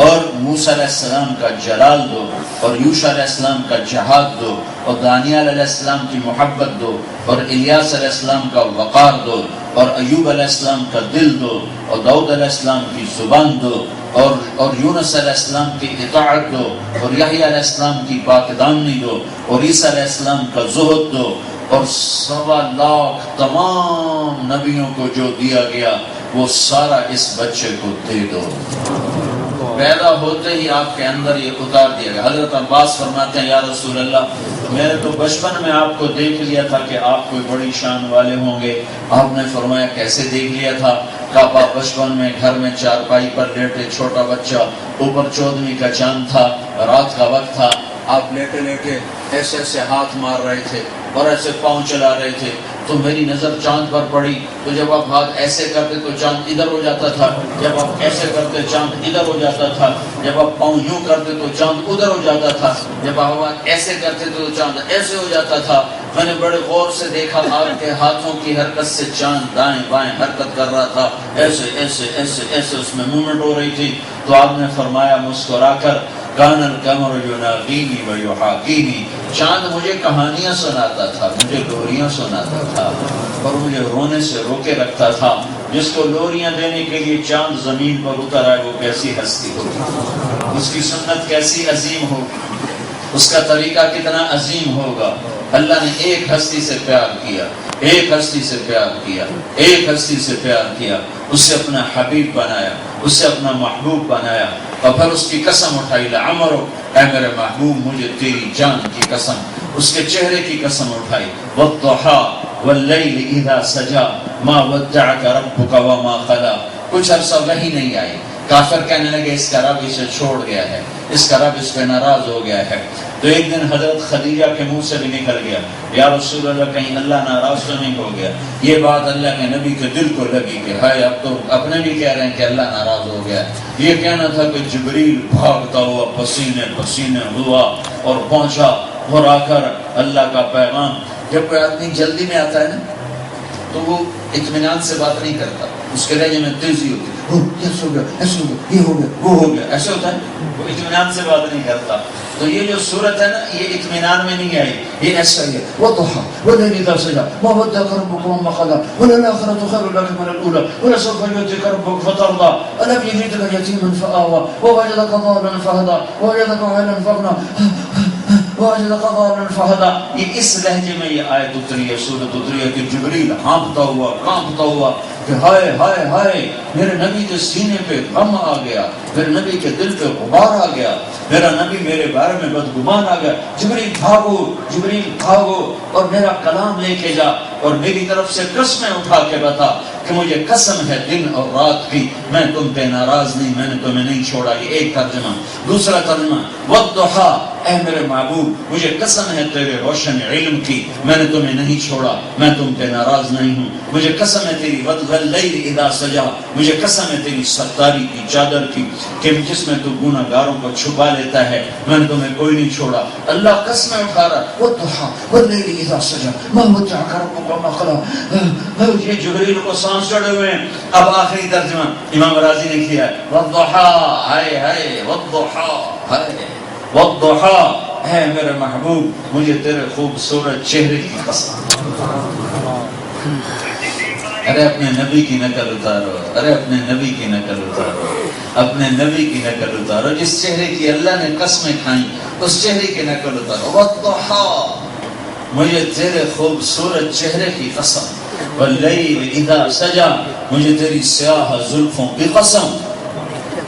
Speaker 1: اور موسیٰ علیہ السلام کا جلال دو، اور یوشع علیہ السلام کا جہاد دو، اور دانیال علیہ السلام کی محبت دو، اور الیاس علیہ السلام کا وقار دو، اور ایوب علیہ السلام کا دل دو، اور داؤد علیہ السلام کی زبان دو، اور یونس علیہ السلام کی اطاعت دو، اور یحییٰ علیہ السلام کی پاکدامنی دو، اور عیسیٰ علیہ السلام کا زہد دو، اور 1.25 لاکھ تمام نبیوں کو جو دیا گیا وہ سارا اس بچے کو دے دو۔ پیدا ہوتے ہی آپ کے اندر یہ اتار دیا گیا۔ حضرت عباس فرماتے ہیں یا رسول اللہ، میں نے تو بچپن میں آپ کو دیکھ لیا تھا کہ آپ کوئی بڑی شان والے ہوں گے۔ آپ نے فرمایا کیسے دیکھ لیا تھا؟ کعبہ بچپن میں گھر میں چارپائی پر لیٹے، چھوٹا بچہ، اوپر 14ویں کا چاند تھا، رات کا وقت تھا، آپ لیٹے لیٹے ایسے ایسے ہاتھ مار رہے تھے اور ایسے پاؤں چلا رہے تھے، تو میری نظر چاند پر پڑی، تو جب آپ ہاتھ ایسے کرتے تو چاند ادھر ہو جاتا تھا، جب آپ ایسے کرتے چاند ادھر ہو جاتا تھا، جب آپ پاؤں یوں کرتے تو چاند ادھر ہو جاتا تھا، جب آپ ایسے کرتے تو چاند ایسے ہو جاتا تھا۔ میں نے بڑے غور سے دیکھا، آپ کے ہاتھوں کی حرکت سے چاند دائیں بائیں حرکت کر رہا تھا، ایسے ایسے ایسے ایسے اس میں موومنٹ ہو رہی تھی۔ تو آپ نے فرمایا مسکرا کر، کان القمر یناغینی و یحاکینی، چاند مجھے کہانیاں سناتا تھا، مجھے لوریاں سناتا تھا، اور مجھے رونے سے روکے رکھتا تھا۔ جس کو لوریاں دینے کے لیے چاند زمین پر اتر آئے وہ کیسی ہستی ہوگی، اس کی سنت کیسی عظیم ہوگی، اس کا طریقہ کتنا عظیم ہوگا۔ اللہ نے ایک ہستی سے پیار کیا، ایک ہستی سے پیار کیا، ایک ہستی سے پیار کیا، اس سے اپنا حبیب بنایا، اس سے اپنا محبوب بنایا، اور پھر اس کی قسم اٹھائی، لعمرک، اے میرے محبوب مجھے تیری جان کی قسم، اس کے چہرے کی قسم اٹھائی، والضحیٰ واللیل اذا سجا ما ودعک ربک وما قلی۔ کچھ عرصہ وحی نہیں آئی، کافر کہنے لگے اس کا رب اسے چھوڑ گیا ہے، اس کا رب اس پہ ناراض ہو گیا ہے۔ تو ایک دن حضرت خدیجہ کے منہ سے بھی نکل گیا، یا رسول اللہ کہیں اللہ ناراض تو نہیں ہو گیا؟ یہ بات اللہ کے نبی کے دل کو لگی کہ ہائے اب تو اپنے بھی کہہ رہے ہیں کہ اللہ ناراض ہو گیا۔ یہ کہنا تھا کہ جبریل بھاگتا ہوا پسینے پسینے ہوا اور پہنچا، اور آ کر اللہ کا پیغام۔ جب کوئی آدمی جلدی میں آتا ہے نا تو وہ اطمینان سے بات نہیں کرتا، اس کے لہجے میں تیزی ہوتی ہے، ایسے ہو گیا، ایسے ہو گیا، یہ ہو گیا، وہ ہو گیا، ایسے ہوتا ہے، وہ اطمینان سے بات نہیں کرتا۔ تو یہ جو صورت ہے نا یہ اطمینان میں نہیں آئی، یہ ایسا ہی ہے، وَضُحَىٰ وَاللَّيْلِ إِذَا سَجَىٰ مَا وَدَّعَكَ رَبُّكَ وَمَا قَلَىٰ وَلَلْآخِرَةُ خَيْرٌ لَكَ مِنَ الْأُولَىٰ وَلَسَوْفَ يُؤْتِيكَ رَبُّكَ فَتَرْضَىٰ أَلَمْ يَجِدْكَ يَتِيمًا فَآوَىٰ وَوَجَدَكَ ضَالًّا فَهَدَىٰ وَوَجَدَكَ عَائِلًا فَأَغْنَىٰ وَوَجَدَكَ ضَالًّا فَهَدَىٰ، یہ اس لہجے میں یہ آیت اتری ہے، سورت اتری ہے کہ جبریل ہانپتا ہوا کانپتا ہوا کہ ہائے ہائے ہائے، میرے نبی کے سینے پہ غم آ گیا، میرے نبی کے دل پہ غبار آ گیا، میرا نبی میرے بارے میں بدگمان آ گیا، جبریل بھاگو اور میرا کلام لے کے جا اور میری طرف سے قسمیں اٹھا کے بتا کہ مجھے قسم ہے دن اور رات کی، میں تم پہ ناراض نہیں، میں نے تمہیں نہیں چھوڑا۔ یہ ایک ترجمہ۔ دوسرا ترجمہ وَالضُّحَىٰ، اے میرے محبوب مجھے قسم ہے تیرے روشن علم کی، میں نے تمہیں نہیں چھوڑا، میں تم پہ ناراض نہیں ہوں۔ مجھے قسم ہے تیری وَاللَّيْلِ إِذَا سَجَىٰ، مجھے قسم ہے تیری ستاری کی چادر کی کہ جس میں تو گناہ گاروں کو چھپا لیتا ہے، میں نے تمہیں کوئی نہیں چھوڑا۔ اللہ قسمیں اٹھا رہا، وَالضُّحَىٰ وَاللَّيْلِ إِذَا سَجَىٰ مَا وَدَّعَكَ رَبُّكَ وَمَا قَلَىٰ۔ یہ جبریل کو سانس چڑھے ہوئے ہیں۔ اب آخری ترجمہ امام راضی نے کیا ہے، وَالضُّحَىٰ، ہائے ہائے، وَالضُّحَىٰ، ہائے وَالضُّحَىٰ، اے میرے محبوب مجھے تیرے خوبصورت چہرے کی قسم۔ ارے اپنے نبی کی نقل اتارو، ارے اپنے نبی کی نقل اتارو، اپنے نبی کی نقل اتارو، جس چہرے کی اللہ نے قسمیں کھائیں اس چہرے کی نقل اتارو۔ وَالضُّحَىٰ، مجھے تیرے خوبصورت چہرے کی قسم، واللیل اذا سجا، مجھے تیری سیاہ زلفوں کی قسم،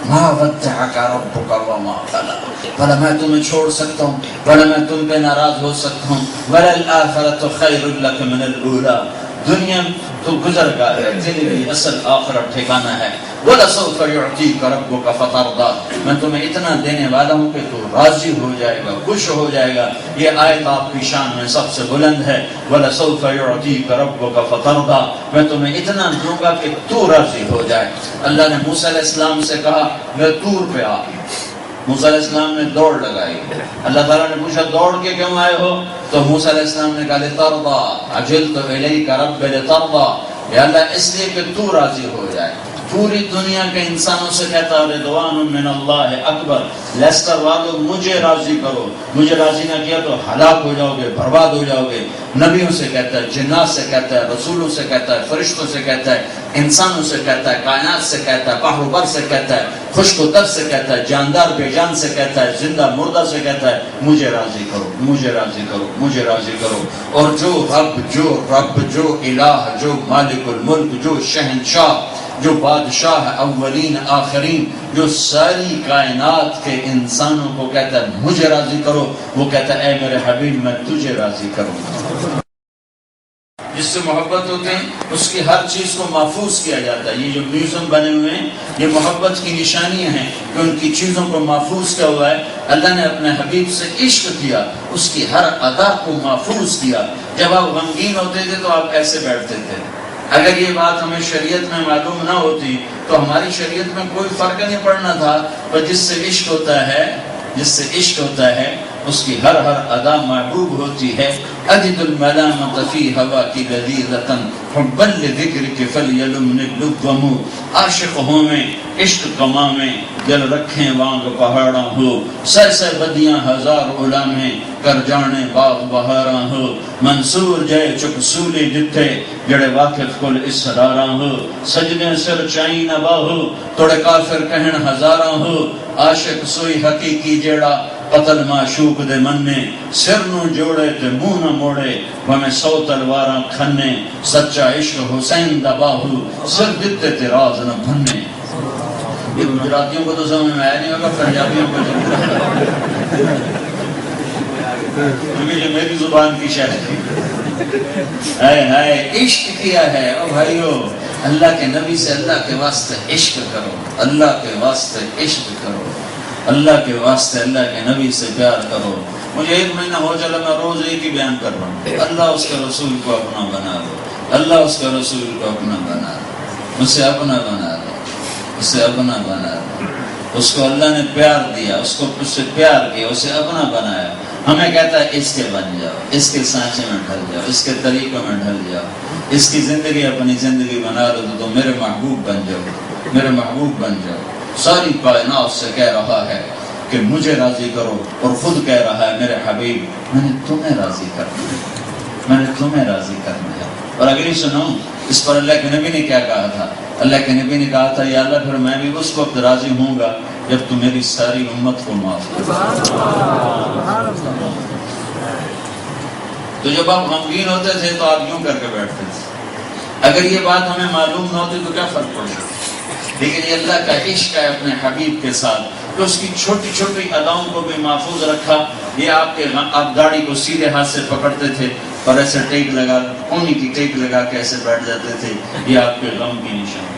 Speaker 1: ما ودعک ربک وما قلی، بھلا میں تمہیں چھوڑ سکتا ہوں، بھلا میں تم پہ ناراض ہو سکتا ہوں، وللآخرۃ خیر لک من الاولی، دنیا تو گزر گیا ہے، تیرے لیے اصل آخرت ٹھکانہ ہے۔ وَلَسَوْفَ يُعْطِيكَ رَبُّكَ فَتَرْضَىٰ، میں تمہیں اتنا دینے والا ہوں کہ تو راضی ہو جائے گا، خوش ہو جائے گا۔ یہ آیت آپ کی شان میں سب سے بلند ہے، وَلَسَوْفَ يُعْطِيكَ رَبُّكَ فَتَرْضَىٰ، میں تمہیں اتنا دوں گا کہ تو راضی ہو جائے۔ اللہ نے موسیٰ علیہ السلام سے کہا میں طور پہ آ، موسیٰ علیہ السلام نے دوڑ لگائی۔ اللہ تعالیٰ نے پوچھا دوڑ کے کیوں آئے ہو؟ تو موسیٰ علیہ السلام نے کہا لِتَرْضَىٰ، عَجِلْتُ إِلَيْكَ رَبِّ لِتَرْضَىٰ، یا اللہ اس لیے کہ تو راضی ہو جائے۔ پوری دنیا کے انسانوں سے کہتا ہے رضوان من اللہ اکبر، لیسٹر والو مجھے راضی کرو، مجھے راضی نہ کیا تو ہلاک ہو جاؤ گے، برباد ہو جاؤ گے۔ نبیوں سے کہتا ہے، جنات سے کہتا ہے، رسولوں سے کہتا ہے، فرشتوں سے کہتا ہے، انسانوں سے کہتا ہے، کائنات سے کہتا ہے، بحر و بر سے کہتا ہے، خشک و تر سے کہتا ہے، جاندار بے جان سے کہتا ہے، زندہ مردہ سے کہتا ہے مجھے راضی کرو، مجھے راضی کرو، مجھے راضی کرو۔ اور جو رب جو الہ، جو مالک الملک، جو شہنشاہ، جو بادشاہ اولین آخرین، جو ساری کائنات کے انسانوں کو کہتا ہے مجھے راضی کرو، وہ کہتا ہے اے میرے حبیب میں تجھے راضی کروں۔ جس سے محبت ہوتے ہیں اس کی ہر چیز کو محفوظ کیا جاتا ہے۔ یہ جو میوزیم بنے ہوئے ہیں یہ محبت کی نشانیاں ہیں کہ ان کی چیزوں کو محفوظ کیا ہوا ہے۔ اللہ نے اپنے حبیب سے عشق کیا، اس کی ہر ادا کو محفوظ کیا۔ جب آپ غمگین ہوتے تھے تو آپ ایسے بیٹھتے تھے۔ اگر یہ بات ہمیں شریعت میں معلوم نہ ہوتی تو ہماری شریعت میں کوئی فرق نہیں پڑنا تھا، پر جس سے عشق ہوتا ہے، جس سے عشق ہوتا ہے اس کی ہر ادا محبوب ہوتی ہے۔ اجد الملامۃ فی ہواک لذیذۃ حبا لذکرک فلیلمن اللبم، عاشق ہوں میں عشق کما میں دل رکھیں وانگ پہاڑاں ہو، سہ سہ بدیاں ہزار علامیں کر جانے باغ بہاراں ہو، منصور جے چک سولی جتھے جڑے واقف کل اسراراں ہو، سجدے سر چائی نہ باہو توڑے کافر کہن ہزاراں ہو، عاشق سوئی حقیقی جیڑا قتل معشوق دے مننے، سر نو جوڑے تے منہ نہ موڑے ہمیں 100 تلواراں کھنے، سچا عشق حسین دا باہو سر دتے تے راز نہ بھنے۔ یہ گجراتیوں کو تو سمجھ میں آیا نہیں ہوگا، پنجابیوں کو کیونکہ یہ میری زبان کی شاعری ہے۔ ہائے عشق کیا ہے او بھائیو، اللہ کے نبی سے اللہ کے واسطے عشق کرو، اللہ کے واسطے عشق کرو، اللہ کے واسطے اللہ کے نبی سے پیار کرو۔ مجھے 1 مہینہ ہو چلا میں روز ایک ہی بیان کر رہا ہوں، اللہ اس کے رسول کو اپنا بنا لو، اللہ اس کے رسول کو اپنا بنا لو، اسے اپنا بنا لو، اسے اپنا بنا لو۔ اس کو اللہ نے پیار دیا، اس کو اس سے پیار کیا، اسے اپنا بنایا۔ ہمیں کہتا ہے اس کے بن جاؤ، اس کے سانچے میں ڈھل جاؤ، اس کے طریقوں میں ڈھل جاؤ، اس کی زندگی اپنی زندگی بنا لو تو میرے محبوب بن جاؤ، میرے محبوب بن جاؤ۔ ساری کائنات سے کہہ رہا ہے کہ مجھے راضی کرو، اور خود کہہ رہا ہے میرے حبیب میں نے تمہیں راضی کرنا ہے، میں نے تمہیں راضی کرنا ہے۔ اور اگلی سنو اس پر اللہ کے نبی نے کیا کہا تھا؟ اللہ کے نبی نے کہا تھا یا اللہ پھر میں بھی اس وقت راضی ہوں گا جب تو میری ساری امت کو معاف کر۔ تو جب آپ غمگین ہوتے تھے تو آپ یوں کر کے بیٹھتے تھے. اگر یہ بات ہمیں معلوم نہ ہوتی تو کیا فرق پڑتا؟ لیکن یہ اللہ کا عشق ہے اپنے حبیب کے ساتھ، تو اس کی چھوٹی چھوٹی اداؤں کو بھی محفوظ رکھا. یہ آپ داڑھی کو سیدھے ہاتھ سے پکڑتے تھے اور ایسے ٹیک لگا، کونی کی ٹیک لگا کے ایسے بیٹھ جاتے تھے. یہ آپ کے غم کی نشان.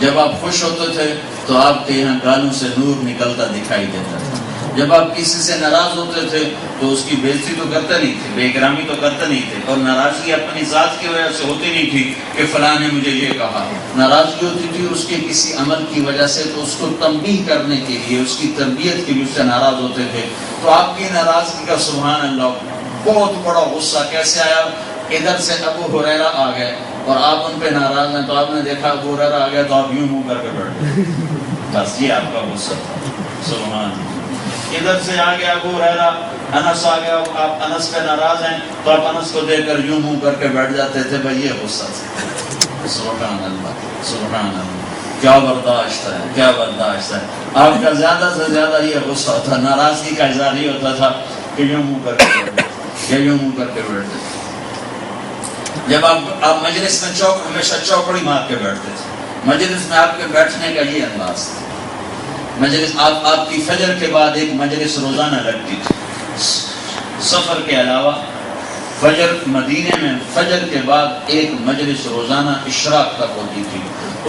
Speaker 1: جب آپ خوش ہوتے تھے تو آپ کے یہاں گالوں سے نور نکلتا دکھائی دیتا تھا. جب آپ کسی سے ناراض ہوتے تھے تو اس کی بےزتی تو کرتے نہیں تھے، بے اکرامی تو کرتے نہیں تھے، اور ناراضگی اپنی ذات کی وجہ سے ہوتی نہیں تھی کہ فلاں نے مجھے یہ کہا. ناراضگی ہوتی تھی اس کے کسی عمل کی وجہ سے، تو اس کو تنبیہ کرنے کے لیے، اس کی تربیت کے لیے اس سے ناراض ہوتے تھے. تو آپ کی ناراضگی کا سبحان اللہ بہت بڑا غصہ کیسے آیا؟ ادھر سے ابو ہریرہ آ گئے اور آپ ان پہ ناراض ہیں، تو آپ نے دیکھا ابو ہریرہ آ گیا تو آپ یوں منہ کر کے بیٹھ گئے. بس یہ آپ کا غصہ تھا. سبحان اللہ. ادھر سے آ گیا ابو ہریرہ، انس آ گیا، آپ انس پہ ناراض ہیں تو آپ انس کو دیکھ کر یوں منہ کر کے بیٹھ جاتے تھے. بھائی یہ غصہ تھا. سبحان اللہ سبحان اللہ. کیا برداشت ہے، کیا برداشت ہے. آپ کا زیادہ سے زیادہ یہ غصہ ہوتا، ناراضگی کا اظہار یہ ہوتا تھا کہ یوں منہ کر کے بیٹھتے، یوں منہ کر کے بیٹھتے. جب آپ مجلس میں ہمیشہ چوکڑی مار کے بیٹھتے تھے. مجلس میں آپ کے بیٹھنے کا یہ انداز تھا. مجلس آپ کی فجر کے بعد ایک مجلس روزانہ لگتی تھی. سفر کے علاوہ فجر مدینے میں فجر کے بعد ایک مجلس روزانہ اشراق تک ہوتی تھی.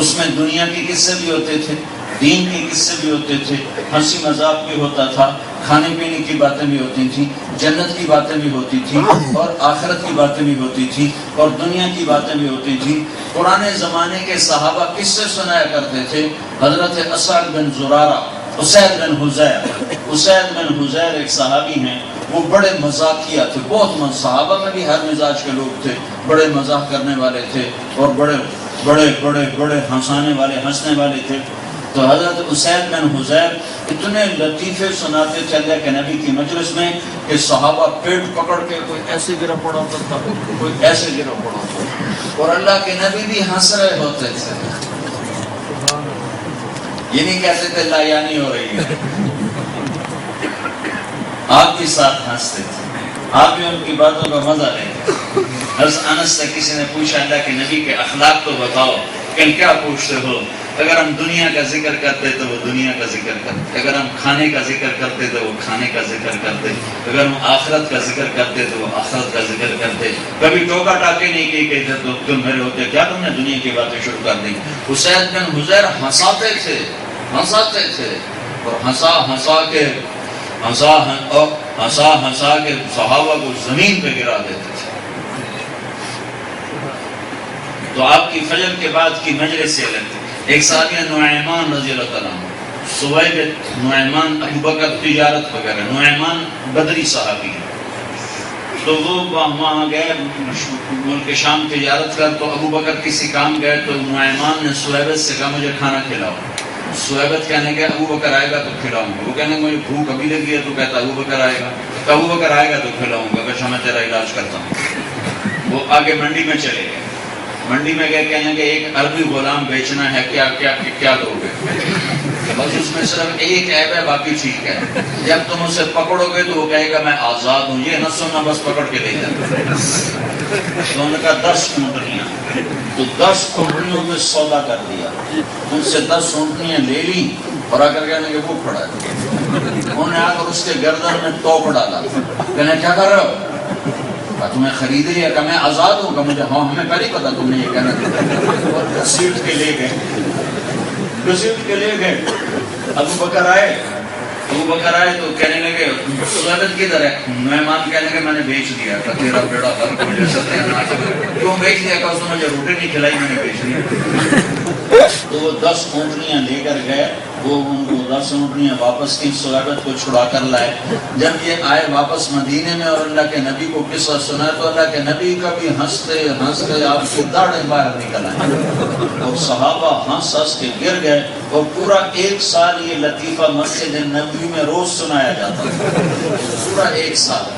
Speaker 1: اس میں دنیا کے قصے بھی ہوتے تھے، دین کے قصے بھی ہوتے تھے، ہنسی مذاق بھی ہوتا تھا، کھانے پینے کی باتیں بھی ہوتی تھیں، جنت کی باتیں بھی ہوتی تھیں، اور آخرت کی باتیں بھی ہوتی تھیں، اور دنیا کی باتیں بھی ہوتی تھیں. پرانے زمانے کے صحابہ قصے سنایا کرتے تھے. حضرت اسعد بن زرارہ، اسید بن حضیر ایک صحابی ہیں، وہ بڑے مزاحیہ تھے. بہت صحابہ میں بھی ہر مزاج کے لوگ تھے، بڑے مزاح کرنے والے تھے اور بڑے بڑے بڑے بڑے ہنسنے والے تھے. تو حضرت اسید بن حضیر اتنے لطیفے سناتے تھے اللہ کے نبی کی مجلس میں کہ صحابہ پیٹ پکڑ کے کوئی ایسے گرا پڑا ہوتا تھا، کوئی ایسے گرا پڑا ہوتا تھا، اور اللہ کے نبی بھی ہنس رہے ہوتے تھے. یہ نہیں کہتے تھے لا یعنی ہو رہی ہے، آپ بھی ساتھ ہنستے تھے، آپ بھی ان کی باتوں کا مزہ لیتے. حضرت انس سے کسی نے پوچھا اللہ کے نبی کے اخلاق تو بتاؤ. کہ کیا پوچھتے ہو؟ اگر ہم دنیا کا ذکر کرتے تو وہ دنیا کا ذکر کرتے، اگر ہم کھانے کا ذکر کرتے تو وہ کھانے کا ذکر کرتے، اگر ہم آخرت کا ذکر کرتے تو وہ آخرت کا ذکر کرتے. کبھی ٹوکا ٹاکے نہیں کی کہتے تو تم میرے ہوتے کیا تم نے دنیا کی باتیں شروع کر دی. اسید بن حضیر ہنساتے تھے اور ہنسا کے صحابہ کو زمین پہ گرا دیتے تھے. تو آپ کی فجر کے بعد کی مجلس سے لگتی. ایک صحابی نعیمان رضی اللہ تعالیٰ عنہ، صہیب نعیمان، ابو بکر تجارت وغیرہ، نعیمان بدری صحابی ہیں. تو وہ وہاں گئے ملک شام تجارت کر. تو ابو بکر کسی کام گئے تو نعیمان نے صہیبت سے کہا مجھے کھانا کھلاؤ. صہیبت کہنے کے ابو بکر آئے گا تو کھلاؤں گا. وہ کہنے مجھے بھوک ابھی لگی ہے. تو کہتا ابو بکر آئے گا. تو ابو بکر آئے گا تو کھلاؤں گا. کہ میں تیرا علاج کرتا ہوں. وہ آگے منڈی میں چلے گئے. منڈی میں گئے، کہنے کہ ایک عربی غلام بیچنا ہے، کیا دو گے؟ بس اس میں صرف ایک عیب ہے، باقی ٹھیک ہے. جب تم اسے پکڑو گے تو وہ کہے گا میں آزاد ہوں. یہ نہ سننا، بس پکڑ کے لے جاتا. تو انہوں نے کہا 10 اونٹنیاں. تو 10 اونٹنیوں میں سودا کر دیا. ان سے 10 اونٹنیاں لے لی اور آ کر کہنے کہ وہ کھڑا ہے. انہوں نے آ کر اس کے گردن میں توپ ڈالا. کہنے کیا کر رہے ہو؟ تمہیں خرید لیا. کہ میں آزاد ہوں. کہ مجھے ہمیں پہلے پتا تم نے یہ کہنا تھا. گھسیٹ کے لے گئے. ابو بکر آئے تو کہنے لگے صحابت کدھر ہے؟ نعیمان کہنے لگے میں نے بیچ دیا. کہ تیرا بیڑا غرق ہو جیسا. کیوں بیچ دیا؟ کہ اس نے مجھے روٹی نہیں کھلائی، میں نے بیچ دیا. تو وہ 10 اونٹنیاں لے کر گئے. وہ ان کو 10 اونٹنیاں واپس کی، صحابت کو چھڑا کر لائے. جب یہ آئے واپس مدینے میں اور اللہ کے نبی کو قصہ سنا تو اللہ کے نبی کا بھی ہنستے آپ کی داڑھیں باہر نکل آئیں اور صحابہ ہنس کے گر گئے. اور پورا 1 سال یہ لطیفہ مسجد نبوی میں روز سنایا جاتا تھا. پورا 1 سال.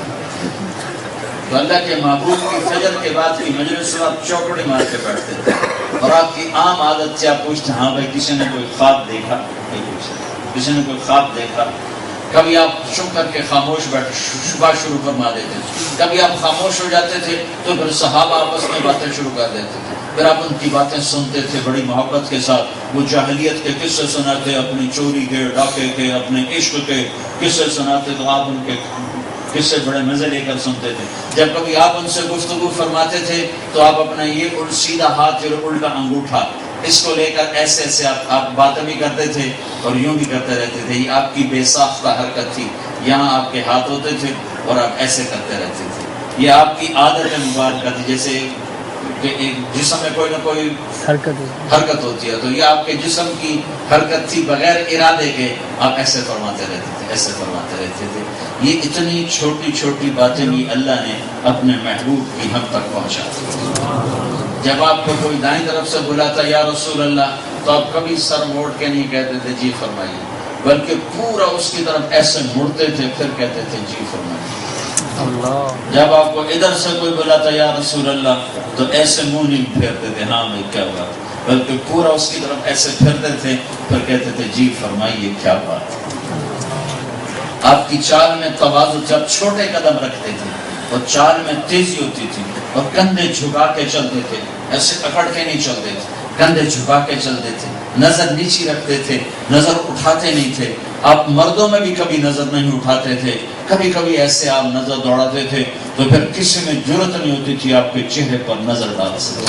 Speaker 1: تو اللہ کے محبوب کی فجر کے بعد کی مجلس میں آپ چوکڑی مار کے بیٹھتے تھے اور آپ کی عام عادت سے آپ پوچھتے ہاں بھائی کسی نے کوئی خواب دیکھا؟ کسی نے کوئی خواب دیکھا؟ کبھی آپ چپ کر کے خاموش بیٹھ بات شروع فرما دیتے تھے، کبھی آپ خاموش ہو جاتے تھے تو پھر صحابہ آپس میں باتیں شروع کر دیتے تھے، پھر آپ ان کی باتیں سنتے تھے بڑی محبت کے ساتھ، وہ جاہلیت کے قصے سناتے، اپنی چوری کے، ڈاکے کے، اپنے عشق کے قصے سناتے، تو آپ ان کے قصے بڑے مزے لے کر سنتے تھے۔ جب کبھی آپ ان سے گفتگو فرماتے تھے تو آپ اپنا یہ سیدھا ہاتھ اور الٹا انگوٹھا اس کو لے کر ایسے ایسے آپ باتیں بھی کرتے تھے اور یوں بھی کرتے رہتے تھے۔ یہ آپ کی بے ساختہ حرکت تھی، یہاں آپ کے ہاتھ ہوتے تھے اور آپ ایسے کرتے رہتے تھے، یہ آپ کی عادت مبارکہ تھی، جیسے کہ ایک جسم میں کوئی نہ کوئی حرکت ہوتی ہے، تو یہ آپ کے جسم کی حرکت تھی، بغیر ارادے کے آپ ایسے فرماتے رہتے تھے، ایسے فرماتے رہتے تھے۔ یہ اتنی چھوٹی چھوٹی باتیں بھی اللہ نے اپنے محبوب کی ہم تک پہنچا دی۔ جب آپ کو کوئی دائیں طرف سے بلاتا یا رسول اللہ، تو آپ کبھی سر موڑ کے نہیں کہتے تھے جی فرمائیے، بلکہ پورا اس کی طرف ایسے مڑتے تھے، پھر کہتے تھے جی فرمائیے۔ جب آپ کو ادھر سے کوئی بلاتا یا رسول اللہ، تو ایسے منہ نہیں پھیرتے تھے ہاں میں کیا بات، بلکہ پورا اس کی طرف ایسے پھرتے تھے، پھر کہتے تھے جی فرمائیے کیا بات۔ آپ کی چال میں تواضع، جب چھوٹے قدم رکھتے تھے اور چال میں تیزی ہوتی تھی اور کندھے جھکا کے چلتے تھے، ایسے اکڑ کے نہیں چلتے تھے، کندھے جھکا کے چلتے تھے، نظر نیچی رکھتے تھے، نظر اٹھاتے نہیں تھے۔ آپ مردوں میں بھی کبھی نظر نہیں اٹھاتے تھے، کبھی کبھی ایسے آپ نظر دوڑاتے تھے تو پھر کسی میں جرت نہیں ہوتی تھی آپ کے چہرے پر نظر ڈال سکتے۔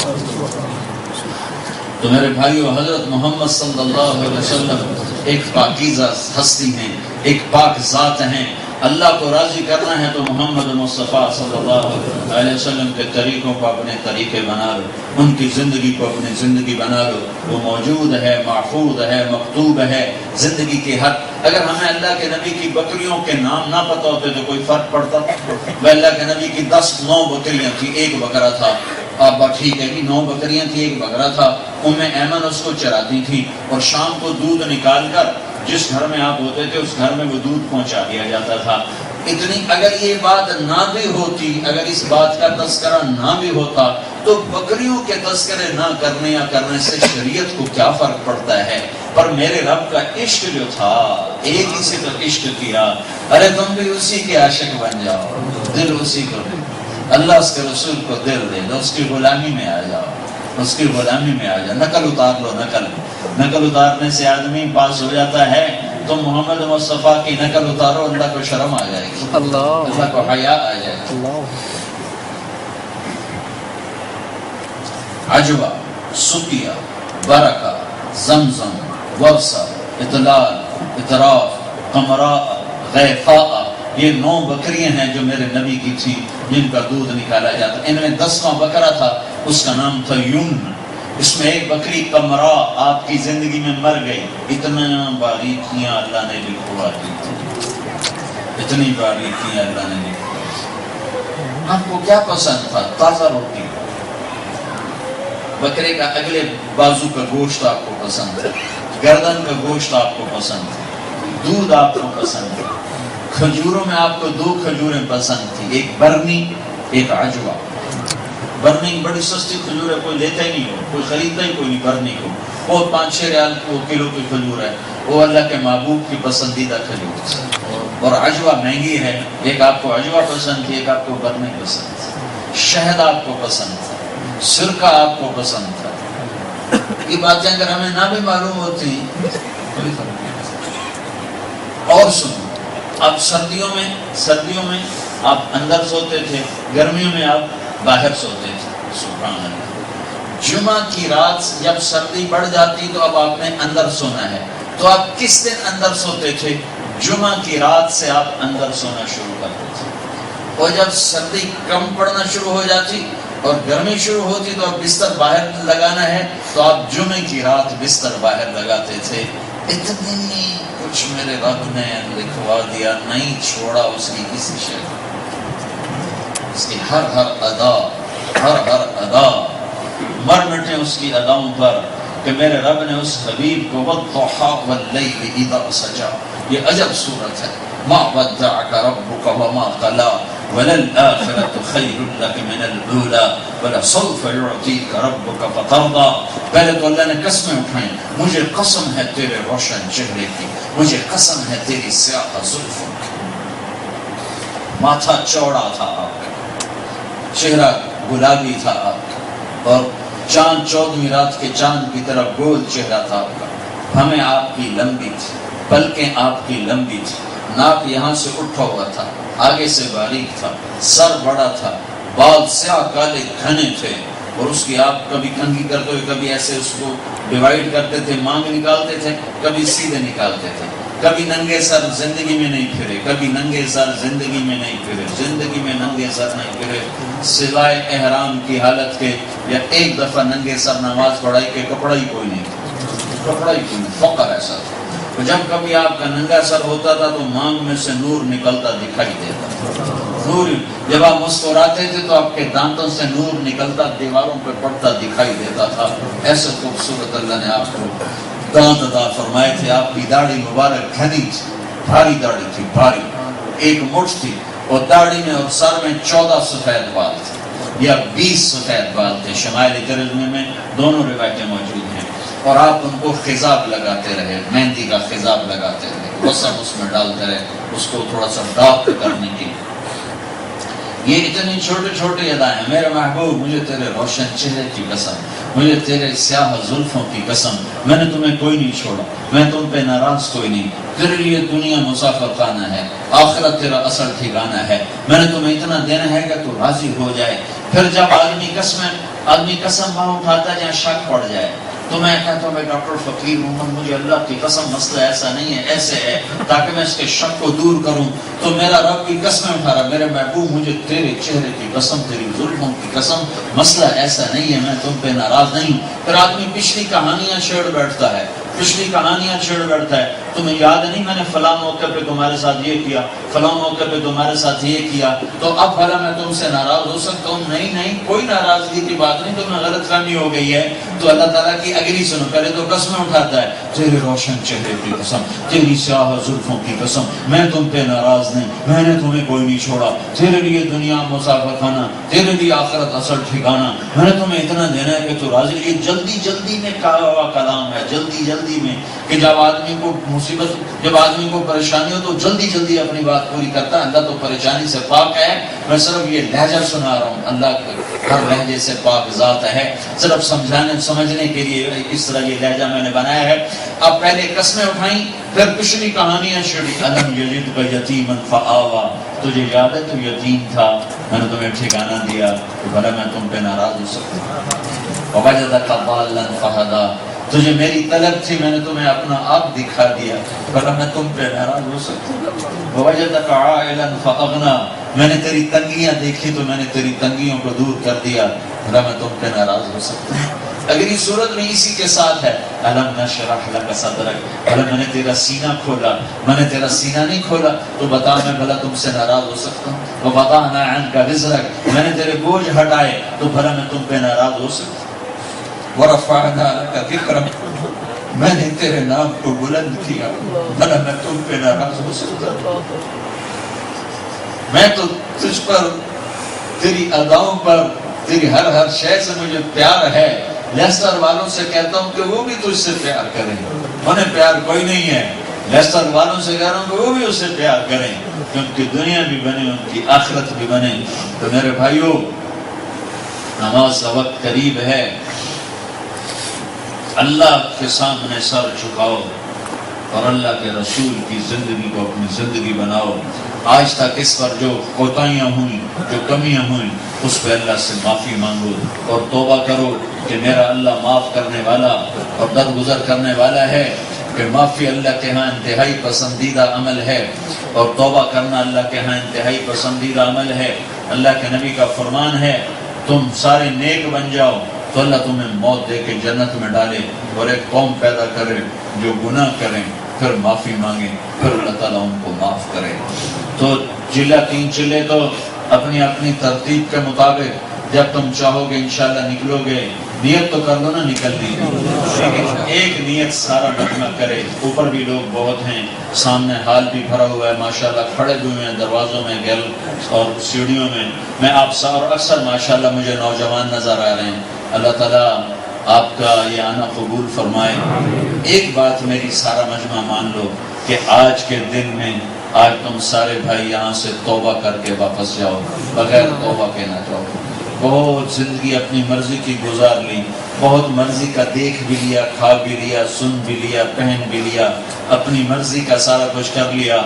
Speaker 1: تو میرے بھائیو، حضرت محمد صلی اللہ علیہ وسلم ایک پاکیزہ ہستی ہیں، ایک پاک ذات ہیں۔ اللہ کو راضی کرنا ہے تو محمد مصطفیٰ صلی اللہ علیہ وسلم کے طریقوں کو اپنے طریقے بنا لو، ان کی زندگی کو اپنی زندگی بنا لو۔ وہ موجود ہے، محفوظ ہے، مکتوب ہے زندگی کے حق۔ اگر ہمیں اللہ کے نبی کی بکریوں کے نام نہ پتہ ہوتے تو کوئی فرق پڑتا؟ وہ اللہ کے نبی کی 9 بکریاں تھی، ایک بکرا تھا، آپ ٹھیک ہے کہ 9 بکریاں تھی، ایک بکرا تھا، ام ایمن اس کو چراتی تھی، اور شام کو دودھ نکال کر جس گھر میں آپ ہوتے تھے اس گھر میں وہ دودھ پہنچا دیا جاتا تھا۔ اتنی اگر یہ بات نہ بھی ہوتی، اگر اس بات کا تذکرہ نہ بھی ہوتا، تو بکریوں کے تذکرے نہ کرنے یا کرنے سے شریعت کو کیا فرق پڑتا ہے؟ پر میرے رب کا عشق جو تھا، ایک ہی سے تو عشق کیا، ارے تم بھی اسی کے عاشق بن جاؤ، دل اسی کو دے، اللہ اس کے رسول کو دل دے دو، اس کی غلامی میں آ جاؤ، اس کی غلامی میں آ جاؤ۔ نقل اتار لو، نقل اتارنے سے آدمی پاس ہو جاتا ہے، تو محمد مصطفیٰ کی نقل اتارو، اللہ کو شرم آ جائے گی، اللہ کو حیا آ جائے گی۔ عجوہ، سقیہ، برکہ، زمزم، ورثہ، اطلال، اطراف، قمراء، غیفاء، یہ 9 بکریاں ہیں جو میرے نبی کی تھی، جن کا دودھ نکالا جاتا۔ ان میں 10واں بکرا تھا، اس کا نام تھا یمن۔ اس میں ایک بکری قمرا آپ کی زندگی میں مر گئی۔ اتنا باریکیاں اللہ نے لکھوا دی تھی، اتنی باریکیاں اللہ نے لکھوا۔ آپ کو کیا پسند تھا؟ تازہ روٹی، بکرے کا اگلے بازو کا گوشت آپ کو پسند تھا، گردن کا گوشت آپ کو پسند تھا، دودھ آپ کو پسند تھا۔ کھجوروں میں آپ کو 2 کھجوریں پسند تھی، ایک برنی، ایک عجوہ۔ برنی بڑی سستی کھجور ہے، کوئی لیتا ہی نہیں ہو، کوئی خریدتا ہی کوئی نہیں برنی کو، وہ 5-6 ریال کلو کی کھجور ہے، وہ اللہ کے محبوب کی پسندیدہ کھجور ہے۔ اور عجوہ مہنگی ہے، ایک آپ کو عجوہ پسند تھی، ایک آپ کو برنی پسند تھی، شہد آپ کو پسند تھا، سرکہ آپ کو پسند تھا۔ یہ باتیں اگر ہمیں نہ بھی معلوم ہوتی کوئی فرق نہیں۔ اور سنو، اب سردیوں میں آپ اندر سوتے تھے، گرمیوں میں آپ باہر سوتے تھے۔ سبحان اللہ۔ جمعہ کی رات جب سردی بڑھ جاتی تو اب آپ نے اندر سونا ہے، تو آپ کس دن اندر سوتے تھے؟ جمعہ کی رات سے آپ اندر سونا شروع کرتے تھے، اور جب سردی کم پڑنا شروع ہو جاتی اور گرمی شروع ہوتی تو اب بستر باہر لگانا ہے، تو آپ جمعے کی رات بستر باہر لگاتے تھے۔ اتنی کچھ میرے رب نے لکھوا دیا، نہیں چھوڑا اس کی کسی شے، اس کی ہر ادا مر مٹے اس کی اداؤں پر، کہ میرے رب نے اس حبیب کو والضحیٰ واللیل اذا سجا، یہ عجب صورت ہے۔ ما ودعک ربک وما قلی وللآخرۃ خیر لک من الاولی ولسوف یعطیک ربک فترضی۔ پہلے تو اللہ نے قسمیں اٹھائیں، مجھے قسم ہے تیرے روشن چہرے کی، مجھے قسم ہے تیری سیاہ زلفوں کی. ماتھا چوڑا تھا آپ کا، چہرہ گلابی تھا آپ کا، اور چاند 14ویں رات کے چاند کی طرح گول چہرہ تھا آپ کا. ہمیں آپ کی لمبی تھی، پلکیں آپ کی لمبی تھی، ناک یہاں سے اٹھا ہوا تھا، آگے سے باریک تھا، سر بڑا تھا، بال سیاہ کالے گھنے تھے، اور اس کی آپ کبھی کنگھی کرتے ہوئے کبھی ایسے اس کو ڈیوائیڈ کرتے تھے، مانگ نکالتے تھے، کبھی سیدھے نکالتے تھے. کبھی ننگے سر زندگی میں نہیں پھرے، کبھی ننگے سر زندگی میں نہیں پھرے، زندگی میں ننگے سر نہیں پھرے سوائے احرام کی حالت کے، یا ایک دفعہ ننگے سر نماز پڑھائی کہ کپڑا ہی کوئی نہیں تھا، کپڑا ہی کوئی نہیں، فقر ایسا تھا. تو جب کبھی آپ کا ننگا سر ہوتا تھا تو مانگ میں سے نور نکلتا دکھائی دیتا تھا. نور جب آپ مسکراتے تھے تو آپ کے دانتوں سے نور نکلتا دیواروں پہ پڑتا دکھائی دیتا تھا. ایسے خوبصورت اللہ نے آپ کو دانت عطا فرمائے تھے. آپ کی داڑھی مبارک گھنی تھی، بھاری داڑھی تھی، بھاری، ایک مٹھ تھی، اور داڑھی میں اور سر میں 14 سفید بال تھے یا 20 سفید بال تھے. شمائل ترمذی میں دونوں روایتیں موجود ہیں. اور آپ ان کو خضاب لگاتے رہے، مہندی کا خضاب لگاتے رہے، وسم اس میں ڈالتے رہے اس کو تھوڑا سا ڈارک کرنے کی. یہ اتنی چھوٹے چھوٹے ادائیں. میرے محبوب، مجھے تیرے روشن چہرے کی قسم، مجھے تیرے سیاہ زلفوں کی قسم، میں نے تمہیں کوئی نہیں چھوڑا، میں تم پہ ناراض کوئی نہیں. تیرے لیے دنیا مسافر خانہ ہے، آخرت تیرا اصل ٹھکانہ ہے. میں نے تمہیں اتنا دینا ہے کہ تو راضی ہو جائے. پھر جب آدمی قسم وہاں اٹھاتا ہے جہاں شک پڑ جائے، تو میں کہتا ہوں میں ڈاکٹر فقیر ہوں، مجھے اللہ کی قسم مسئلہ ایسا نہیں ہے، ایسے ہے، تاکہ میں اس کے شک کو دور کروں. تو میرا رب کی قسمیں اٹھا رہا، میرے محبوب مجھے تیرے چہرے کی قسم، تیری زلفوں کی قسم، مسئلہ ایسا نہیں ہے، میں تم پہ ناراض نہیں. پھر آدمی پچھلی کہانیاں چھیڑ بیٹھتا ہے، تمہیں یاد نہیں میں نے فلاں موقع پہ تمہارے ساتھ یہ کیا، فلاں موقع پہ تمہارے ساتھ یہ کیا، تو اب بھلا میں تم سے ناراض ہو سکتا ہوں؟ نہیں، کوئی ناراضگی کی بات نہیں، تمہیں غلط فہمی ہو گئی ہے. تو اللہ تعالیٰ کی اگلی سنو، پہلے تو قسمیں اٹھاتا ہے، تیرے روشن چہرے کی قسم، تیری سیاہ زلفوں کی قسم، میں تم پہ ناراض نہیں، میں نے تمہیں کوئی نہیں چھوڑا. تیرے لیے دنیا مسافر خانہ، تیرے لیے آخرت اصل ٹھکانہ. میں نے تمہیں اتنا دینا ہے کہ تو راضی. یہ جلدی میں کہا ہوا کلام ہے، جلدی میں، کہ جب آدمی کو مصیبت، جب آدمی کو پریشانی ہو تو جلدی اپنی بات پوری کرتا ہے. اللہ تو پریشانی سے پاک ہے. میں صرف یہ لہجہ سنا رہا ہوں، اللہ ہر لہجے سے پاک ذات ہے. صرف سمجھنے کے لیے اس طرح یہ لہجہ میں نے بنایا ہے. اب پہلے قسمیں اٹھائیں، پھر پچھلی کہانیاں چھڑی. الم یجدک یتیما فآویٰ، تجھے یاد ہے تو یتیم تھا، میں نے تمہیں ٹھکانہ دیا، تو بھلا میں تم پہ ناراض ہو سکتا ہوں؟ ووجدک ضالا فہدیٰ، تجھے میری طلب تھی، میں نے تمہیں اپنا آپ دکھا دیا، بھلا میں تم پہ ناراض ہو سکتا ہوں؟ ووجدک عائلا فاغنیٰ، میں نے تیری تنگیاں دیکھی تو میں نے تیری تنگیوں کو دور کر دیا، بھلا میں تم پہ ناراض ہو سکتا ہوں؟ اگلی صورت میں اسی کے ساتھ ہے، الم نشرح لک صدرک، بھلا میں نے تیرا سینہ کھولا، میں نے تیرا سینہ نہیں کھولا تو بتا میں بھلا تم سے ناراض ہو سکتا ہوں؟ ووضعنا عنک وزرک، میں نے تیرے بوجھ ہٹائے تو بھلا میں تم پہ ناراض ہو سکتا ہوں؟ ورفعنا لك ذکرک، میں نے تیرے نام کو بلند کیا، بھلا میں تم پہ ناراض ہو سکتا ہوں؟ میں تو تجھ پر، تیری اداؤں پر، تیری ہر شے سے مجھے پیار ہے. لیسٹر والوں سے کہتا ہوں کہ وہ بھی تجھ سے پیار کریں، انہیں پیار کوئی نہیں ہے. لیسٹر والوں سے کہہ رہا ہوں کہ وہ بھی اس سے پیار کریں، کیونکہ دنیا بھی بنے، ان کی آخرت بھی بنے. تو میرے بھائیوں، نماز کا وقت قریب ہے. اللہ کے سامنے سر جھکاؤ اور اللہ کے رسول کی زندگی کو اپنی زندگی بناؤ. آج تک اس پر جو کوتاہیاں ہوئیں، جو کمیاں ہوئیں، اس پہ اللہ سے معافی مانگو اور توبہ کرو کہ میرا اللہ معاف کرنے والا اور درگزر کرنے والا ہے. کہ معافی اللہ کے ہاں انتہائی پسندیدہ عمل ہے، اور توبہ کرنا اللہ کے ہاں انتہائی پسندیدہ عمل ہے. اللہ کے نبی کا فرمان ہے، تم سارے نیک بن جاؤ تو اللہ تمہیں موت دے کے جنت میں ڈالے، اور ایک قوم پیدا کرے جو گناہ کریں پھر معافی مانگیں، پھر اللہ تعالیٰ ان کو معاف کرے. تو تین چلے تو اپنی اپنی ترتیب کے مطابق جب تم چاہو گے انشاءاللہ نکلو گے. نیت تو کر دو نا، نکل دی، ایک نیت سارا ڈھکنا کرے. اوپر بھی لوگ بہت ہیں، سامنے ہال بھی بھرا ہوا ہے ماشاءاللہ، کھڑے ہوئے ہیں دروازوں میں، گل اور سیڑھیوں میں آپ اور اکثر ماشاءاللہ مجھے نوجوان نظر آ رہے ہیں. اللہ تعالیٰ آپ کا یہ آنا قبول فرمائے. ایک بات میری سارا مجمع مان لو، کہ آج کے دن میں آج تم سارے بھائی یہاں سے توبہ کر کے واپس جاؤ، بغیر توبہ کے نہ جاؤ۔ بہت زندگی اپنی مرضی کی گزار لی، بہت مرضی کا دیکھ بھی لیا، کھا بھی لیا، سن بھی لیا، پہن بھی لیا، اپنی مرضی کا سارا کچھ کر لیا۔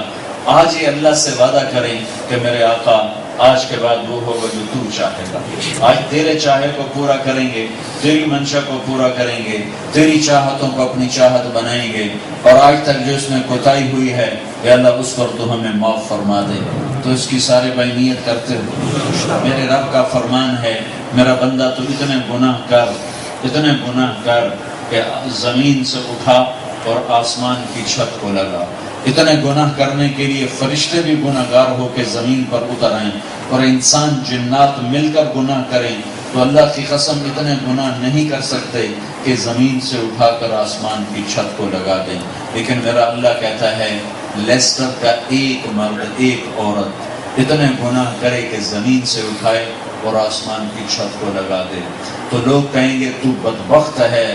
Speaker 1: آج یہ اللہ سے وعدہ کریں کہ میرے آقا آج کے بعد وہ ہوگا جو تو چاہے گا۔ آج تیرے چاہے کو پورا کریں گے، تیری منشا کو پورا کریں گے، تیری چاہتوں کو اپنی چاہت بنائیں گے، اور آج تک جو اس میں کوتاہی ہوئی ہے یا اللہ اس پر تو ہمیں معاف فرما دے۔ تو اس کی سارے بھائی نیت کرتے ہو، میرے رب کا فرمان ہے میرا بندہ تو اتنے گناہ کر کہ زمین سے اٹھا اور آسمان کی چھت کو لگا۔ اتنے گناہ کرنے کے لیے فرشتے بھی گناہ گار ہو کے زمین پر اتر آئیں، اور انسان جنات مل کر گناہ کریں تو اللہ کی قسم اتنے گناہ نہیں کر سکتے کہ زمین سے اٹھا کر آسمان کی چھت کو لگا دیں۔ لیکن میرا اللہ کہتا ہے لیسٹر کا ایک مرد ایک عورت اتنے گناہ کرے کہ زمین سے اٹھائے اور آسمان کی چھت کو لگا دے، تو لوگ کہیں گے تو بدبخت ہے،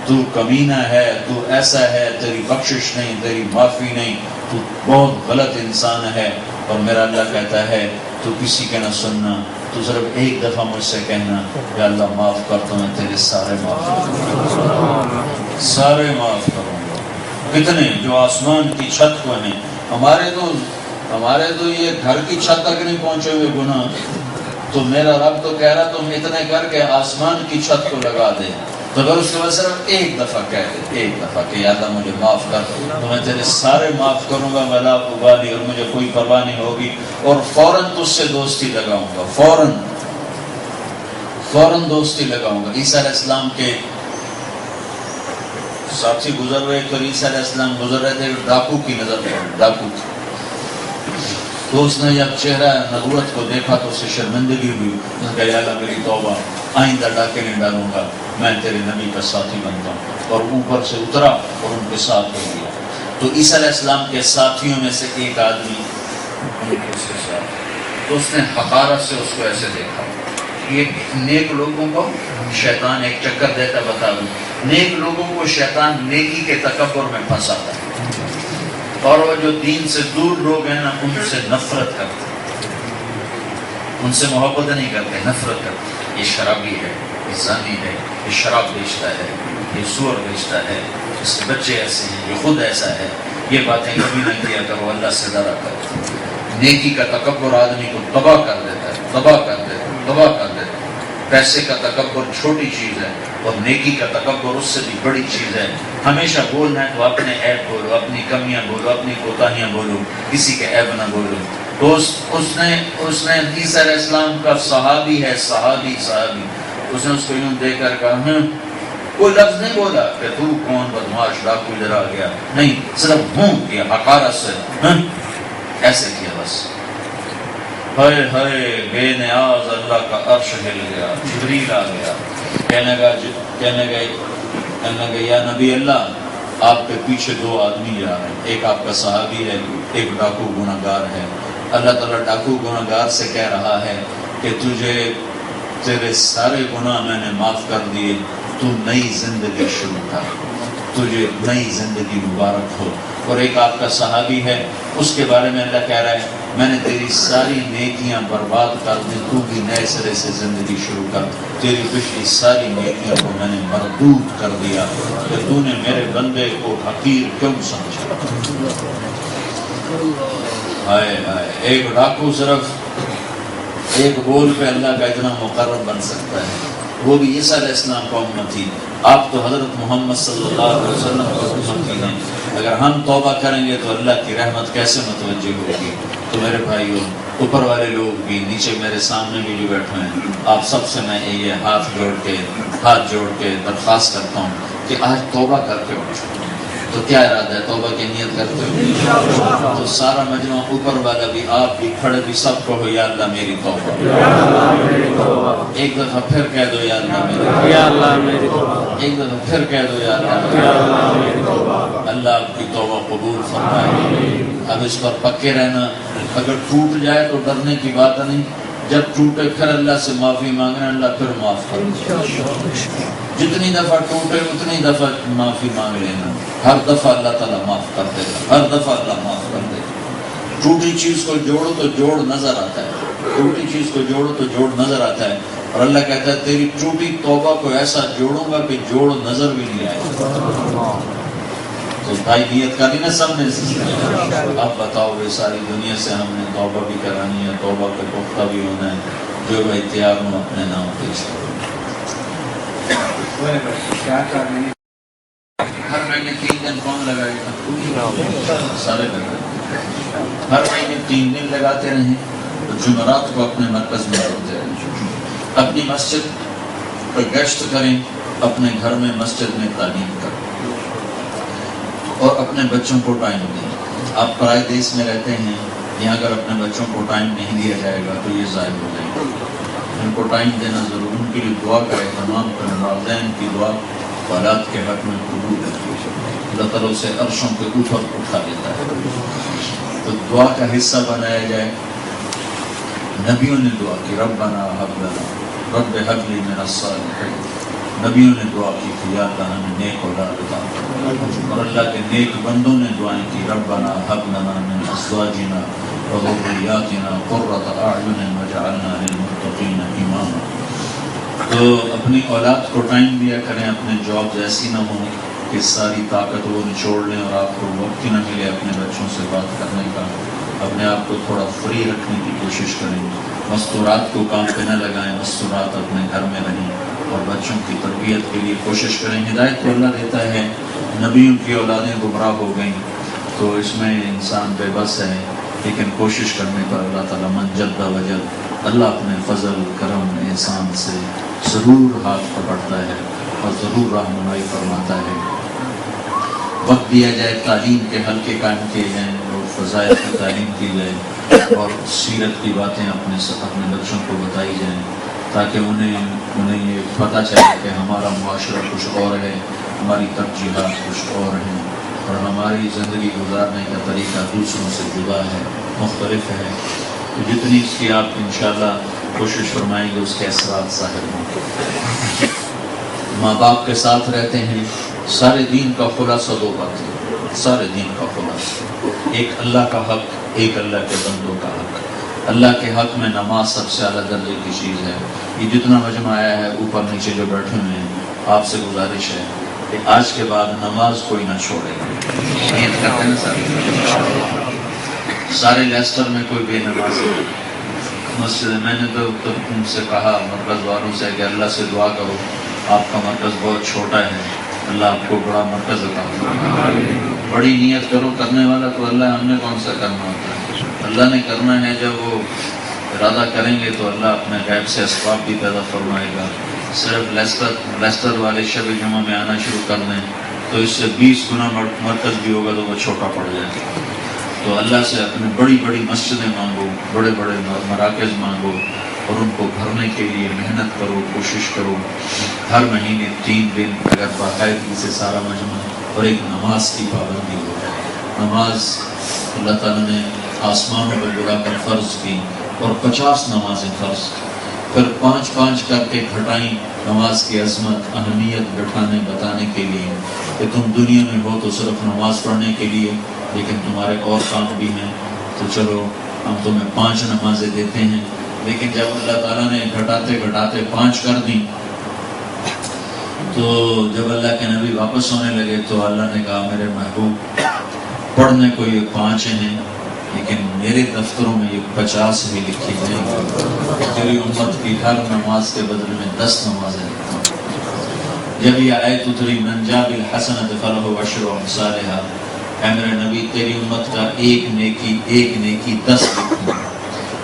Speaker 1: تو کمینہ ہے، تو ایسا ہے، تیری بخشش نہیں، تیری معافی نہیں، تو بہت غلط انسان ہے۔ اور میرا اللہ کہتا ہے تو کسی کے نہ سننا، تو صرف ایک دفعہ مجھ سے کہنا یا اللہ معاف کر، تو میں تیرے سارے معاف کروں گا، سارے معاف کروں گا۔ کتنے جو آسمان کی چھت کو ہیں، ہمارے تو یہ گھر کی چھت تک نہیں پہنچے ہوئے گناہ، تو میرا رب تو کہہ رہا تم اتنے کر کے آسمان کی چھت کو لگا دے، تو اگر اس کے بعد صرف ایک دفعہ کہہ دے، ایک دفعہ کہ یا اللہ مجھے معاف کر، تو میں تیرے سارے معاف کروں گا، ولا ابالی، اور مجھے کوئی پرواہ نہیں ہوگی، اور فوراً تجھ سے دوستی لگاؤں گا، فوراً دوستی لگاؤں گا۔ عیسیٰ علیہ السلام کے ساتھی گزر رہے تو عیسیٰ علیہ السلام گزر رہے تھے، ڈاکو کی نظر پڑی، ڈاکو کی، تو اس نے جب چہرہ نبوت کو دیکھا تو اسے شرمندگی ہوئی، اس نے کہا یا اللہ میری توبہ، آئندہ ڈاکے نہیں ڈالوں گا، میں تیرے نبی کا ساتھی بنتا ہوں، اور اوپر سے اترا اور ان کے ساتھ ہو گیا۔ تو عیسیٰ علیہ السلام کے ساتھیوں میں سے ایک آدمی اس کے ساتھ، تو اس نے حقارت سے اس کو ایسے دیکھا۔ یہ نیک لوگوں کو شیطان ایک چکر دیتا، بتا دوں، نیک لوگوں کو شیطان نیکی کے تکبر میں پھنساتا ہے، اور وہ جو دین سے دور لوگ ہیں نا ان سے نفرت کرتے، ان سے محبت نہیں کرتے، نفرت کرتے۔ یہ شرابی ہے، یہ زانی ہے، یہ شراب بیچتا ہے، یہ سور بیچتا ہے، اس کے بچے ایسے ہیں، یہ خود ایسا ہے، یہ باتیں کبھی نہ کیا کرو، اللہ سے ڈرا کرو۔ نیکی کا تکبر آدمی کو تباہ کر دیتا ہے، تباہ کر دیتا ہے، تباہ کر دیتا ہے۔ پیسے کا تکبر چھوٹی چیز ہے، اور نیکی کا تکبر اس سے بھی بڑی چیز ہے۔ ہمیشہ بولنا ہے تو اپنے عیب بولو، اپنی کمیاں بولو، اپنی کوتاہیاں بولو، کسی کے عیب نہ بولو۔ تو اس نے عیسیٰ علیہ السلام کا صحابی ہے، صحابی اس نے اس کو یوں دیکھ کر کہا، کوئی لفظ نہیں بولا کہ تو کون بدماش ڈاکو ادھر آ گیا، نہیں، صرف ہوں کیا حقارت سے، ایسے کیا بس۔ ہائے ہائے بے نیاز اللہ کا عرش ہل گیا، جبریل آ گیا، کہنے گا یا نبی اللہ آپ کے پیچھے دو آدمی جا رہے ہیں، ایک آپ کا صحابی ہے، ایک ڈاکو گناہ گار ہے۔ اللہ تعالیٰ ڈاکو گناہ گار سے کہہ رہا ہے کہ تجھے تیرے سارے گناہ میں نے معاف کر دیے، تو نئی زندگی شروع کر، تجھے نئی زندگی مبارک ہو۔ اور ایک آپ کا صحابی ہے، اس کے بارے میں اللہ کہہ رہا ہے میں نے تیری ساری نیکیاں برباد کر دی، تو بھی نئے سرے سے زندگی شروع کر، تیری پچھلی ساری نیکیوں کو میں نے مردود کر دیا کہ تو نے میرے بندے کو حقیر کیوں سمجھا۔ ہائے ہائے، ایک ڈاکو صرف ایک بول پہ اللہ کا اتنا مقرب بن سکتا ہے، وہ بھی عیسیٰ علیہ السلام کا امتی، آپ تو حضرت محمد صلی اللہ علیہ وسلم کا امتی ہیں۔ اگر ہم توبہ کریں گے تو اللہ کی رحمت کیسے متوجہ ہوگی؟ تو میرے بھائیوں، اوپر والے لوگ بھی، نیچے میرے سامنے بھی جو بیٹھے ہیں، آپ سب سے میں یہ ہاتھ جوڑ کے درخواست کرتا ہوں کہ آج توبہ کر کے اٹھو۔ تو کیا ارادہ ہے؟ توبہ کی نیت کرتے ہو؟ تو سارا مجمع، اوپر والا بھی، آپ بھی، کھڑے بھی، سب کہو یا اللہ میری توبہ۔ ایک دفعہ پھر کہہ دو یا اللہ میری توبہ۔ ایک دفعہ پھر کہہ دو یا اللہ میری توبہ۔ اللہ آپ کی توبہ قبول فرمائے۔ اب اس پر پکے رہنا، اگر ٹوٹ جائے تو ڈرنے کی بات نہیں، جب ٹوٹے پھر اللہ سے معافی مانگنا، اللہ پھر معاف کرے۔ جتنی دفعہ ٹوٹے اتنی دفعہ معافی مانگ لینا، ہر دفعہ اللہ تعالیٰ معاف کر دے گا، ہر دفعہ اللہ معاف کر دے گا۔ ٹوٹی چیز کو جوڑو تو جوڑ نظر آتا ہے، ٹوٹی چیز کو جوڑو تو جوڑ نظر آتا ہے، اور اللہ کہتا ہے تیری ٹوٹی توبہ کو ایسا جوڑوں گا کہ جوڑ نظر بھی نہیں آئے گا۔ تو بھائی نیت کری نا سب نے، اب بتاؤ یہ ساری دنیا سے ہم نے توبہ بھی کرانی ہے، توبہ کا پختہ بھی ہونا ہے، جو بھائی تیار ہوں اپنے نام پیش کرو۔ ہر مہینے 3 دن کون لگائے گا؟ سارے لگائے، ہر مہینے 3 دن لگاتے رہیں، جمعرات کو اپنے مرکز میں ہوتے رہیں، اپنی مسجد پر گشت کریں، اپنے گھر میں مسجد میں تعلیم کریں، اور اپنے بچوں کو ٹائم دیں۔ آپ پرائے دیس میں رہتے ہیں، یہاں اگر اپنے بچوں کو ٹائم نہیں دیا جائے گا تو یہ ضائع ہو جائے گا۔ ان کو ٹائم دینا ضرور، ان کے لیے دعا کا اہتمام کریں، والدین کی دعا اولاد کے حق میں قبول ہے، اللہ تعالیٰ اسے عرشوں کے اوپر اٹھا لیتا ہے۔ تو دعا کا حصہ بنایا جائے۔ نبیوں نے دعا کی، ربنا ہب لنا رب ہب لی من الصالحین، نبیوں نے دعا کی کہ یا اللہ ہمیں نیک اولاد عطا کر، اور اللہ کے نیک بندوں نے دعائیں کی، ربنا ہب لنا من ازواجنا وذریاتنا قرۃ اعین واجعلنا للمتقین اماما۔ تو اپنی اولاد کو ٹائم دیا کریں، اپنے جاب ایسی نہ ہوں کہ ساری طاقت وہ نچوڑ لیں اور آپ کو وقت ہی نہ ملے اپنے بچوں سے بات کرنے کا۔ اپنے آپ کو تھوڑا فری رکھنے کی کوشش کریں، مستورات کو کام پہ نہ لگائیں، مستورات اپنے گھر میں رہیں، اور بچوں کی تربیت کے لیے کوشش کریں۔ ہدایت تو اللہ دیتا ہے، نبیوں کی اولادیں گمراہ ہو گئیں تو اس میں انسان بے بس ہے، لیکن کوشش کرنے پر اللہ تعالیٰ من جد وجد، اللہ اپنے فضل کرم احسان سے ضرور ہاتھ پکڑتا ہے اور ضرور رہنمائی فرماتا ہے۔ وقت دیا جائے، تعلیم کے حلقے قائم کیے جائیں اور فضائل کی تعلیم کی جائے، اور سیرت کی باتیں اپنے بچوں کو بتائی جائیں، تاکہ انہیں یہ پتہ چلے کہ ہمارا معاشرہ کچھ اور ہے، ہماری ترجیحات کچھ اور ہیں، اور ہماری زندگی گزارنے کا طریقہ دوسروں سے جدا ہے، مختلف ہے۔ تو جتنی اس کی آپ انشاءاللہ کوشش فرمائیں گے اس کے اثرات ظاہر ہوں۔ ماں باپ کے ساتھ رہتے ہیں، سارے دین کا خلاصہ 2 باتیں، سارے دین کا خلاصہ، ایک اللہ کا حق، ایک اللہ کے بندوں کا حق۔ اللہ کے حق میں نماز سب سے اعلیٰ درجے کی چیز ہے۔ یہ جتنا مجمع آیا ہے، اوپر نیچے جو بیٹھے ہوئے ہیں، آپ سے گزارش ہے کہ آج کے بعد نماز کوئی نہ چھوڑے، نیت کرتے ہیں نا سارے لیسٹر میں کوئی بے نماز نہیں۔ مسجد میں نے تو ان سے کہا، مرکز والوں سے، کہ اللہ سے دعا کرو، آپ کا مرکز بہت چھوٹا ہے، اللہ آپ کو بڑا مرکز عطا کرے۔ بڑی نیت کرو کرنے والا تو اللہ، ہم نے کون سا کرنا ہوتا ہے، اللہ نے کرنا ہے۔ جب وہ ارادہ کریں گے تو اللہ اپنے غیب سے اسباب بھی پیدا فرمائے گا۔ صرف لیسٹر والے شب جمعہ میں آنا شروع کر دیں تو اس سے 20 گنا مرکز بھی ہوگا تو وہ چھوٹا پڑ جائے گا۔ تو اللہ سے اپنے بڑی بڑی مسجدیں مانگو، بڑے بڑے مراکز مانگو، اور ان کو بھرنے کے لیے محنت کرو، کوشش کرو۔ ہر مہینے 3 دن اگر باقاعدگی سے سارا مجمع اور ایک نماز کی پابندی ہو جائے۔ نماز اللہ تعالیٰ نے آسمانوں پر بلا کر فرض کی، اور 50 نمازیں فرض، پھر 5 کر کے گھٹائیں، نماز کی عظمت، اہمیت بتانے کے لیے کہ تم دنیا میں ہو تو صرف نماز پڑھنے کے لیے، لیکن تمہارے اور کام بھی ہیں، تو چلو ہم تمہیں 5 نمازیں دیتے ہیں۔ لیکن جب اللہ تعالیٰ نے گھٹاتے 5 کر دیں، تو جب اللہ کے نبی واپس ہونے لگے تو اللہ نے کہا، میرے محبوب، پڑھنے کو یہ 5 ہیں، لیکن میرے دفتروں میں یہ 50 بھی لکھی جائیں گی، تیری امت کی ہر نماز کے بدلے میں 10 نمازیں لکھتا ہوں۔ جب یہ آیت اتری، من جاء بالحسنۃ فلہ عشر امثالھا، اے میرے نبی تیری امت کا ایک نیکی 10 لکھوں۔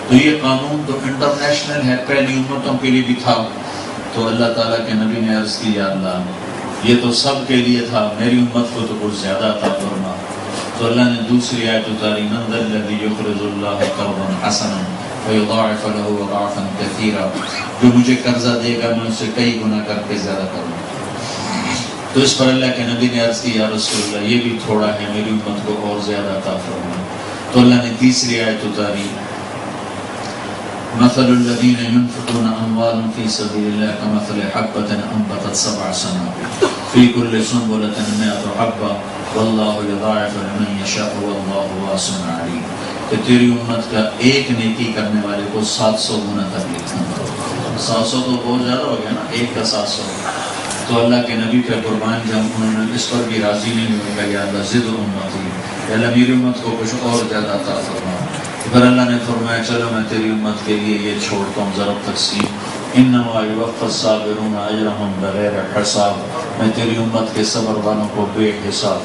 Speaker 1: تو یہ قانون تو انٹرنیشنل ہے، پہلی امتوں کے لیے بھی تھا۔ تو اللہ تعالیٰ کے نبی نے عرض کی، یا اللہ یہ تو سب کے لیے تھا، میری امت کو تو کچھ زیادہ عطا فرما۔ تو اللہ نے دوسری آیت اتاری، من ذا الذی یقرض اللہ قرضا حسنا فیضاعف له اضعافا کثیرا، جو مجھے قرضہ دے گا میں اسے کئی گنا کر کے زیادہ کروں۔ تو اس پر اللہ کے نبی نے عرض کی، یا رسول اللہ یہ بھی تھوڑا ہے، میری امت کو اور زیادہ عطا فرما۔ تو اللہ نے تیسری آیت اتاری، مثل الذين ينفقون أموالهم في سبيل الله كمثل حبة أنبتت 7 سنابل في كل سنبلة 100 حبة والله يضاعف لمن يشاء والله واسع عليم. کہ تیری امت کا ایک نیکی کرنے والے کو 700 گنا تک لکھنا. 700 تو بہت زیادہ ہو گیا نا، ایک کا 700. تو اللہ کے نبی پہ قربان جب انہوں نے اس پر بھی راضی نہیں ہوئے کہ یا اللہ زد امتی، یا اللہ میری امت کو کچھ اور زیادہ عطا فرما. پھر اللہ نے فرمایا چلو میں تیری امت کے لیے یہ چھوڑتا ہوں ضرب تقسیم، انما یوفی الصابرون اجرهم بغیر حساب. میں تیری امت کے صبر والوں کو بے حساب.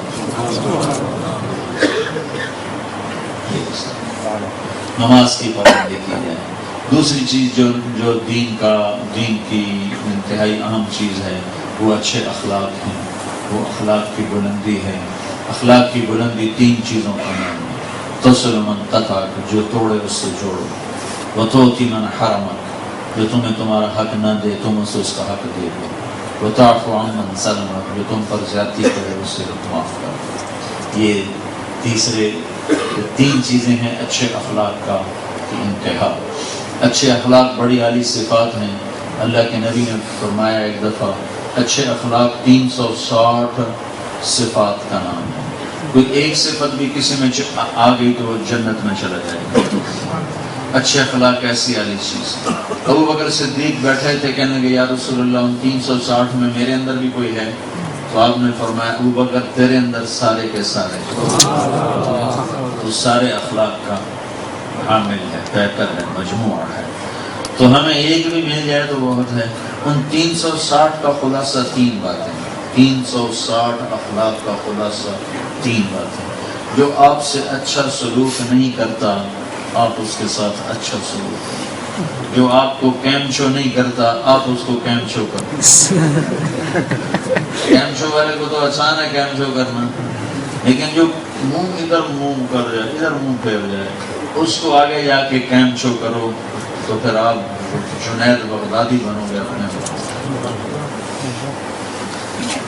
Speaker 1: نماز کی پابندی کی جائے. دوسری چیز جو دین کی انتہائی اہم چیز ہے وہ اچھے اخلاق ہیں، وہ اخلاق کی بلندی ہے. اخلاق کی بلندی 3 چیزوں کا نام ہے. تصل من قطعک، جو توڑے اس سے جوڑو. وتؤتی من حرمک، جو تمہیں تمہارا حق نہ دے تم اسے اس کا حق دے دو. وتعفو عن من ظلمک، جو تم پر زیادتی کرے اس سے معاف کرو. یہ 3 چیزیں ہیں اچھے اخلاق کا انتہا. اچھے اخلاق بڑی عالی صفات ہیں. اللہ کے نبی نے فرمایا ایک دفعہ اچھے اخلاق 360 صفات کا نام ہے. کوئی ایک صفت بھی کسی میں آ گئی تو وہ جنت میں چلا جائے گا. اچھے اخلاق ایسی عالی چیز. ابو بکر صدیق بیٹھے تھے، کہنے کہ یا رسول اللہ ان 360 میں میرے اندر بھی کوئی ہے؟ تو آپ نے فرمایا ابو بکر تیرے اندر سارے کے سارے تو سارے اخلاق کا حامل ہے، پیکر ہے، مجموعہ ہے. تو ہمیں ایک بھی مل جائے تو بہت ہے. ان 360 کا خلاصہ 3 باتیں. 360 اخلاق کا خلاصہ 3 باتیں. جو آپ سے اچھا سلوک نہیں کرتا آپ اس کے ساتھ اچھا سلوک کریں. جو آپ کو کیمچو نہیں کرتا آپ اس کو کیمچو کریں. کیمچو والے کو تو آسان ہے کیمچو کرنا، لیکن جو ادھر منہ کر جائے، ادھر منہ پھیر جائے، اس کو آگے جا کے کیمچو کرو تو پھر آپ جنید بغدادی بنو گے اپنے.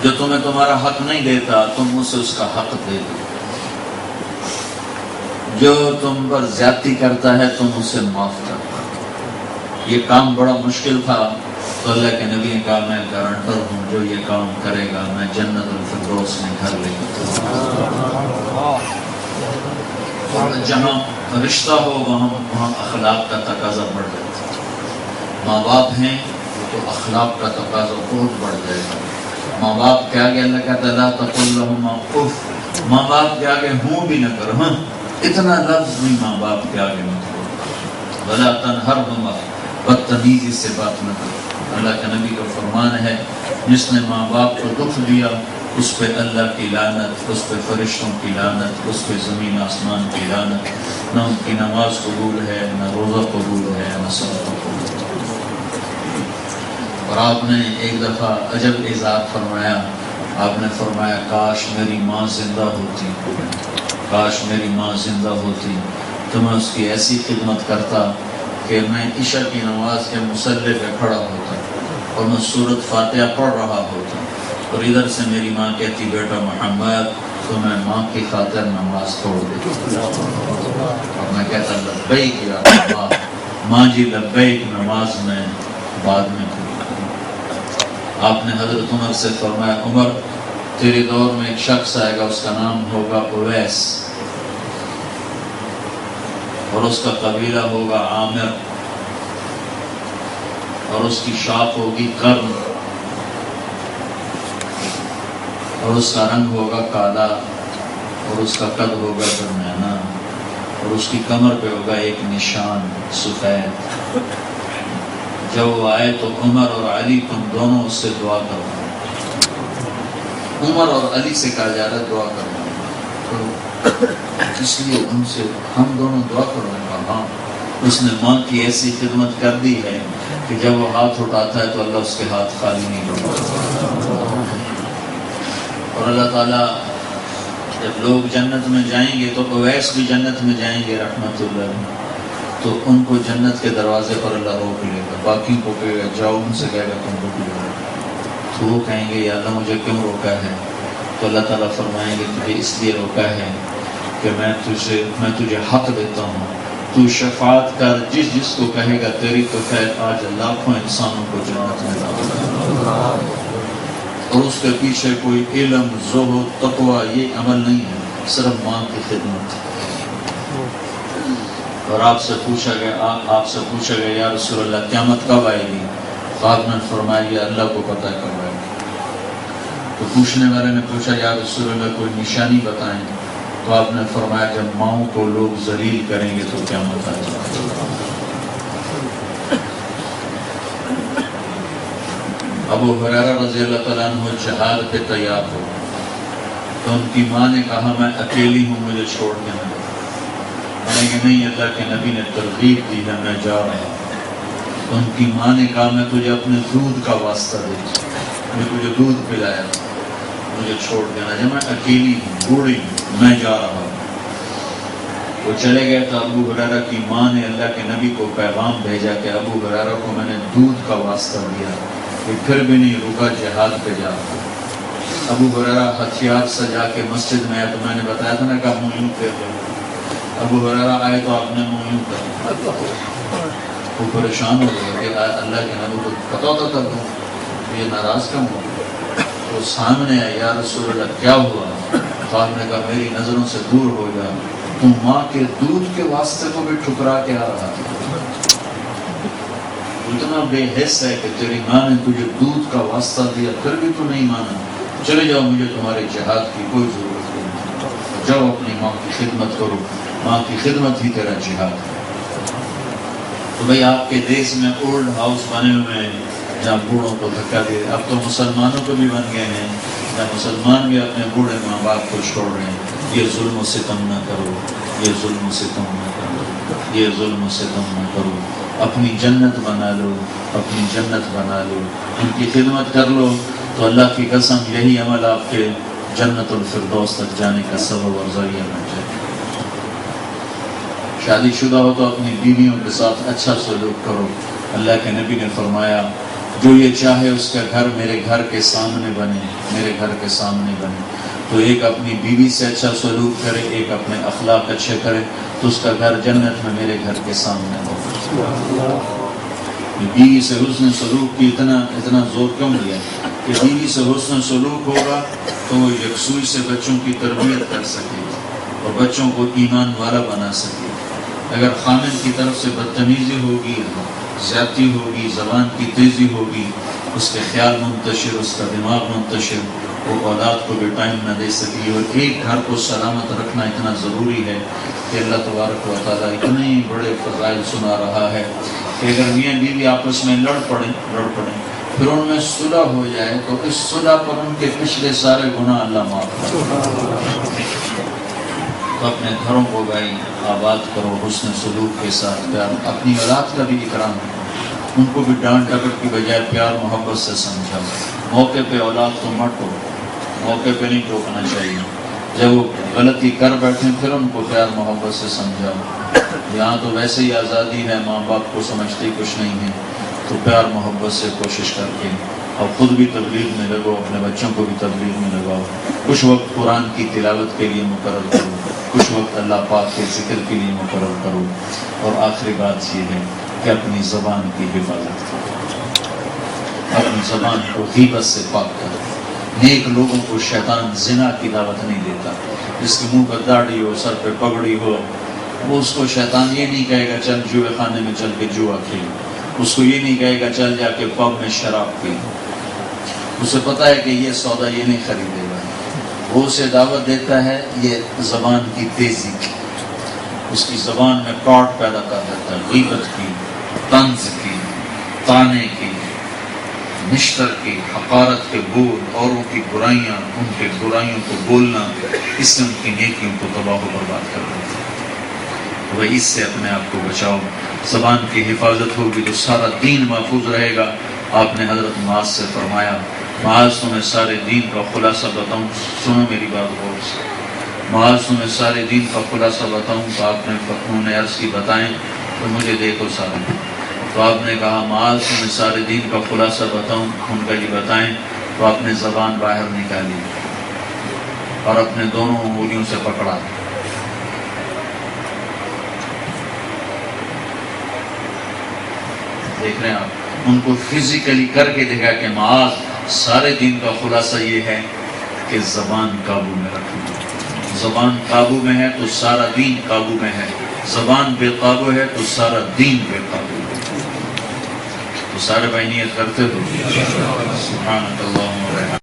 Speaker 1: جو تمہیں تمہارا حق نہیں دیتا تم اسے اس کا حق دے دو. جو تم پر زیادتی کرتا ہے تم اسے معاف کر. یہ کام بڑا مشکل تھا تو اللہ کے نبی نے کہا میں گارنٹر ہوں جو یہ کام کرے گا میں جنت الفردوس میں گھر لے گا. جہاں رشتہ ہو وہاں اخلاق کا تقاضا بڑھ جاتا ہے. ماں باپ ہیں تو اخلاق کا تقاضا بہت بڑھ جائے گا. ماں باپ کے آگے اللہ کہتا ہے لا تقل لہما اف، ماں باپ کے آگے ہوں بھی نہ کرو. ہاں اتنا لفظ بھی ماں باپ کے آگے مت کرو. ولا تنہرہما، بدتمیزی سے بات نہ کرو. اللہ کے نبی کا فرمان ہے جس نے ماں باپ کو دکھ دیا اس پہ اللہ کی لعنت، اس پہ فرشتوں کی لعنت، اس پہ زمین آسمان کی لعنت. نہ ان کی نماز قبول ہے، نہ روزہ قبول ہے، نہ صدقہ قبول ہے. اور آپ نے ایک دفعہ عجب اظہار فرمایا. آپ نے فرمایا کاش میری ماں زندہ ہوتی، کاش میری ماں زندہ ہوتی تو میں اس کی ایسی خدمت کرتا کہ میں عشاء کی نماز کے مصلی پہ کھڑا ہوتا اور میں سورۃ فاتحہ پڑھ رہا ہوتا اور ادھر سے میری ماں کہتی بیٹا محمد، تو میں ماں کی خاطر نماز چھوڑ دیتا اور میں کہتا لبیک یا ماں، ماں جی لبیک، نماز میں بعد میں پڑھی. آپ نے حضرت عمر سے فرمایا عمر تیرے دور میں ایک شخص آئے گا اس کا نام ہوگا اویس اور اس کا قبیلہ ہوگا عامر اور اس کی شاخ ہوگی قرن اور اس کا رنگ ہوگا کالا اور اس کا قد ہوگا درمیانہ اور اس کی کمر پہ ہوگا ایک نشان سفید. جب وہ آئے تو عمر اور علی تم دونوں اس سے دعا کرو. عمر اور علی سے کہا جا رہا ہے دعا کرو، تو اس لیے ان سے ہم دونوں دعا کرو. ہاں اس نے ماں کی ایسی خدمت کر دی ہے کہ جب وہ ہاتھ اٹھاتا ہے تو اللہ اس کے ہاتھ خالی نہیں کرتا. اور اللہ تعالیٰ جب لوگ جنت میں جائیں گے تو اویس بھی جنت میں جائیں گے رحمت اللہ، تو ان کو جنت کے دروازے پر اللہ روک لے گا. باقی کو کہے گا جاؤ، ان سے کہے گا تم روک لو. تو وہ کہیں گے یا اللہ مجھے کیوں روکا ہے؟ تو اللہ تعالیٰ فرمائیں گے تجھے اس لیے روکا ہے کہ میں تجھے حق دیتا ہوں تو شفاعت کر جس کو کہے گا تیری تو خیر آج لاکھوں انسانوں کو جنت میں داخل، اور اس کے پیچھے کوئی علم، زہد، تقوی یہ عمل نہیں ہے، صرف ماں کی خدمت۔ اور آپ سے پوچھا گیا یا رسول اللہ قیامت کب آئے گی؟ آپ نے فرمایا یہ اللہ کو پتہ ہے کب آئے گی۔ تو پوچھنے والے نے پوچھا یا رسول اللہ کوئی نشانی بتائیں، تو آپ نے فرمایا جب ماؤں کو لوگ ذلیل کریں گے تو قیامت آ جائے گی۔ ابو ہریرہ رضی اللہ تعالیٰ عنہ جہاد پہ تیار ہو تو ان کی ماں نے کہا میں اکیلی ہوں، مجھے چھوڑ کے نہ جاؤ۔ میں نے کہ نہیں، اللہ کے نبی نے ترغیب دی ہے، میں جا رہا ہوں۔ تو ان کی ماں نے کہا میں تجھے اپنے دودھ کا واسطہ دیتی ہوں، میں تجھے دودھ پلایا، مجھے چھوڑ کے نہ جا، میں اکیلی ہوں، بوڑھی ہوں، میں جا رہا ہوں۔ وہ چلے گئے تو ابو ہریرہ کی ماں نے اللہ کے نبی کو پیغام بھیجا کہ ابو ہریرہ کو میں نے دودھ کا واسطہ دیا، وہ پھر بھی نہیں رکا، جہاد پہ جا رہا۔ ابو ہریرہ ہتھیار سجا کے مسجد میں آئے تو میں نے بتایا تھا نا کہ آپ منہ یوں پھیر دو۔ ابو ہریرہ آئے تو آپ نے منہ یوں کر، وہ پریشان ہو گئے کہ اللہ کے نبی کو پتہ ہوتا تھا یہ ناراض کم ہو گیا۔ وہ سامنے آئے یا رسول اللہ کیا ہوا؟ آپ نے کہا میری نظروں سے دور ہو جا، تم ماں کے دودھ کے واسطے کو بھی ٹھکرا کے آ رہا تھا، اتنا بے حس ہے کہ تیری ماں نے تجھے دودھ کا واسطہ دیا پھر بھی تو نہیں مانا، چلے جاؤ، مجھے تمہارے جہاد کی کوئی ضرورت نہیں، جاؤ اپنی ماں کی خدمت کرو، ماں کی خدمت ہی تیرا جہاد ہے۔ تو بھئی آپ کے دیش میں اولڈ ہاؤس بنے ہوئے ہیں جہاں بوڑھوں کو دھکا دے، اب تو مسلمانوں کو بھی بن گئے ہیں جہاں مسلمان بھی اپنے بوڑھے ماں باپ کو چھوڑ رہے ہیں۔ یہ ظلم و ستم نہ کرو، یہ ظلم و ستم نہ کرو، یہ ظلم و ستم نہ کرو، اپنی جنت بنا لو، اپنی جنت بنا لو، ان کی خدمت کر لو، تو اللہ کی قسم یہی عمل آپ کے جنت الفردوس تک جانے کا سبب اور ذریعہ بن جائے۔ شادی شدہ ہو تو اپنی بیویوں کے ساتھ اچھا سلوک کرو، اللہ کے نبی نے فرمایا جو یہ چاہے اس کا گھر میرے گھر کے سامنے بنے، میرے گھر کے سامنے بنے۔ تو ایک اپنی بیوی سے اچھا سلوک کرے، ایک اپنے اخلاق اچھے کرے، تو اس کا گھر جنت میں میرے گھر کے سامنے ہو۔ بیوی سے حسن سلوک کی اتنا زور کیوں لیا کہ بیوی سے حسن سلوک ہوگا تو وہ یکسوئی سے بچوں کی تربیت کر سکے اور بچوں کو ایمان والا بنا سکے۔ اگر خامن کی طرف سے بدتمیزی ہوگی، زیادتی ہوگی، زبان کی تیزی ہوگی، اس کے خیال منتشر، اس کا دماغ منتشر، وہ اولاد کو بھی ٹائم نہ دے سکی۔ اور ایک گھر کو سلامت رکھنا اتنا ضروری ہے کہ اللہ تبارک و تعالیٰ اتنے بڑے فضائل سنا رہا ہے کہ اگر میاں بیوی آپس میں لڑ پڑیں پھر ان میں صلح ہو جائے تو اس صلح پر ان کے پچھلے سارے گناہ اللہ معاف کرے۔ تو اپنے گھروں کو بھائی آباد کرو حسن سلوک کے ساتھ، پیار، اپنی اولاد کا بھی اکرام کرو، ان کو بھی ڈانٹ ڈپٹ کی بجائے پیار محبت سے سمجھاؤ۔ موقع پہ اولاد کو مت ٹوکو، موقع پہ نہیں ٹوکنا چاہیے، جب وہ غلطی کر بیٹھیں پھر ان کو پیار محبت سے سمجھاؤ۔ یہاں تو ویسے ہی آزادی ہے، ماں باپ کو سمجھتے کچھ نہیں ہے، تو پیار محبت سے کوشش کر کے اور خود بھی تبلیغ میں لگو، اپنے بچوں کو بھی تبلیغ میں لگاؤ۔ کچھ وقت قرآن کی تلاوت کے لیے مقرر کرو، کچھ وقت اللہ پاک کے ذکر کے لیے مقرر کرو، اور آخری بات یہ ہے کہ اپنی زبان کی حفاظت کرو، اپنی زبان کو غیبت سے پاک کرو۔ نیک لوگوں کو شیطان زنا کی دعوت نہیں دیتا، جس کے منہ پر داڑھی ہو، سر پہ پگڑی ہو، وہ اس کو شیطان یہ نہیں کہے گا چل جوئے خانے میں چل کے جوا کھیل، اس کو یہ نہیں کہے گا چل جا کے پب میں شراب پی، اسے پتا ہے کہ یہ سودا یہ نہیں خریدے گا، وہ اسے دعوت دیتا ہے یہ زبان کی تیزی کی، اس کی زبان میں کاٹ پیدا کر دیتا ہے، غیبت کی، طنز کی، طانے کی، نشتر کی، حقارت کے بول، اوروں کی برائیاں، ان کے برائیوں کو بولنا، اس سے ان کی نیکیوں کو تباہ و برباد کر دیتا ہے۔ تو اس سے اپنے آپ کو بچاؤ، زبان کی حفاظت ہوگی تو سارا دین محفوظ رہے گا۔ آپ نے حضرت معاذ سے فرمایا معاذ تمہیں سارے دین کا خلاصہ بتاؤں، سنو میری بات غور سے، معاذ تمہیں سارے دین کا خلاصہ بتاؤں، تو آپ نے انہوں نے عرض کی بتائیں، تو مجھے دیکھو سارے، تو آپ نے کہا معاذ تمہیں سارے دین کا خلاصہ بتاؤں، ان کا یہ بتائیں، تو آپ نے زبان باہر نکالی اور اپنے دونوں انگلیوں سے پکڑا دیکھ رہے ہیں آپ، ان کو فزیکلی کر کے دیکھا کہ معاذ سارے دین کا خلاصہ یہ ہے کہ زبان قابو میں رکھنا، زبان قابو میں ہے تو سارا دین قابو میں ہے، زبان بے قابو ہے تو سارا دین بے قابو ہے۔ تو سارے بھائی نیت کرتے ہو سبحانک اللہم و بحمدک